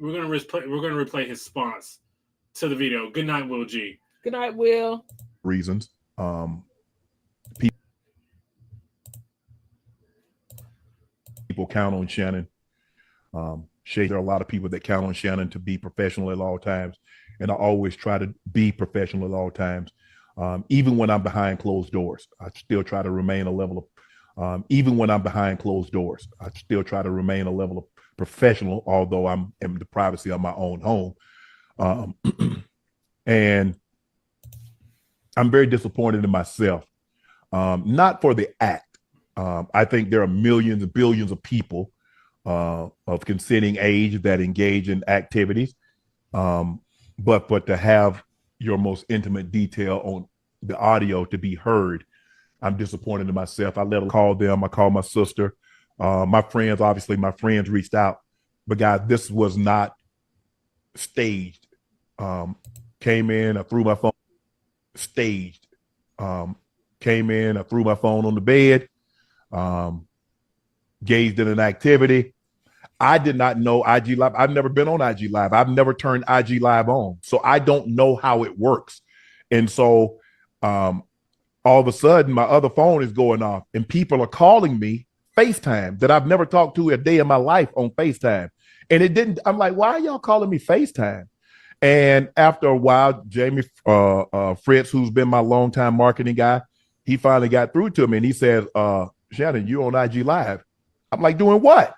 going to replay his response to the video. Good night, Will G. Good night, Will. Reasons. People count on Shannon. Shay, there are a lot of people that count on Shannon to be professional at all times, and I always try to be professional at all times. Even when I'm behind closed doors, I still try to remain a level of. Even when I'm behind closed doors, I still try to remain a level of professional, although I'm in the privacy of my own home. And I'm very disappointed in myself, not for the act. I think there are millions and billions of people of consenting age that engage in activities, but to have your most intimate detail on the audio to be heard, I'm disappointed in myself. I call them. I called my sister, my friends. Obviously, my friends reached out, but guys, this was not staged. Came in, I threw my phone. Staged. Came in, I threw my phone on the bed. Engaged in an activity. I did not know IG Live. I've never been on IG Live. I've never turned IG Live on. So I don't know how it works. And so all of a sudden, my other phone is going off and people are calling me FaceTime that I've never talked to a day in my life on FaceTime. And it didn't, I'm like, why are y'all calling me FaceTime? And after a while, Jamie Fritz, who's been my longtime marketing guy, he finally got through to me and he said, Shannon, you on IG Live. I'm like, doing what?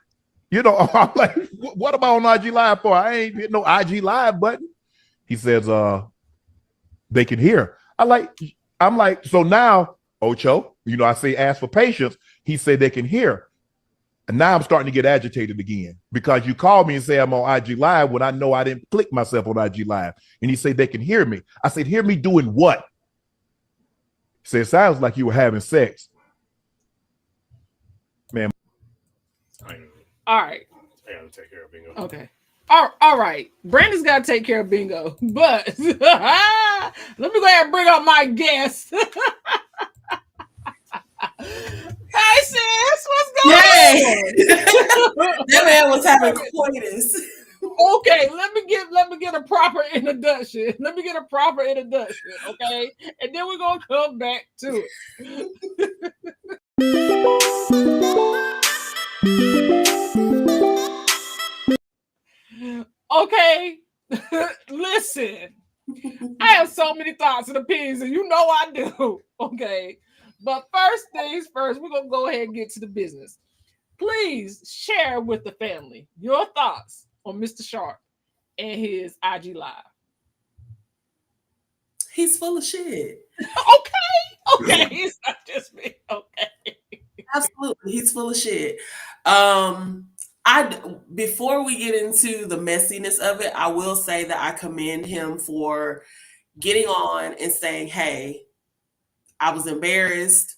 You know, I'm like, what am I on IG Live for? I ain't hit no IG Live button. He says, they can hear. I'm like, so now, Ocho, you know, I say ask for patience. He said they can hear. And now I'm starting to get agitated again because you called me and say I'm on IG Live when I know I didn't click myself on IG Live. And he said they can hear me. I said, hear me doing what? He said, it sounds like you were having sex. Man. All right. I gotta take care of Bingo. Okay. All right. Brandon's got to take care of Bingo. But let me go ahead and bring up my guest. Hey, sis, what's going on? That man was having coitus. Okay, let me get a proper introduction. Okay, and then we're gonna come back to it. Okay, listen. I have so many thoughts and opinions, and you know I do. Okay, but first things first, we're gonna go ahead and get to the business. Please share with the family your thoughts on Mr. Sharp and his IG Live. He's full of shit. Okay, it's not just me. Okay, Absolutely, he's full of shit. Before we get into the messiness of it, I will say that I commend him for getting on and saying, "Hey, I was embarrassed.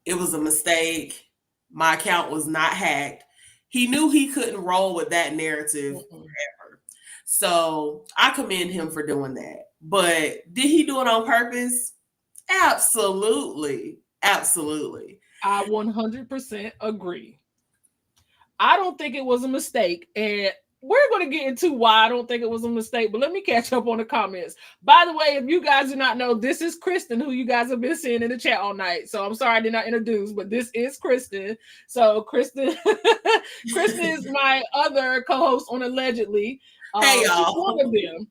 It was a mistake. My account was not hacked." He knew he couldn't roll with that narrative forever. So I commend him for doing that. But did he do it on purpose? Absolutely. Absolutely. I 100% agree. I don't think it was a mistake. And we're going to get into why I don't think it was a mistake, but let me catch up on the comments. By the way, if you guys do not know, this is Kristen, who you guys have been seeing in the chat all night. So I'm sorry I did not introduce, but this is Kristen. So Kristen is my other co-host on Allegedly. Hey, y'all. She's one of them.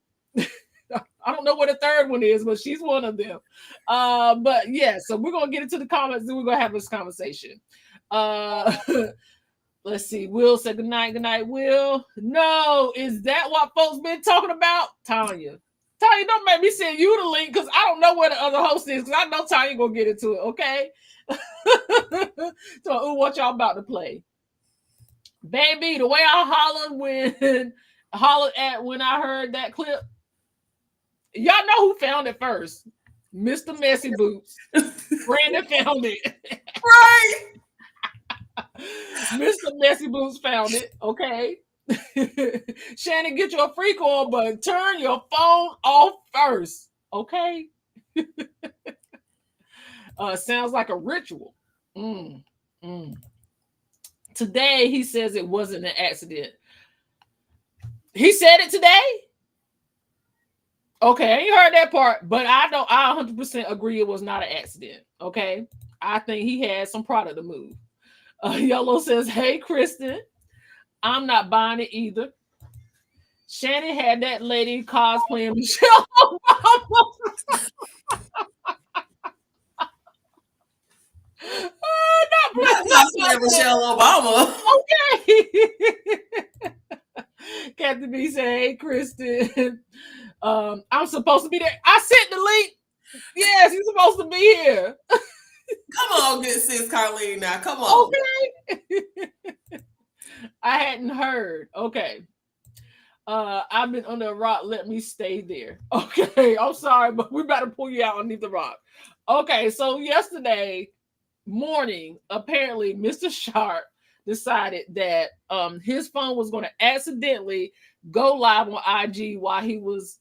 I don't know what the third one is, but she's one of them. But yeah, so we're going to get into the comments and we're going to have this conversation. Let's see. Will said good night. Good night, Will. No, is that what folks been talking about? Tanya, don't make me send you the link because I don't know where the other host is because I know Tanya gonna get into it. Okay. So what y'all about to play? Baby, the way I hollered at when I heard that clip. Y'all know who found it first? Mr. Messy Boots. Brandon found it. Right. Mr. Messy Boots found it. Okay. Shannon, get your free call, but turn your phone off first. Okay. Sounds like a ritual. Mm, mm. Today, he says it wasn't an accident. He said it today? Okay, I ain't heard that part, but I 100% agree it was not an accident. Okay, I think he had some product to move. Yellow says, "Hey, Kristen, I'm not buying it either." Shannon had that lady cosplaying Michelle Obama. Not playing Michelle Obama. Okay. Captain B said, "Hey, Kristen, I'm supposed to be there." I sent the link. Yes, you're supposed to be here. Come on, good sis Carlene. Now, come on. Okay. I hadn't heard. Okay. I've been under a rock. Let me stay there. Okay. I'm sorry, but we better pull you out underneath the rock. Okay. So yesterday morning, apparently, Mr. Sharp decided that his phone was going to accidentally go live on IG while he was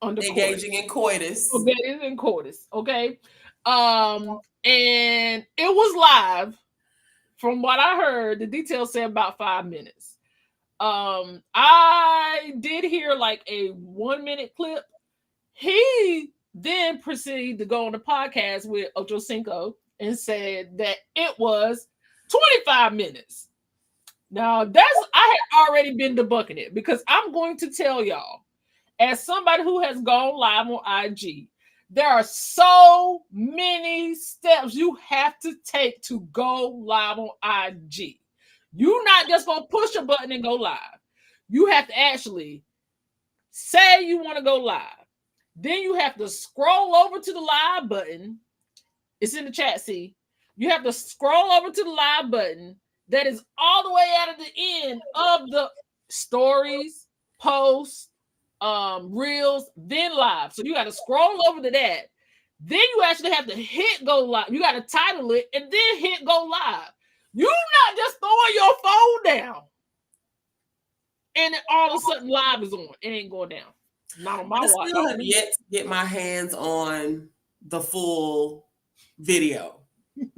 engaging in coitus. Engaging in coitus. Okay. And it was live. From what I heard, the details say about 5 minutes. I did hear like a 1 minute clip. He then proceeded to go on the podcast with Ocho Cinco and said that it was 25 minutes. Now, I had already been debunking it because I'm going to tell y'all, as somebody who has gone live on IG, there are so many steps you have to take to go live on IG. You're not just going to push a button and go live. You have to actually say you want to go live. Then you have to scroll over to the live button. It's in the chat, see? You have to scroll over to the live button that is all the way out of the end of the stories, posts, reels, then live. So you got to scroll over to that. Then you actually have to hit go live. You got to title it and then hit go live. You're not just throwing your phone down and all of a sudden live is on. It ain't going down. Not on my watch. I still have yet to get my hands on the full video.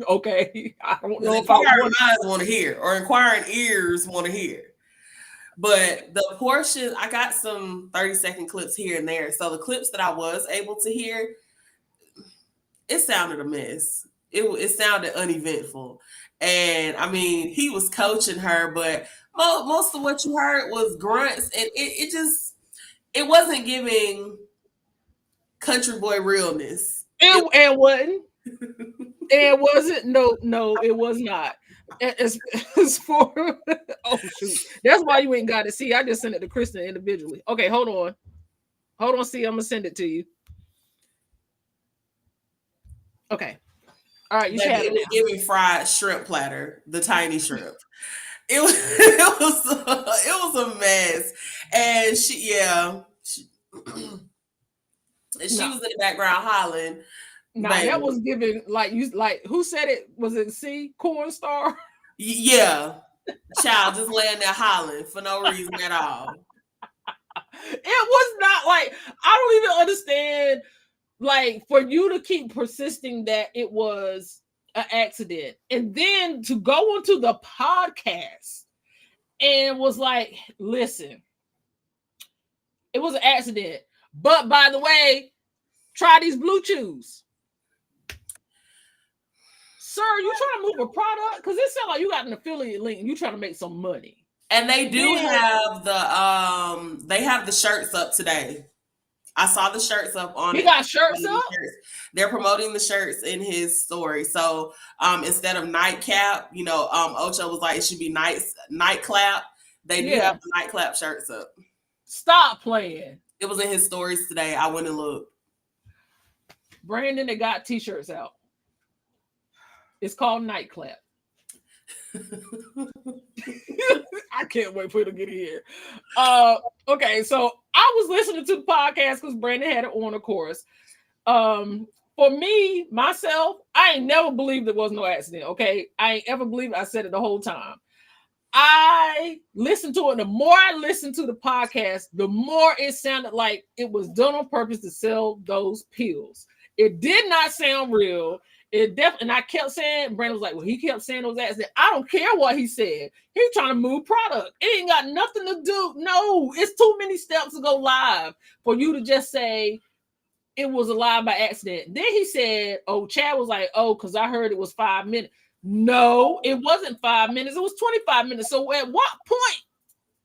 Okay. I don't know if inquiring eyes want to hear or inquiring ears want to hear. But the portion, I got some 30-second clips here and there. So the clips that I was able to hear, it sounded a mess. It sounded uneventful. And I mean, he was coaching her, but most of what you heard was grunts, and it wasn't giving country boy realness. It wasn't. It wasn't. No, it was not. As for oh shoot, that's why you ain't got to see. I just sent it to Kristen individually. Okay, hold on. See, I'm gonna send it to you. Okay. All right, you should have it. Give me fried shrimp platter, the tiny shrimp. It was a mess, and she was in the background hollering. Nah, that was giving like who said it? Was it C Corn Star? Yeah, child just laying there hollering for no reason at all. It was not like, I don't even understand. Like, for you to keep persisting that it was an accident, and then to go into the podcast and was like, listen, it was an accident. But by the way, try these blue chews. Sir, you trying to move a product? Because it sounds like you got an affiliate link and you trying to make some money. And they do have the shirts up today. I saw the shirts up on. He got shirts up? They're promoting the shirts in his story. So instead of nightcap, Ocho was like, it should be nightclap. They do have the nightclap shirts up. Stop playing. It was in his stories today. I went and looked. Brandon, they got t-shirts out. It's called Nightclap. I can't wait for it to get here. Okay, so I was listening to the podcast because Brandon had it on, of course. For me, myself, I ain't never believed there was no accident, okay? I ain't ever believed I said it the whole time. I listened to it. The more I listened to the podcast, the more it sounded like it was done on purpose to sell those pills. It did not sound real. It definitely, and I kept saying, Brandon was like, well, he kept saying those acts. I don't care what he said. He's trying to move product. It ain't got nothing to do. No, it's too many steps to go live for you to just say it was a live by accident. Then he said, oh, Chad was like, oh, because I heard it was 5 minutes. No, it wasn't 5 minutes. It was 25 minutes. So at what point?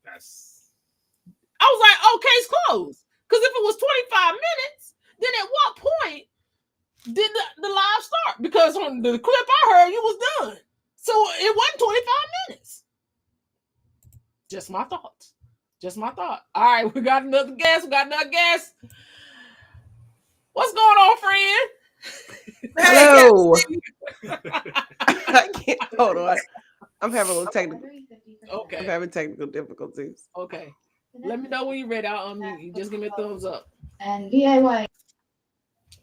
I was like, oh, case closed. Because if it was 25 minutes, then at what point did the live start? Because on the clip I heard, you was done. So it wasn't 25 minutes. Just my thoughts. Just my thought. All right, we got another guest. What's going on, friend? Hello. I can't, hold on. I'm having a little technical. Okay. I'm having technical difficulties. Okay. Let me know when you're ready. I'll unmute you. Just give me a thumbs up. And DIY.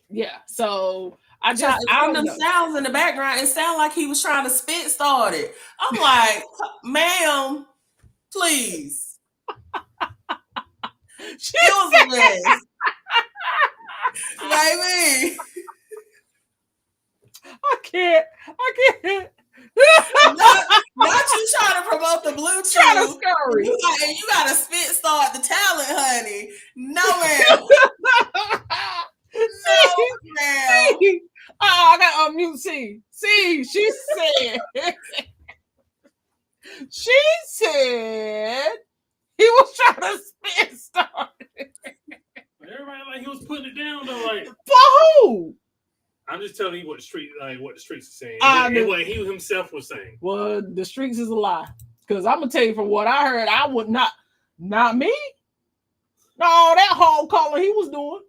Yeah. So I From them sounds in the background, it sounded like he was trying to spit start it. I'm like, ma'am, please. It was a mess. Baby. I can't. Not you trying to promote the Bluetooth. Trying to scurry. You got to spit start the talent, honey. No, ma'am. No, ma'am. Oh, I got to unmute C. C, she said he was trying to spit start. Everybody like he was putting it down though. Like for who? I'm just telling you what the streets are saying. And what he himself was saying. Well, the streets is a lie. Because I'm gonna tell you from what I heard, I would not me. No, that hog calling he was doing.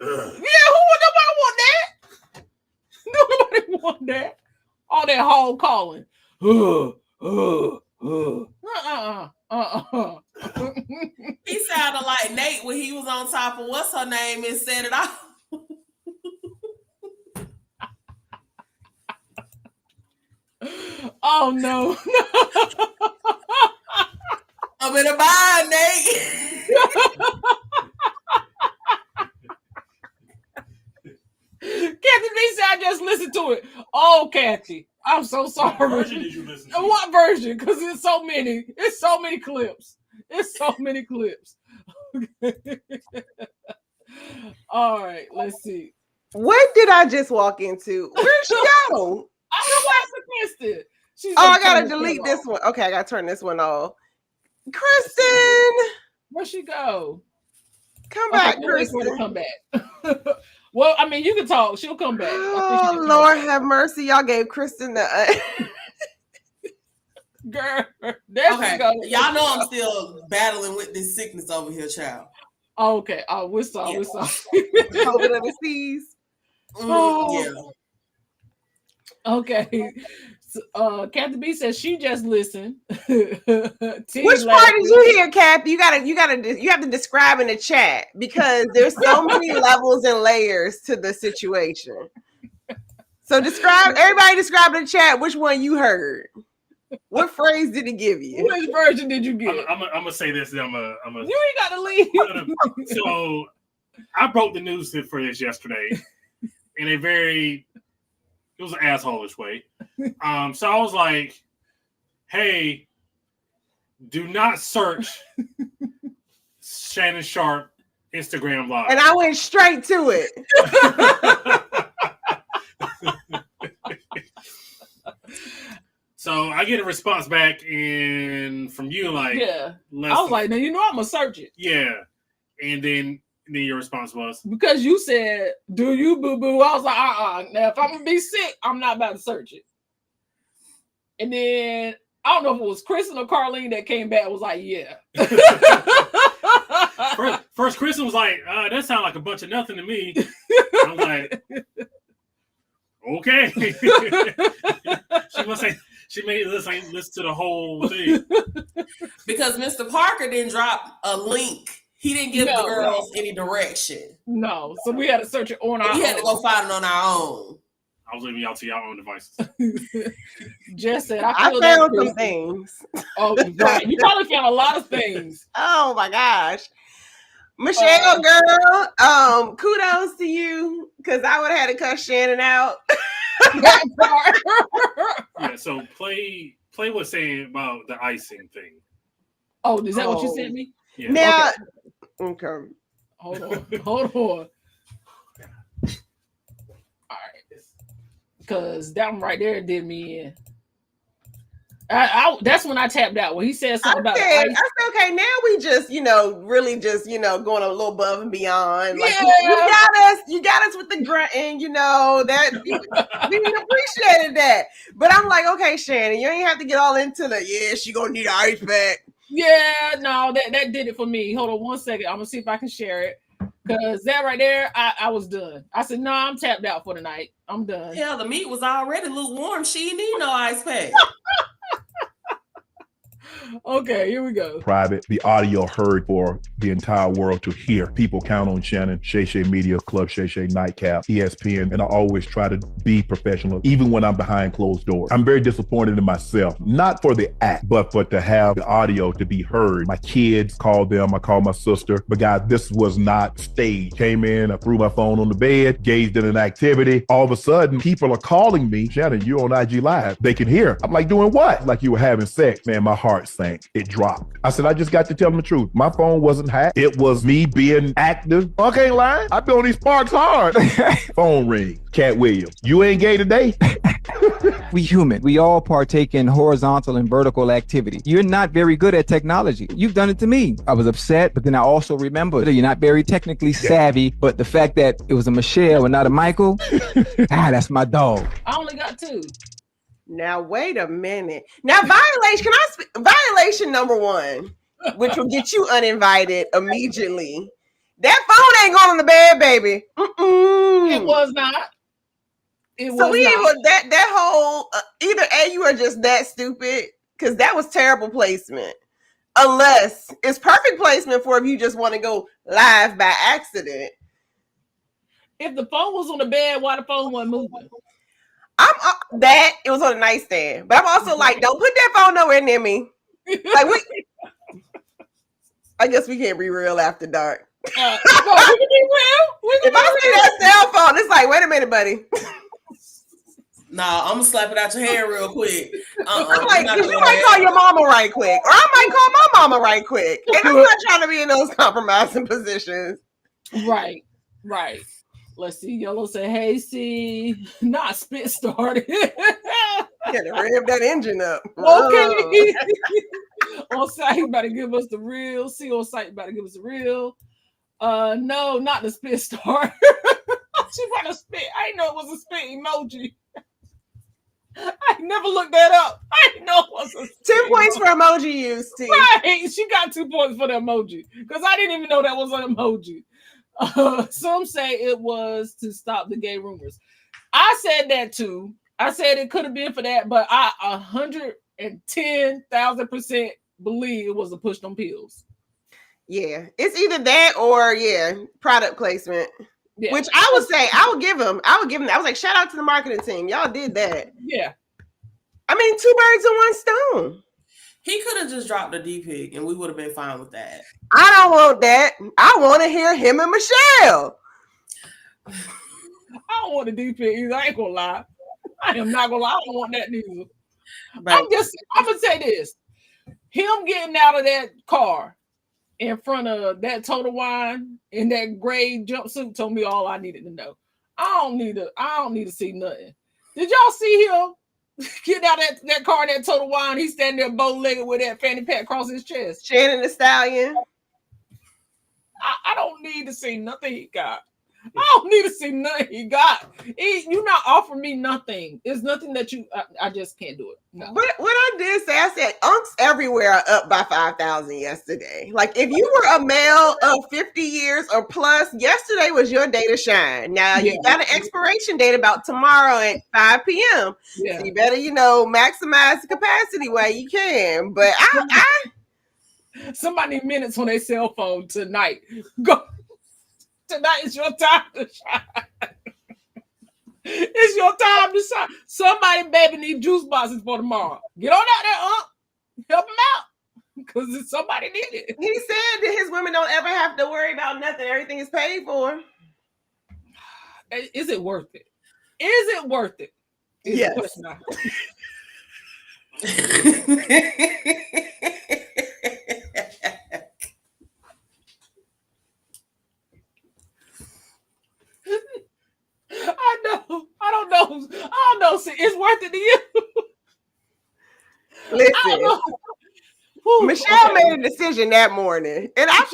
Yeah, nobody want that. Nobody want that. All that hog calling. He sounded like Nate when he was on top of what's her name and said it off. Oh no. I'm in a bind, Nate. Kathy B said I just listened to it. Oh, Kathy, I'm so sorry. What version did you listen to? What version? Because it's so many. It's so many clips. All right, let's see. What did I just walk into? Where'd she go? I don't know why I missed it. I gotta delete this one. Okay, I gotta turn this one off. Kristen, where'd she go? Come back, Kristen. Come back. Well, I mean, you can talk. She'll come back. Oh, Lord have mercy. Y'all gave Kristen the... Girl, there she go. Y'all know I'm still battling with this sickness over here, child. Oh, okay. Oh, we're sorry. COVID of the seas. Yeah. Okay. So, Kathy B says she just listened. Which part did you hear, Kathy? You have to describe in the chat because there's so many levels and layers to the situation. So everybody describe in the chat which one you heard. What phrase did he give you? Which version did you get? I'm gonna say this. You ain't got to leave. So I broke the news for this yesterday in a very, it was an assholeish way. So I was like, hey, do not search Shannon Sharp Instagram live. And I went straight to it. So I get a response back from you like, yeah. I was like, now you know I'm gonna search it. Yeah. And then your response was? Because you said, do you boo-boo? I was like, Now if I'm gonna be sick, I'm not about to search it. And then I don't know if it was Kristen or Carlene that came back and was like, yeah. First Kristen was like, that sounds like a bunch of nothing to me. I was like, okay. She must say she made listen to the whole thing. Because Mr. Parker didn't drop a link. He didn't give the girls any direction. No. So we had to search it on our own. We had to go find it on our own. I was leaving y'all to your own devices. Jess said, I found some things. Oh, right. You probably found a lot of things. Oh my gosh. Michelle, girl, kudos to you because I would have had to cut Shannon out. That part. Yeah, so play was saying about the icing thing. Oh, is that what you sent me? Yeah. Now, okay. Hold on. All right, because that one right there did me in. That's when I tapped out when he said something about the ice. I said, okay, now we just, really just, going a little above and beyond. Like you got us with the grunting, that we appreciated that. But I'm like, okay, Shannon, you ain't have to get all into she gonna need an ice pack. Yeah, no, that did it for me. Hold on 1 second. I'm gonna see if I can share it. Because that right there, I was done. I said, no, I'm tapped out for the night. I'm done. Hell, the meat was already lukewarm. She didn't need no ice pack. Okay, here we go. Private, the audio heard for the entire world to hear. People count on Shannon, Shay Shay Media, Club Shay Shay, Nightcap, ESPN, and I always try to be professional, even when I'm behind closed doors. I'm very disappointed in myself, not for the act, but for to have the audio to be heard. My kids called them, I called my sister, but guys, this was not staged. Came in, I threw my phone on the bed, gazed in an activity. All of a sudden, people are calling me, Shannon, you're on IG Live. They can hear. I'm like, doing what? Like you were having sex. Man, my heart sank. It dropped. I said, I just got to tell them the truth. My phone wasn't hacked. It was me being active. I can't lie. I be on these sparks hard. Phone ring. Cat Williams. You ain't gay today? We human. We all partake in horizontal and vertical activity. You're not very good at technology. You've done it to me. I was upset, but then I also remembered that you're not very technically savvy, but the fact that it was a Michelle and not a Michael, that's my dog. I only got 2. Now, wait a minute. Now, violation number 1, which will get you uninvited immediately. That phone ain't going on the bed, baby. It was not. That whole either A, you are just that stupid because that was terrible placement. Unless it's perfect placement for if you just want to go live by accident. If the phone was on the bed, why the phone wasn't moving? It was on a nightstand, but I'm also like, don't put that phone nowhere near me. Like I guess we can't be real after dark. No, we can be real. If I see that cell phone, it's like, wait a minute, buddy. Nah, I'm gonna slap it out your hand real quick. I'm like, you might call your mama right quick, or I might call my mama right quick, and I'm not trying to be in those compromising positions. Right. Let's see. Yellow said, hey, see, not spit started. Yeah, to rev that engine up. Okay. On site, you better give us the real. See, on site, you better give us the real. No, not the spit start. She want to spit. I didn't know it was a spit emoji. I never looked that up. I didn't know it was a spit 10 points for emoji use, T. Right. She got 2 points for the emoji because I didn't even know that was an emoji. Some say it was to stop the gay rumors. I said that too. I said it could have been for that, but I 110,000% believe it was a push on pills. Yeah, it's either that or product placement. Yeah. Which I would say I would give them. I was like, shout out to the marketing team. Y'all did that. Yeah. I mean, 2 birds in 1 stone. He could have just dropped a D-pic and we would have been fine with that. I don't want that. I want to hear him and Michelle. I don't want a D-pic either. I ain't gonna lie. I am not gonna lie. I don't want that neither. Right. I'm gonna say this. Him getting out of that car in front of that Total Wine in that gray jumpsuit told me all I needed to know. I don't need to see nothing. Did y'all see him getting out of that car in that Total Wine? He's standing there bow-legged with that fanny pack across his chest. Shannon the Stallion. I don't need to see nothing he got. I don't need to see nothing he got. You're not offering me nothing. It's nothing that I just can't do it. No. But what I did say, I said, unks everywhere are up by 5,000 yesterday. Like, if you were a male of 50 years or plus, yesterday was your day to shine. Now, you got an expiration date about tomorrow at 5 p.m. Yeah. So you better, maximize the capacity while you can. But somebody need minutes on their cell phone tonight. Go. Tonight is your time to shine. It's your time to shine. Somebody, baby, need juice boxes for tomorrow. Get on out there, help them out. because somebody did it. He said that his women don't ever have to worry about nothing. Everything is paid for. Is it worth it? Is it worth it? Is Yes. the question I I know. I don't know. I don't know. See, it's worth it to you. Listen, Whew, Michelle okay. made a decision that morning, and I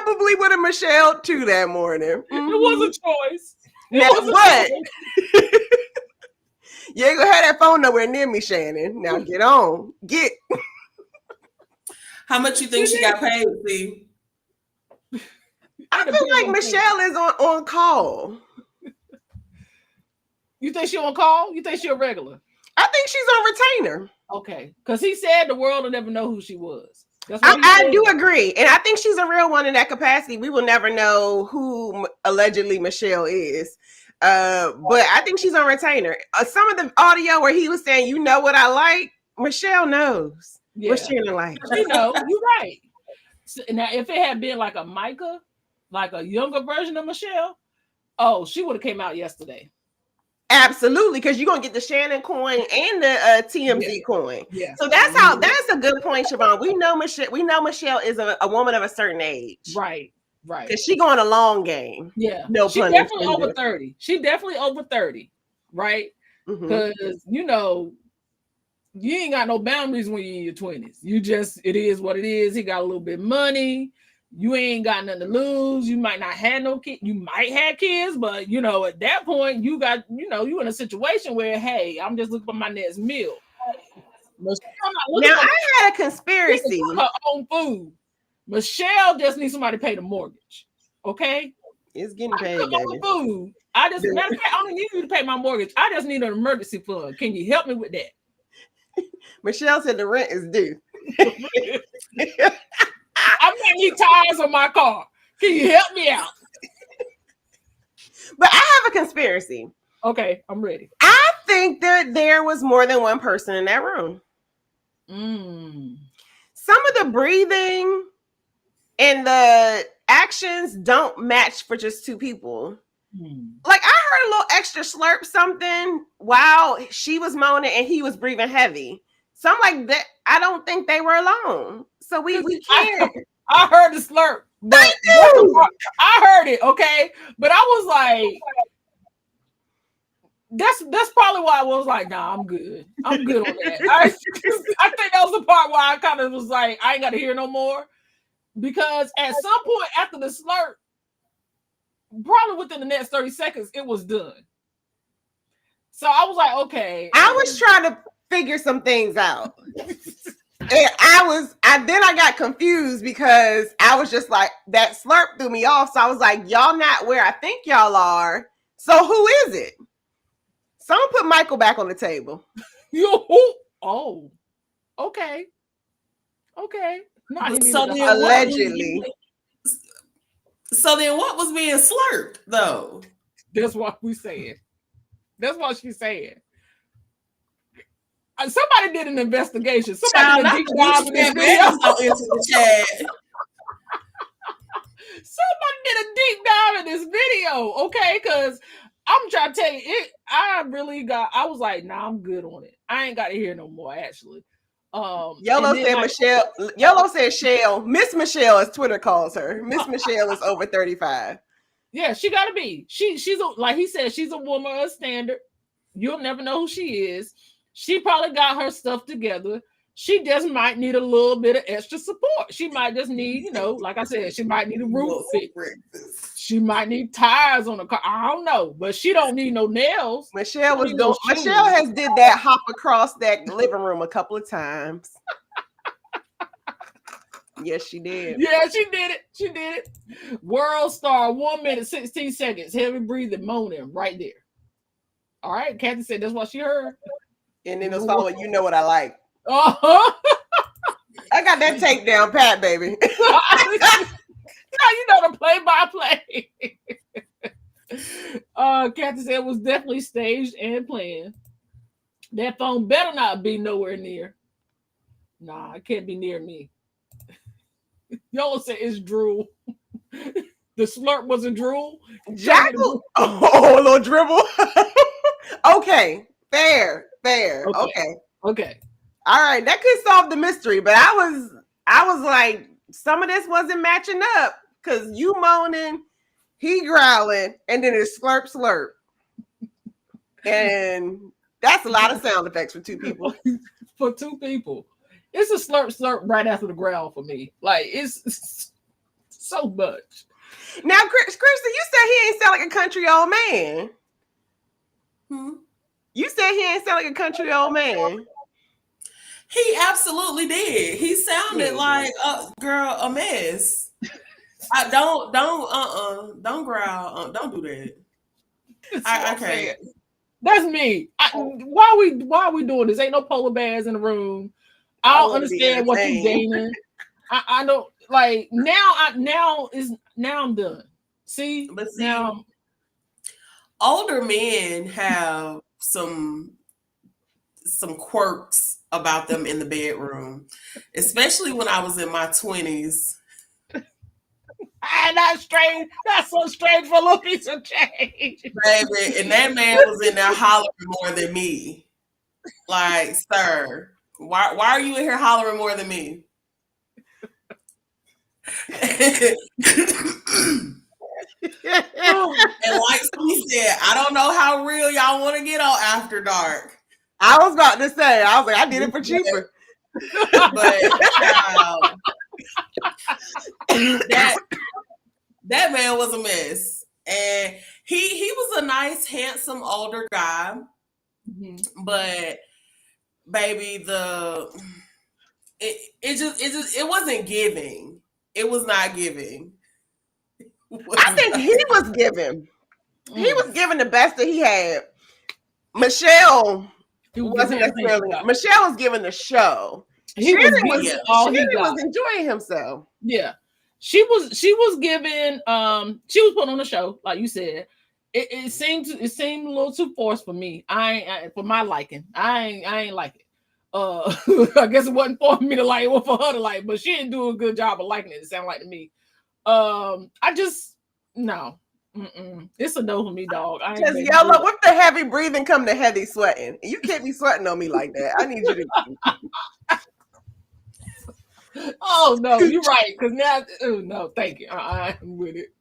probably would have Michelle too that morning. It was a choice. Now, but you ain't gonna have that phone nowhere near me, Shannon. Now get on. Get. How much you think she got paid, see? I feel like Michelle is on call. You think she on call? You think she a regular? I think she's on retainer. Okay, because he said the world will never know who she was. I do agree, and I think she's a real one in that capacity. We will never know who allegedly Michelle is, but I think she's on retainer. Some of the audio where he was saying, "You know what I like," Michelle knows. Yeah. What Shannon like. You know, you're right. So, now, if it had been like a Micah, like a younger version of Michelle, oh, she would have came out yesterday. Absolutely, because you're gonna get the Shannon coin and the TMZ coin. Yeah. So that's a good point, Siobhan. We know Michelle is a woman of a certain age. Right. Because she going a long game. Yeah. No she definitely over 30. She definitely over 30, right? Because you know, you ain't got no boundaries when you're in your 20s. You just, it is what it is. He got a little bit of money. You ain't got nothing to lose. You might not have no kids. You might have kids, but you know, at that point, you got, you know, you in a situation where, hey, I'm just looking for my next meal. Now I had a conspiracy. Her own food. Michelle just needs somebody to pay the mortgage. Okay, it's getting paid, baby. Food. I just, matter of fact, I don't need you to pay my mortgage. I just need an emergency fund. Can you help me with that? Michelle said the rent is due. I might need tires on my car. Can you help me out? But I have a conspiracy. Okay, I'm ready. I think that there was more than one person in that room. Some of the breathing and the actions don't match for just two people. Like I heard a little extra slurp something while she was moaning and he was breathing heavy. So I'm like, that I don't think they were alone. So we can't. I heard the slurp. But I heard it, okay. But I was like, that's probably why I was like, nah, I'm good. I'm good on that. I think that was the part where I kind of was like, I ain't got to hear no more. Because at some point after the slurp, probably within the next 30 seconds, it was done. So I was like, okay. I was trying to figure some things out. And I got confused because I was just like, that slurp threw me off. So I was like, y'all not where I think y'all are. So who is it? Someone put Michael back on the table. Oh, okay. Allegedly. So then what was being slurped though? That's what we said. That's what she's saying. Somebody did an investigation. Somebody did a deep dive in this video. Somebody did a deep dive in this video, okay? Because I'm trying to tell you, I was like, nah, I'm good on it. I ain't got to hear no more, actually. Yellow said Shell. Miss Michelle, as Twitter calls her. Miss Michelle is over 35. Yeah, she gotta be. She's like he said, she's a woman of standard. You'll never know who she is. She probably got her stuff together. She just might need a little bit of extra support. She might just need, like I said, she might need a roof fix. She might need tires on the car. I don't know, but she don't need no nails. Michelle has did that hop across that living room a couple of times. Yes, she did. Yeah, she did it. She did it. World star, 1 minute, 16 seconds. Heavy breathing, moaning right there. All right. Kathy said that's what she heard. And then it's following, you know what I like. Uh-huh. I got that tape down pat, baby. Now you know the play-by-play. Kathy said it was definitely staged and planned. That phone better not be nowhere near Nah, it can't be near me. Y'all say it's drool. The slurp wasn't drool. Jackal. Oh, a little dribble. Okay, fair. Okay. Okay. All right, that could solve the mystery, but I was like, some of this wasn't matching up because you moaning, he growling, and then it's slurp slurp. And that's a lot of sound effects for two people. For two people. It's a slurp slurp right after the growl for me. Like it's so much. Now, Kristen, you said he ain't sound like a country old man. You said he ain't sound like a country old man. He absolutely did. He sounded like girl, a mess. Don't growl. Don't do that. I can't. That's me. Why are we doing this? Ain't no polar bears in the room. I don't understand what you're gaining. I don't like now I'm done. See, But see, now older men have some quirks about them in the bedroom, especially when I was in my 20s. That's strange. That's so strange for a little piece of change, baby. And that man was in there hollering more than me. Like, sir, why are you in here hollering more than me? And like he said, I don't know how real y'all want to get on After Dark. I was about to say, I did it for cheaper. But that man was a mess. And he was a nice, handsome, older guy. Mm-hmm. But baby, it wasn't giving. It was not giving. I think he was giving. He was giving the best that he had. Michelle wasn't necessarily. Michelle was giving the show. Shannon was enjoying himself. Yeah, she was giving. She was putting on a show, like you said. It seemed a little too forced for me. For my liking. I ain't like it. I guess it wasn't for me to like. It was for her to like. But she didn't do a good job of liking it. It sounded like to me. I just no. It's a no for me, dog. Because yellow with the heavy breathing come the heavy sweating. You can't be sweating on me like that. I need you to. Oh no, you're right. Because now, no, thank you. I'm with it.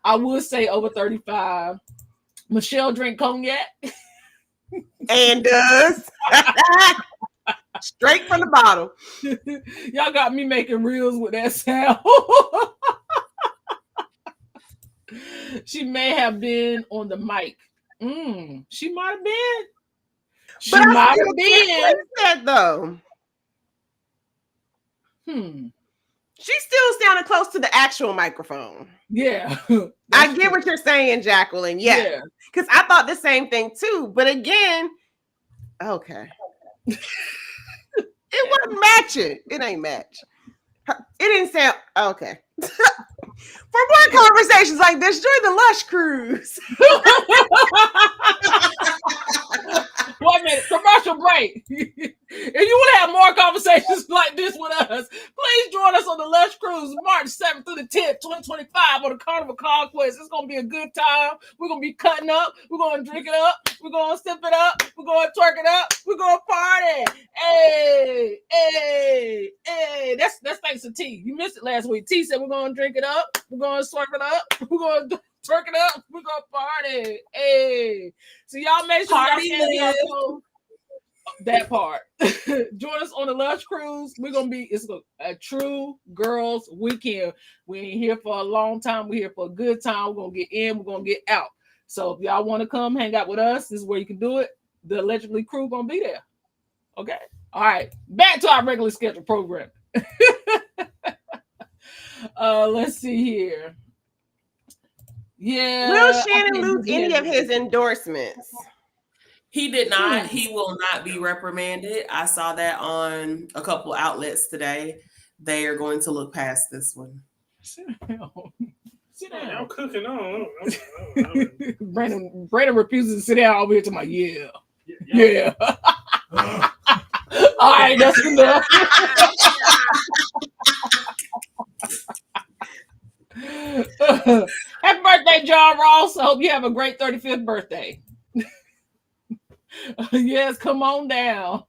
I would say over 35. Michelle drink cognac and does straight from the bottle. Y'all got me making reels with that sound. She may have been on the mic. She might have been. She might have been. That though. She still sounded close to the actual microphone. Yeah. I get what you're saying, Jacqueline. Yeah. Because I thought the same thing too. But again, okay. It wasn't matching. It ain't match. It didn't sound okay. For more conversations like this, join the Lush Cruise. 1 minute, commercial break. If you want to have more conversations like this with us, please join us on the Lush Cruise March 7th through the 10th, 2025 on the Carnival Conquest. It's going to be a good time. We're going to be cutting up. We're going to drink it up. We're going to sip it up. We're going to twerk it up. We're going to party. Hey. That's thanks to T. You missed it last week. T said we're going to drink it up. We're going to swerve it up. We're going to twerk it up. We're going to party. Hey. So y'all make sure y'all that part. Join us on the Lush Cruise. It's a true girls weekend. We ain't here for a long time. We're here for a good time. We're going to get in. We're going to get out. So if y'all want to come hang out with us, this is where you can do it. The Allegedly crew going to be there. Okay. All right. Back to our regularly scheduled program. Let's see here. Yeah. Will Shannon lose any of his endorsements? He did not. He will not be reprimanded. I saw that on a couple outlets today. They are going to look past this one. Sit down. I'm cooking on. Brandon refuses to sit down over here to my yeah. All right, that's enough. Happy birthday, John Ross. I hope you have a great 35th birthday. Yes, come on down.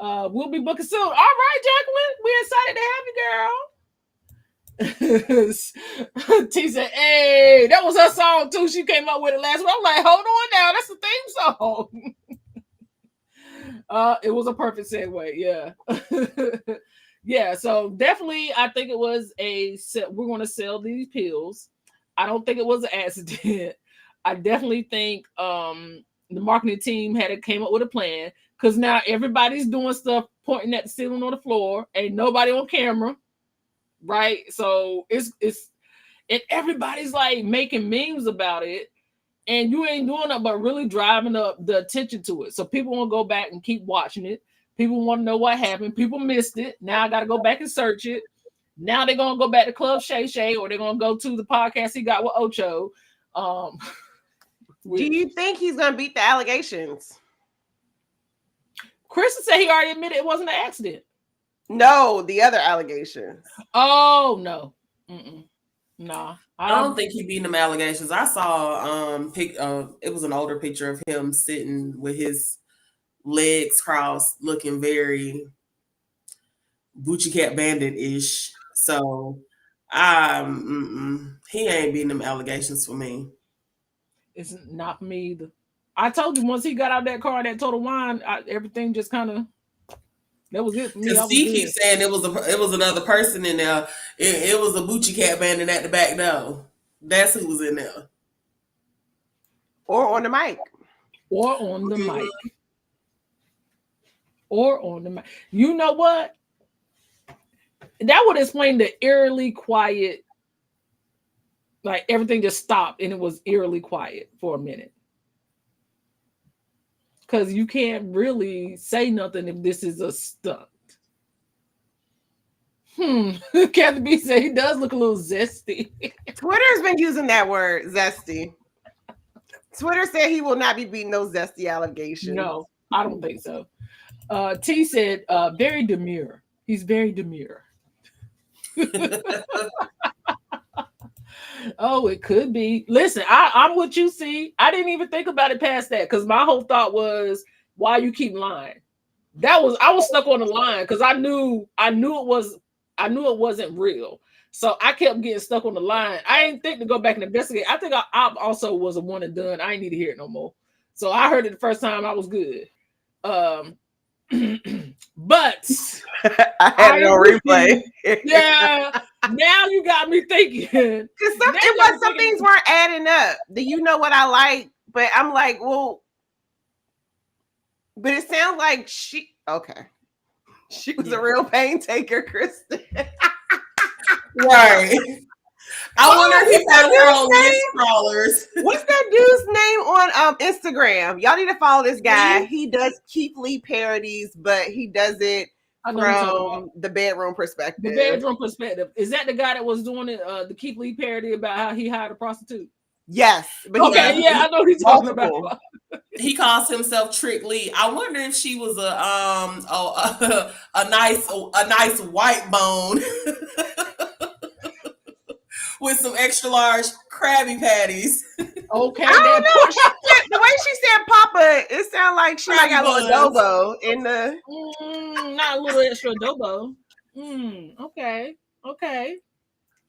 We'll be booking soon. All right, Jacqueline. We're excited to have you, girl. T said, hey, that was her song too. She came up with it last week. I'm like, hold on now. That's the theme song. It was a perfect segue. Yeah. Yeah, so definitely I think it was we're going to sell these pills. I don't think it was an accident. I definitely think the marketing team came up with a plan, because now everybody's doing stuff pointing at the ceiling on the floor. Ain't nobody on camera, right? So it's and everybody's like making memes about it, and you ain't doing it but really driving up the attention to it. So people want to go back and keep watching it. People want to know what happened. People missed it. Now I got to go back and search it. Now they're going to go back to Club Shay Shay, or they're going to go to the podcast he got with Ocho. Do you think he's going to beat the allegations? Kristen said he already admitted it wasn't an accident. No, the other allegations. Oh, no. Nah. I don't think he beat them allegations. I saw it was an older picture of him sitting with his legs crossed, looking very Boochie Cat Bandit-ish. So he ain't beating them allegations for me. It's not for me either. I told you, once he got out that car, that Total Wine, everything just kind of, that was it for me. Because Steve keeps saying it was another person in there. It was a Boochie Cat Bandit at the back door. That's who was in there. Or on the mic. Or on the mic. Or on the mic. You know what? That would explain the eerily quiet, like everything just stopped and it was eerily quiet for a minute. Because you can't really say nothing if this is a stunt. Kathy B said he does look a little zesty. Twitter's been using that word, zesty. Twitter said he will not be beating those zesty allegations. No, I don't think so. T said, very demure. He's very demure. Oh, it could be. Listen, I'm what you see. I didn't even think about it past that, because my whole thought was, why you keep lying? I was stuck on the line because I knew it wasn't real. So I kept getting stuck on the line. I didn't think to go back and investigate. I think I also was a one and done. I didn't need to hear it no more. So I heard it the first time. I was good. But I had no replay. Yeah. Now you got me thinking. Because some things weren't adding up. Do you know what I like? But I'm like, well, but it sounds like she was a real pain taker, Kristen. Right. I wonder if he found her on list crawlers. What's that dude's name on Instagram? Y'all need to follow this guy. He does Keith Lee parodies, but he does it from the bedroom perspective. The bedroom perspective. Is that the guy that was doing it, the Keith Lee parody about how he hired a prostitute? Yes. But I know he's talking about. He calls himself Trick Lee. I wonder if she was a nice white bone with some extra large Krabby Patties. Okay. I don't know. The way she said Papa, it sounded like she might got a little adobo in the. Not a little extra adobo. Okay.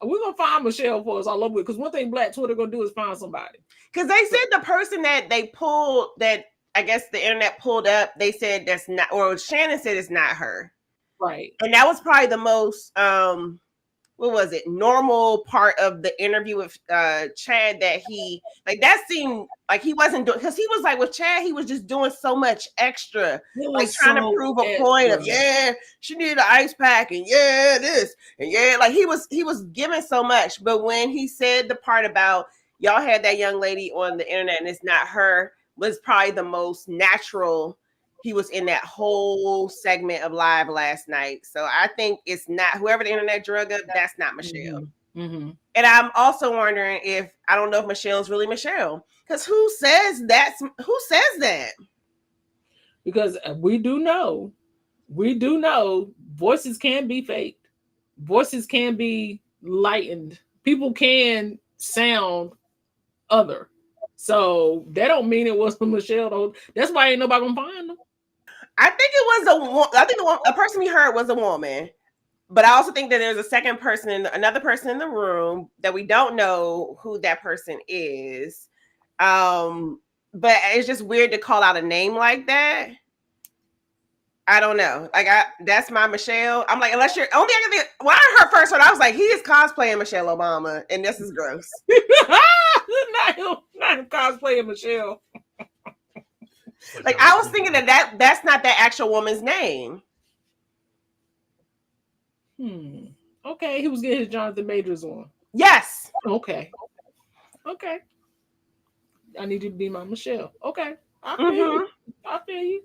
We're gonna find Michelle for us all over, because one thing Black Twitter gonna do is find somebody. Because they said the person that they pulled, that I guess the internet pulled up, they said that's not, or Shannon said it's not her. Right. And that was probably the most normal part of the interview with Chad, that he, like, that seemed like he wasn't doing, because he was like, with Chad, he was just doing so much extra, like trying to prove a point of, she needed an ice pack, and this, and like he was giving so much. But when he said the part about y'all had that young lady on the internet and it's not her, was probably the most natural. He was in that whole segment of live last night. So I think it's not whoever the internet drug up, that's not Michelle. Mm-hmm. And I'm also wondering if, I don't know if Michelle's really Michelle. Because who says that? Because we do know we do know voices can be faked. Voices can be lightened. People can sound other. So that don't mean it was Michelle though. That's why ain't nobody gonna find them. I think it was I think the person we heard was a woman. But I also think that there's a second person, another person in the room that we don't know who that person is. But it's just weird to call out a name like that. I don't know. Like that's my Michelle. I'm like, unless you're only I can think when I heard first one, I was like, he is cosplaying Michelle Obama, and this is gross. not him cosplaying Michelle. Like I was thinking that's not that actual woman's name. Okay, he was getting his Jonathan Majors on. Yes. Okay. I need you to be my Michelle. Okay. I feel you.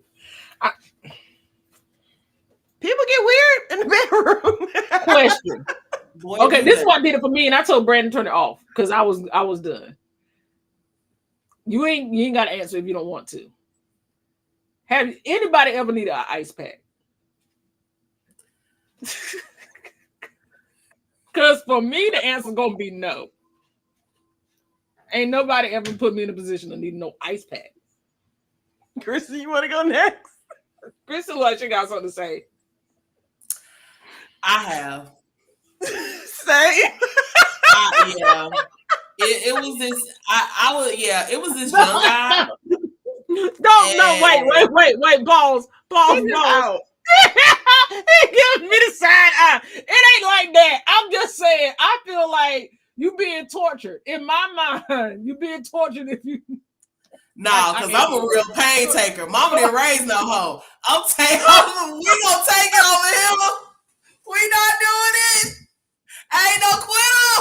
People get weird in the bedroom. Question. Okay, this is what did it for me, and I told Brandon to turn it off because I was done. You ain't got to answer if you don't want to. Have anybody ever needed an ice pack? Because for me, the answer is gonna be no. Ain't nobody ever put me in a position to need no ice pack. Kristen, you want to go next? Kristen, like she got something to say. I have. Say. Yeah. It was this. I was. Yeah. It was this young guy. Wait. Balls. He gives me the side eye. It ain't like that. I'm just saying. I feel like you being tortured. In my mind, you being tortured if you. Nah, because I'm a real pain taker. Mama didn't raise no hoe. We gonna take it over here. We not doing it. Ain't no quitter.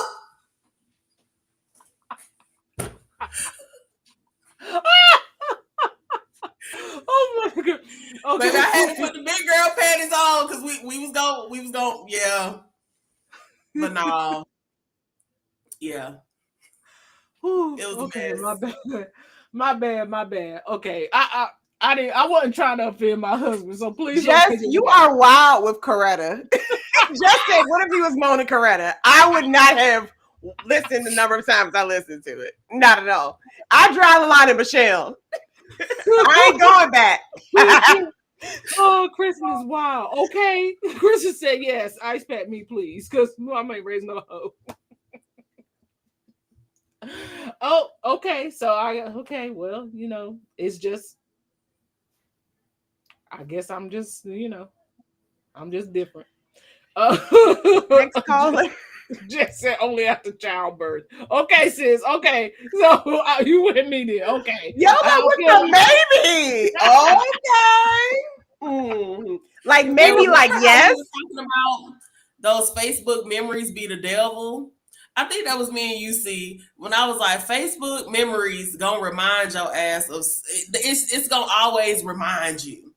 Oh my god. Okay. Baby, I had to put the big girl panties on because we was going, yeah. But no. Yeah. Ooh, it was okay, my bad. Okay. I wasn't trying to offend my husband, so please. You are wild with Coretta. Just said, what if he was Mona Coretta? I would not have listened the number of times I listened to it. Not at all. I draw the line in Michelle. I ain't going back. Oh, Kristen is wild. Okay. Kristen said yes. Ice pack me, please. Because I might raise no hoe. Oh, okay. So well, it's just I guess I'm just, I'm just different. Next caller. Just said only after childbirth. Okay, sis. Okay. So you with me then. Okay. Yoga with the baby. Okay. Like maybe like yes. Talking about those Facebook memories be the devil. I think that was me and you, see, when I was like, Facebook memories gonna remind your ass of it's gonna always remind you.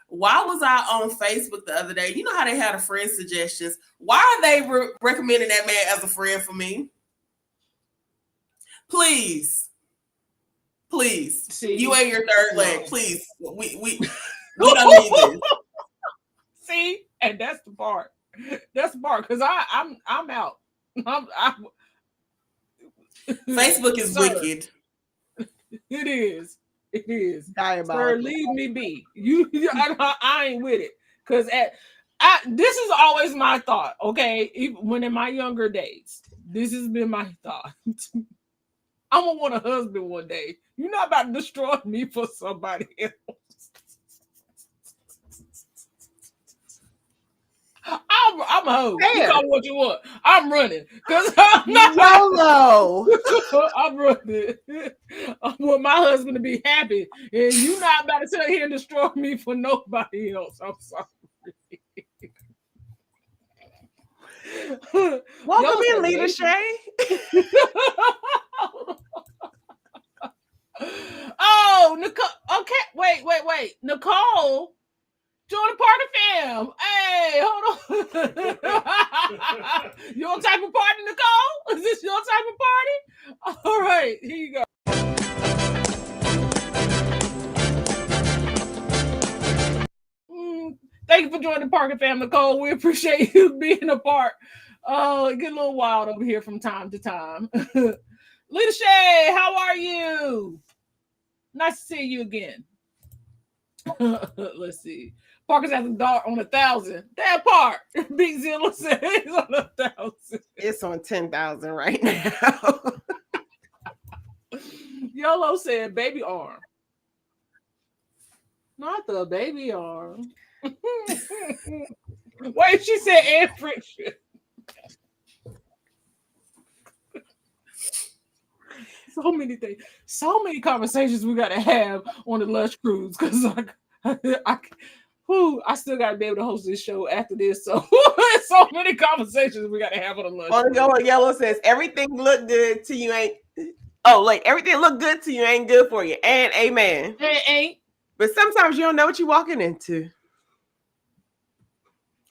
Why was I on Facebook the other day? You know how they had a friend suggestions. Why are they recommending that man as a friend for me? Please, see, you ain't your third leg. Please, we don't need this. See, and that's the part. That's the part because I'm out. Facebook is wicked. It is. Diabolical. Sir, leave me be. I ain't with it. Because this is always my thought, okay? Even when in my younger days, this has been my thought. I'm going to want a husband one day. You're not about to destroy me for somebody else. I'm a hoe. You call what you want. I'm running. Because I'm not YOLO. I'm running. I want my husband to be happy. And you're not about to sit here and destroy me for nobody else. I'm sorry. Welcome in, Lita Shay. Oh, Nicole. Okay, wait. Nicole. Join the party, fam. Hey, hold on. Your type of party, Nicole? Is this your type of party? All right, here you go. Thank you for joining the Parker family, Cole. We appreciate you being a part. It get a little wild over here from time to time. Lita Shay, how are you? Nice to see you again. Let's see. Parker's at the dart on 1,000. That part. Big Zilla said it's on 1,000. It's on 10,000 right now. YOLO said baby arm. Not the baby arm. Wait, she said and friction. So many things, so many conversations we gotta have on the Lush Cruise because I still gotta be able to host this show after this. So so many conversations we gotta have on the Lush Cruise. On Yellow says everything look good to you ain't. Oh, like everything look good to you ain't good for you. And amen. It ain't. But sometimes you don't know what you're walking into.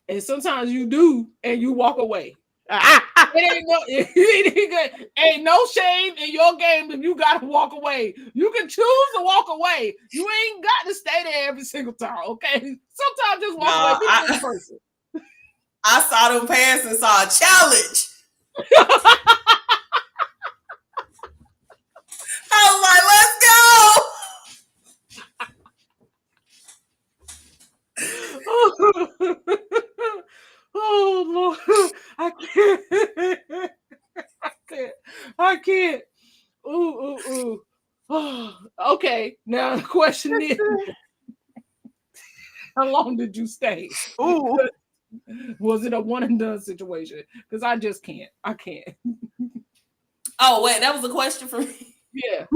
And sometimes you do, and you walk away. Ain't no shame in your game if you gotta walk away. You can choose to walk away. You ain't got to stay there every single time, okay? Sometimes just walk away. Be a good person. I saw them pants and saw a challenge. I was like, let's go. Oh Lord, I can't. Ooh. Oh, okay, now the question is, how long did you stay? Ooh. Was it a one and done situation? Because I just can't. I can't. Oh wait, that was a question for me. Yeah.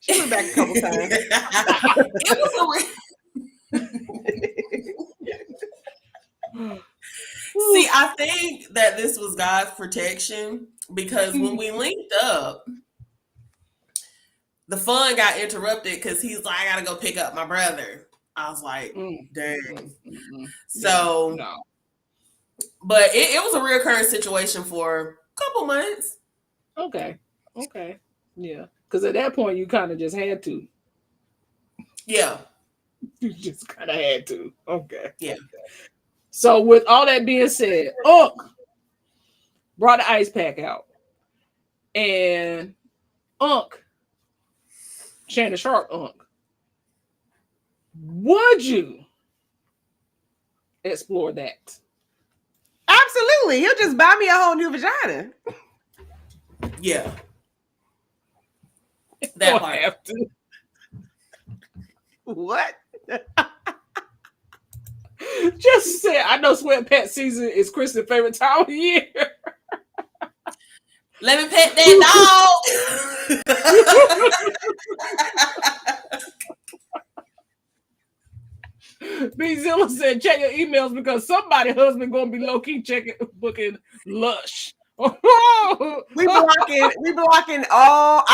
She went back a couple times. It was See, I think that this was God's protection because when we linked up, the fun got interrupted because he's like, I gotta go pick up my brother. I was like, dang. So, no. But it was a reoccurring situation for a couple months. Okay. Yeah. Because at that point, you kind of just had to. Yeah. You just kind of had to. Okay. Yeah. So with all that being said, Unc brought the ice pack out. And Unc, Shannon Sharp Unc, would you explore that? Absolutely. He'll just buy me a whole new vagina. Yeah. That part. Have to. What? Just say, I know sweatpants season is Kristen's favorite time of year. Let me pet that dog. B Zilla said, check your emails because somebody's husband gonna be low key booking Lush. We blocking all.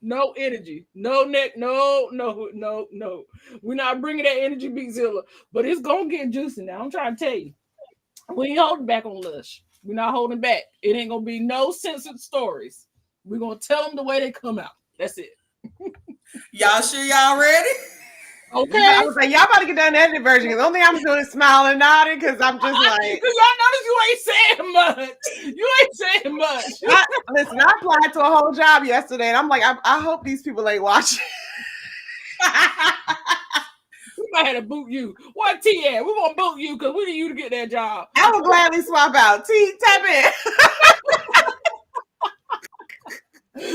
No energy, no neck, no. We're not bringing that energy, Big Zilla, but it's gonna get juicy now. I'm trying to tell you, we ain't holding back on Lush. We're not holding back. It ain't gonna be no censored stories. We're gonna tell them the way they come out. That's it. Y'all sure y'all ready? Okay. I was like, y'all about to get done the edited version because the only thing I'm doing is smiling and nodding because I'm just like. Because y'all notice you ain't saying much. You ain't saying much. Listen, I applied to a whole job yesterday and I'm like, I hope these people ain't watching. We might have to boot you. What T at? We're going to boot you because we need you to get that job. I will gladly swap out. T, tap in.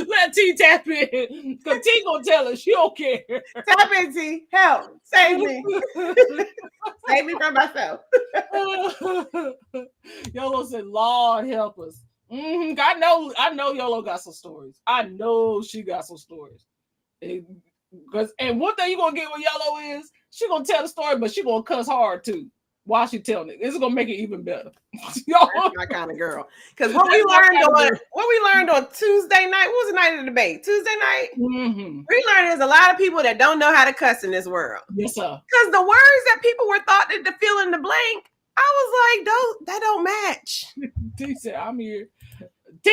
Let T tap in. Because T going to tell us she don't care. Tap in, T. Help. Save me. Save me from myself. YOLO said, Lord help us. I know YOLO got some stories. I know she got some stories. And one thing you're going to get with YOLO is she going to tell the story, but she going to cuss hard too while she telling it. This is going to make it even better. That's my kind of girl. Because what we learned on Tuesday night, what was the night of the debate? Tuesday night? Mm-hmm. We learned there's a lot of people that don't know how to cuss in this world. Yes, sir. Because the words that people were thought to fill in the blank, I was like, that don't match. T said, I'm here. T,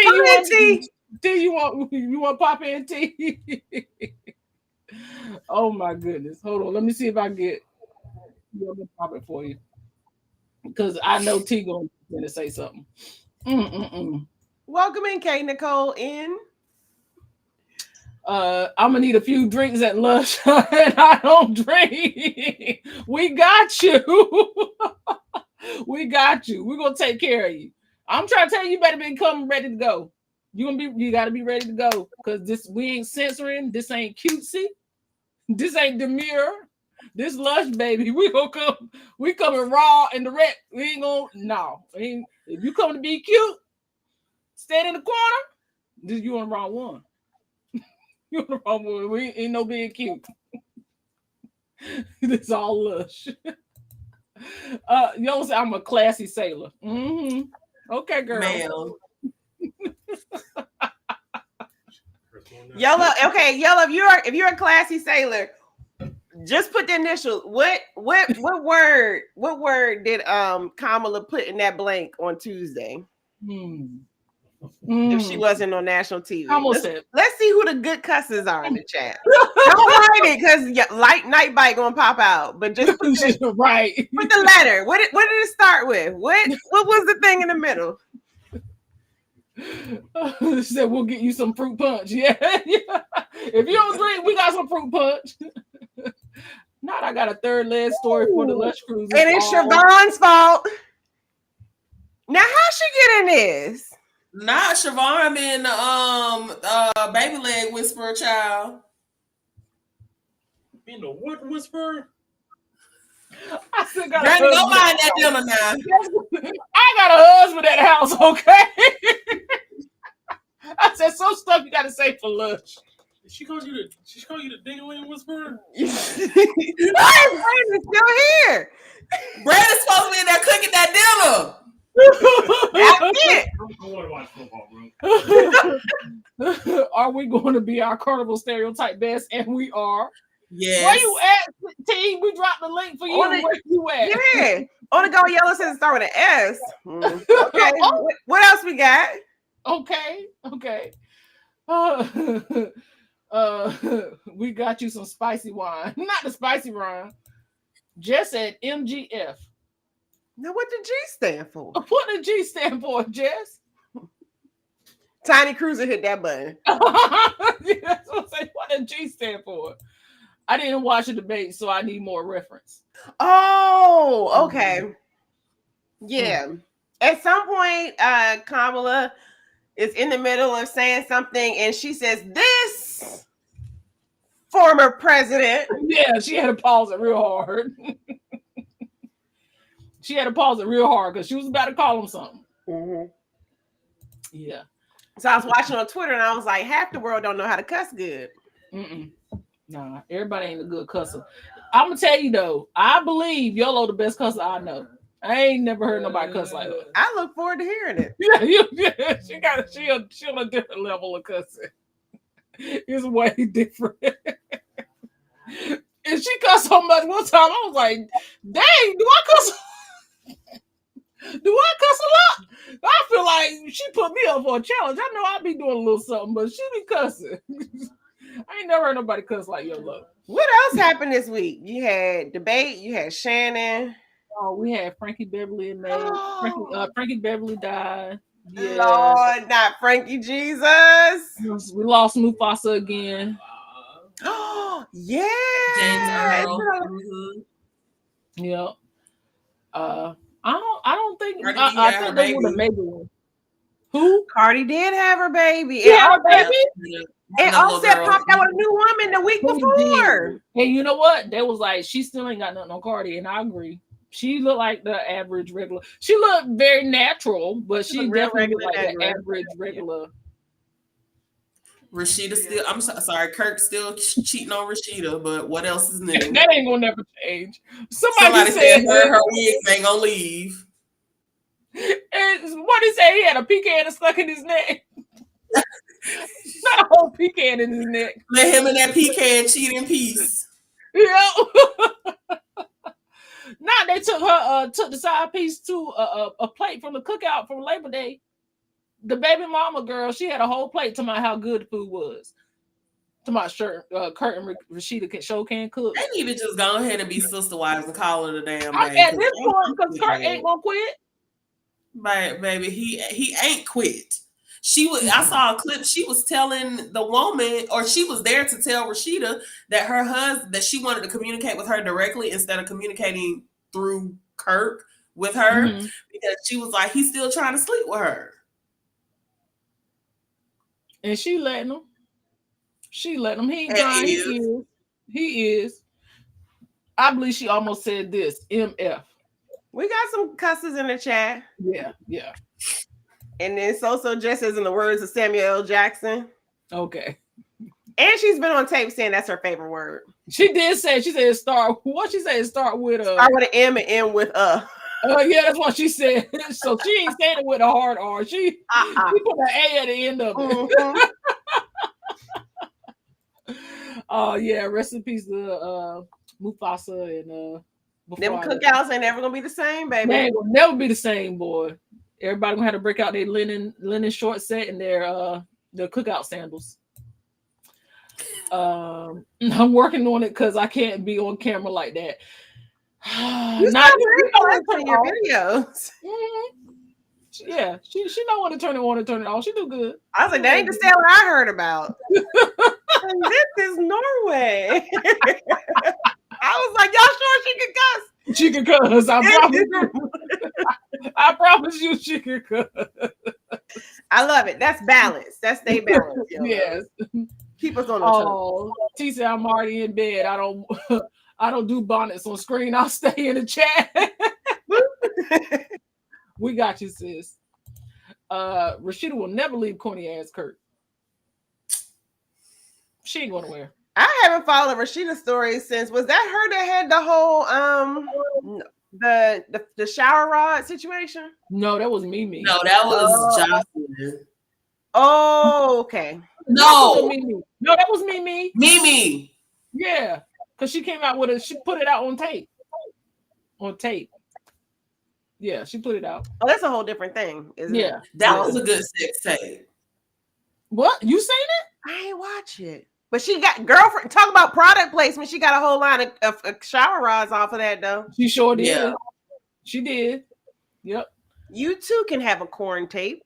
you want pop in, T? Oh my goodness. Hold on. Let me see if I get pop it for you. Because I know T going to say something. Welcome in, K Nicole in. I'm gonna need a few drinks at lunch, and I don't drink. We got you. We got you. We're gonna take care of you. I'm trying to tell you, you better be coming ready to go. You gotta be ready to go because we ain't censoring. This ain't cutesy. This ain't demure. This lush, baby. We gonna come. We coming raw and direct. We ain't gonna if you come to be cute, stand in the corner. You on the wrong one. You on the wrong one. We ain't no being cute. This all lush. Yo say I'm a classy sailor. Mm-hmm. Okay, girl. Ma'am. Yellow. Okay, Yellow. If you're a classy sailor, just put the initial. What word did Kamala put in that blank on Tuesday? If she wasn't on national TV. Let's see who the good cusses are in the chat. Don't write it because light night bite gonna pop out. But just put right. Put the letter. What did it start with? What was the thing in the middle? She said we'll get you some fruit punch. Yeah. If you don't drink, we got some fruit punch. Not I got a third leg story for the Lush Cruise. And it's Siobhan's fault. Now how she get in this? Not Siobhan been baby leg whisperer child. You know what whisperer? I still got Granny, go buy that dinner now. I got a husband at the house, okay? I said some stuff you gotta say for lunch. She called you the ding-a-ling whisperer? Brandon's still here. Brandon's supposed to be in there cooking that dinner. That's it. I want to watch football, bro. Are we going to be our carnival stereotype best? And we are. Yes. Where you at, T? We dropped the link for you. Where you at? Yeah. On the go yellow says start with an S. Okay. What else we got? Okay. We got you some spicy wine. Not the spicy wine. Jess said MGF. Now what did G stand for? What did G stand for, Jess? Tiny Cruiser hit that button. That's what I'm saying. What did G stand for? I didn't watch the debate, so I need more reference. Oh, okay. Yeah. At some point, Kamala is in the middle of saying something, and she says, "This former president." Yeah, she had to pause it real hard. She had to pause it real hard because she was about to call him something. Mm-hmm. Yeah. So I was watching on Twitter, and I was like, half the world don't know how to cuss good. Nah, everybody ain't a good cusser. I'm gonna tell you though, I believe YOLO the best cusser I know. I ain't never heard nobody cuss like her. I look forward to hearing it. Yeah, she on a different level of cussing. It's way different. And she cussed so much one time, I was like, dang, do I cuss? Do I cuss a lot? I feel like she put me up for a challenge. I know I be doing a little something, but she be cussing. I ain't never heard nobody cuss like YOLO. What else happened this week? You had debate. You had Shannon. Oh, we had Frankie Beverly and May. Frankie Beverly died. Yeah. Lord, not Frankie Jesus. We lost Mufasa again. Oh, yeah. James Earl. Mm-hmm. Yep. I don't think I think they would have made one. Who? Cardi did have her baby. Yeah, her baby. And Offset popped out with a new woman the week before. And you know what? They was like, she still ain't got nothing on Cardi, and I agree. She looked like the average regular. She looked very natural, but she definitely looked like the average regular. Rashida still, I'm sorry, Kirk still cheating on Rashida, but what else is new? That ain't gonna never change. Somebody said her wigs ain't gonna leave. And what he say? He had a pecan stuck in his neck. Not a whole pecan in his neck. Let him and that pecan cheat in peace. Yeah. Now they took the side piece to a plate from the cookout from Labor Day. The baby mama girl, she had a whole plate to my how good the food was. about Kurt and Rashida show can cook. They need to just go ahead and be sister wives and call it a damn At day. this point, because Kurt ain't gonna quit. Baby, he ain't quit. I saw a clip. She was telling the woman, or she was there to tell Rashida that her husband, that she wanted to communicate with her directly instead of communicating through Kirk with her, because she was like, he's still trying to sleep with her. And she letting him. He ain't lying. He is. I believe she almost said this. MF. We got some cusses in the chat. Yeah. And then So just as in the words of Samuel L. Jackson. Okay. And she's been on tape saying that's her favorite word. She did say, she said start. What she said? Start with start with an M and end with a. Yeah, that's what she said. So she ain't saying it with a hard R. She put an A at the end of it. Oh yeah, rest in peace to Mufasa and them cookouts ain't never gonna be the same, baby. They ain't gonna never be the same, boy. Everybody gonna have to break out their linen short set and their cookout sandals. I'm working on it because I can't be on camera like that. You not very close on your videos. Yeah, she know when to turn it on and turn it off. She do good. I was like, that ain't the sailor I heard about. This is Norway. I was like, y'all sure she can cuss? She can cuss. I promise you she can cuss. I love it. That's balance. That's stay balance. Yes. Keep us on the toe. T said I'm already in bed. I don't do bonnets on screen. I'll stay in the chat. We got you, sis. Rashida will never leave corny ass Kurt. She ain't going nowhere. I haven't followed Rashida's story since. Was that her that had the whole the shower rod situation? No, that was Mimi. No, that was Jocelyn. Oh, okay. No, that was Mimi. Mimi. Yeah, because she came out with it. She put it out on tape. Yeah, she put it out. Oh, that's a whole different thing, isn't it? That was a good sex tape. What? You seen it? I ain't watch it. But she got girlfriend. Talk about product placement. She got a whole line of shower rods off of that, though. She sure did. Yeah. She did. Yep. You too can have a corn tape.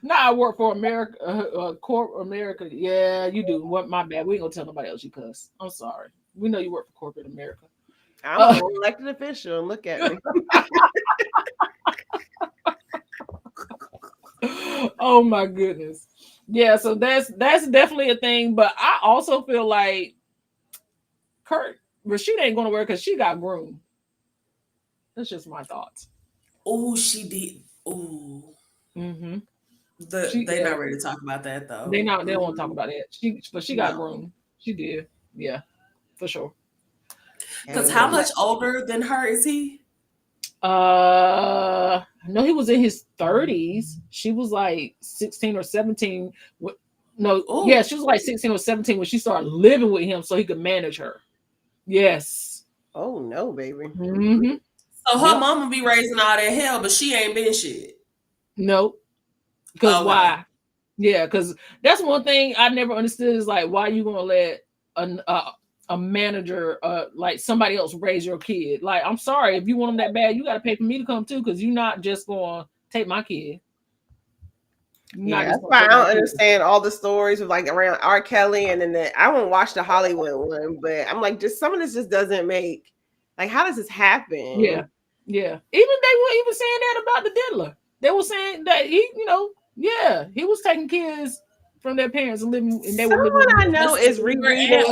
Nah, I work for America, corporate America. Yeah, you do. What? My bad. We ain't gonna tell nobody else you cuss. I'm sorry. We know you work for corporate America. I'm an elected official. Look at me. Oh my goodness. Yeah, so that's definitely a thing. But I also feel like Rashida ain't gonna work because she got groomed. That's just my thoughts. Oh, she did. Oh. Mm-hmm. They're not ready to talk about that though. They don't want to talk about that. She got groomed. She did. Yeah, for sure. Because how much older than her is he? No, he was in his 30s. She was like 16 or 17. Yeah, she was like 16 or 17 when she started living with him so he could manage her. Yes. Oh no, baby. Mm-hmm. So her mama be raising all that hell, but she ain't been shit. Nope. Because why? Yeah, because that's one thing I never understood is like, why you gonna let a manager, like somebody else raise your kid? Like, I'm sorry, if you want them that bad, you got to pay for me to come too, because you're not just going to take my kid. Yeah, that's why I don't understand all the stories of like around R. Kelly, and then I won't watch the Hollywood one, but I'm like, just some of this just doesn't make, like, how does this happen? Yeah. Even they were even saying that about the diddler. They were saying that he was taking kids from their parents and living, and they were living. Someone I know is rereading.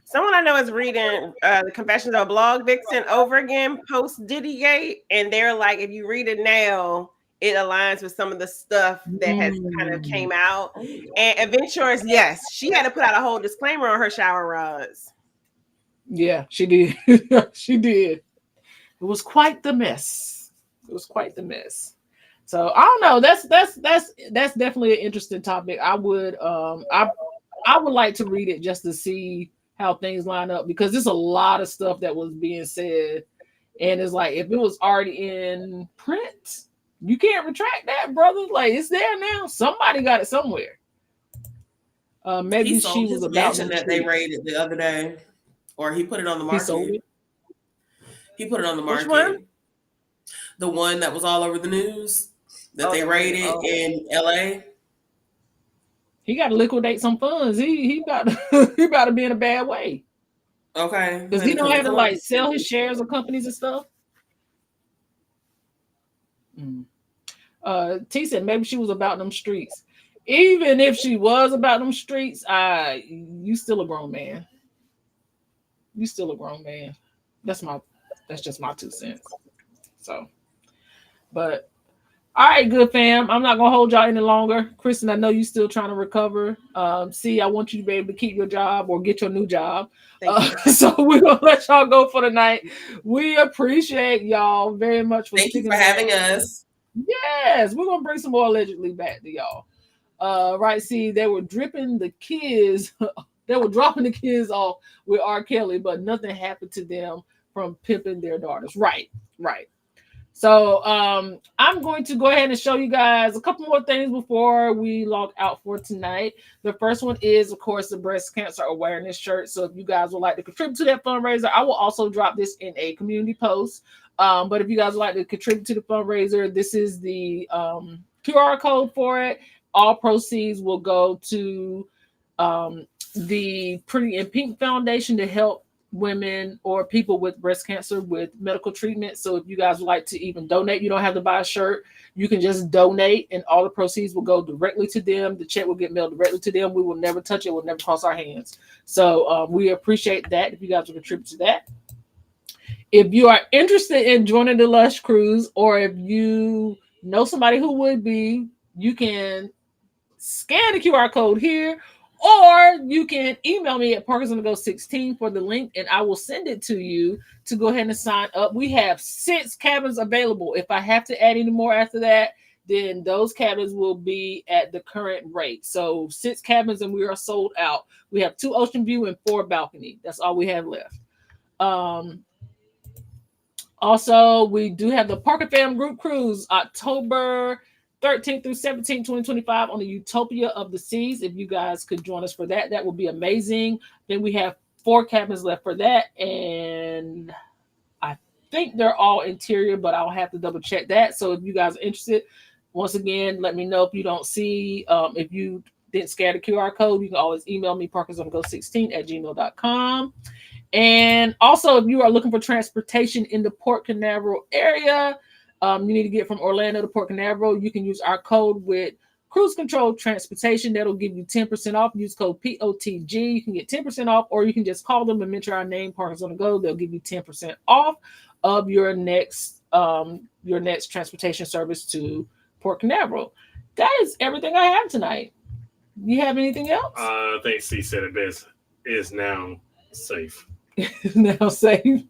Someone I know is reading the Confessions of a Blog Vixen over again post Diddygate, and they're like, if you read it now, it aligns with some of the stuff that has kind of came out. And Adventures, yes, she had to put out a whole disclaimer on her shower rods. Yeah, she did. She did. It was quite the mess. So I don't know. That's definitely an interesting topic. I would like to read it just to see how things line up, because there's a lot of stuff that was being said, and it's like if it was already in print, You can't retract that, brother. Like, it's there now. Somebody got it somewhere. Maybe He sold she was his about mansion them that they streets. raided the other day, or he put it on the He sold market. it. He put it on the Which market. one? The one that was all over the news that they raided in LA. He got to liquidate some funds. He about he about to be in a bad way. Okay. Because he don't have to like sell his shares of companies and stuff. T said maybe she was about them streets. Even if she was about them streets, you still a grown man. You still a grown man. That's just my 2 cents. So, but all right, good fam. I'm not gonna hold y'all any longer. Kristen, I know you still trying to recover. See, I want you to be able to keep your job or get your new job. So we're gonna let y'all go for the night. We appreciate y'all very much for Thank you for having us. Yes, we're gonna bring some more allegedly back to y'all. Right, see, they were dripping the kids, they were dropping the kids off with R. Kelly, but nothing happened to them from pimping their daughters. Right. So I'm going to go ahead and show you guys a couple more things before we log out for tonight. The first one is, of course, the breast cancer awareness shirt. So if you guys would like to contribute to that fundraiser, I will also drop this in a community post. But if you guys would like to contribute to the fundraiser, this is the QR code for it. All proceeds will go to the Pretty in Pink Foundation to help women or people with breast cancer with medical treatment. So if you guys would like to even donate, you don't have to buy a shirt. You can just donate and all the proceeds will go directly to them. The check will get mailed directly to them. We will never touch it. It will never cross our hands. So we appreciate that if you guys will contribute to that. If you are interested in joining the Lush Cruise, or if you know somebody who would be, you can scan the QR code here, or you can email me at parkersonthego16 for the link, and I will send it to you to go ahead and sign up. We have 6 cabins available. If I have to add any more after that, then those cabins will be at the current rate. So 6 cabins and we are sold out. We have 2 ocean view and 4 balcony. That's all we have left. Also, we do have the Parker Fam Group Cruise October 13th through 17th, 2025 on the Utopia of the Seas. If you guys could join us for that, that would be amazing. Then we have 4 cabins left for that. And I think they're all interior, but I'll have to double check that. So if you guys are interested, once again, let me know if you don't see, if you didn't scan the QR code, you can always email me, parkersonthego16@gmail.com. And also, if you are looking for transportation in the Port Canaveral area, you need to get from Orlando to Port Canaveral. You can use our code with Cruise Control Transportation. That'll give you 10% off. Use code POTG. You can get 10% off, or you can just call them and mention our name, Parkers on the Go. They'll give you 10% off of your next transportation service to Port Canaveral. That is everything I have tonight. You have anything else? I think C said it best. Is now safe. Now safe.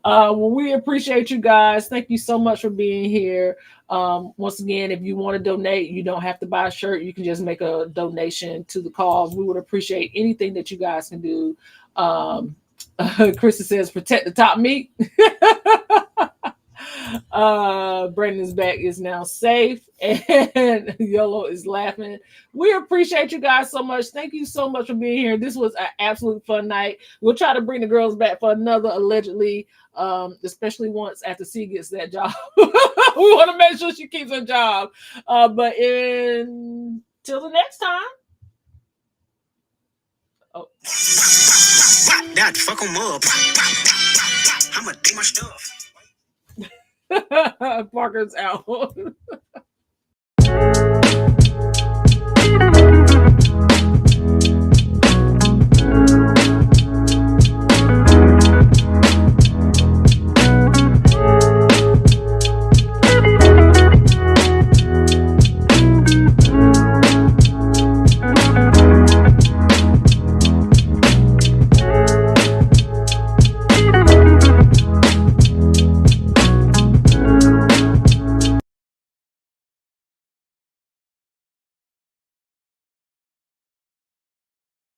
Well, we appreciate you guys. Thank you so much for being here. Once again, if you want to donate, you don't have to buy a shirt. You can just make a donation to the cause. We would appreciate anything that you guys can do. Krista says, protect the top meat. Brandon's back is now safe, and Yolo is laughing. We appreciate you guys so much. Thank you so much for being here. This was an absolute fun night. We'll try to bring the girls back for another allegedly, especially once after C gets that job. We want to make sure she keeps her job. But until the next time. Oh. That fuck 'em up. I'ma do my stuff. Parker's out.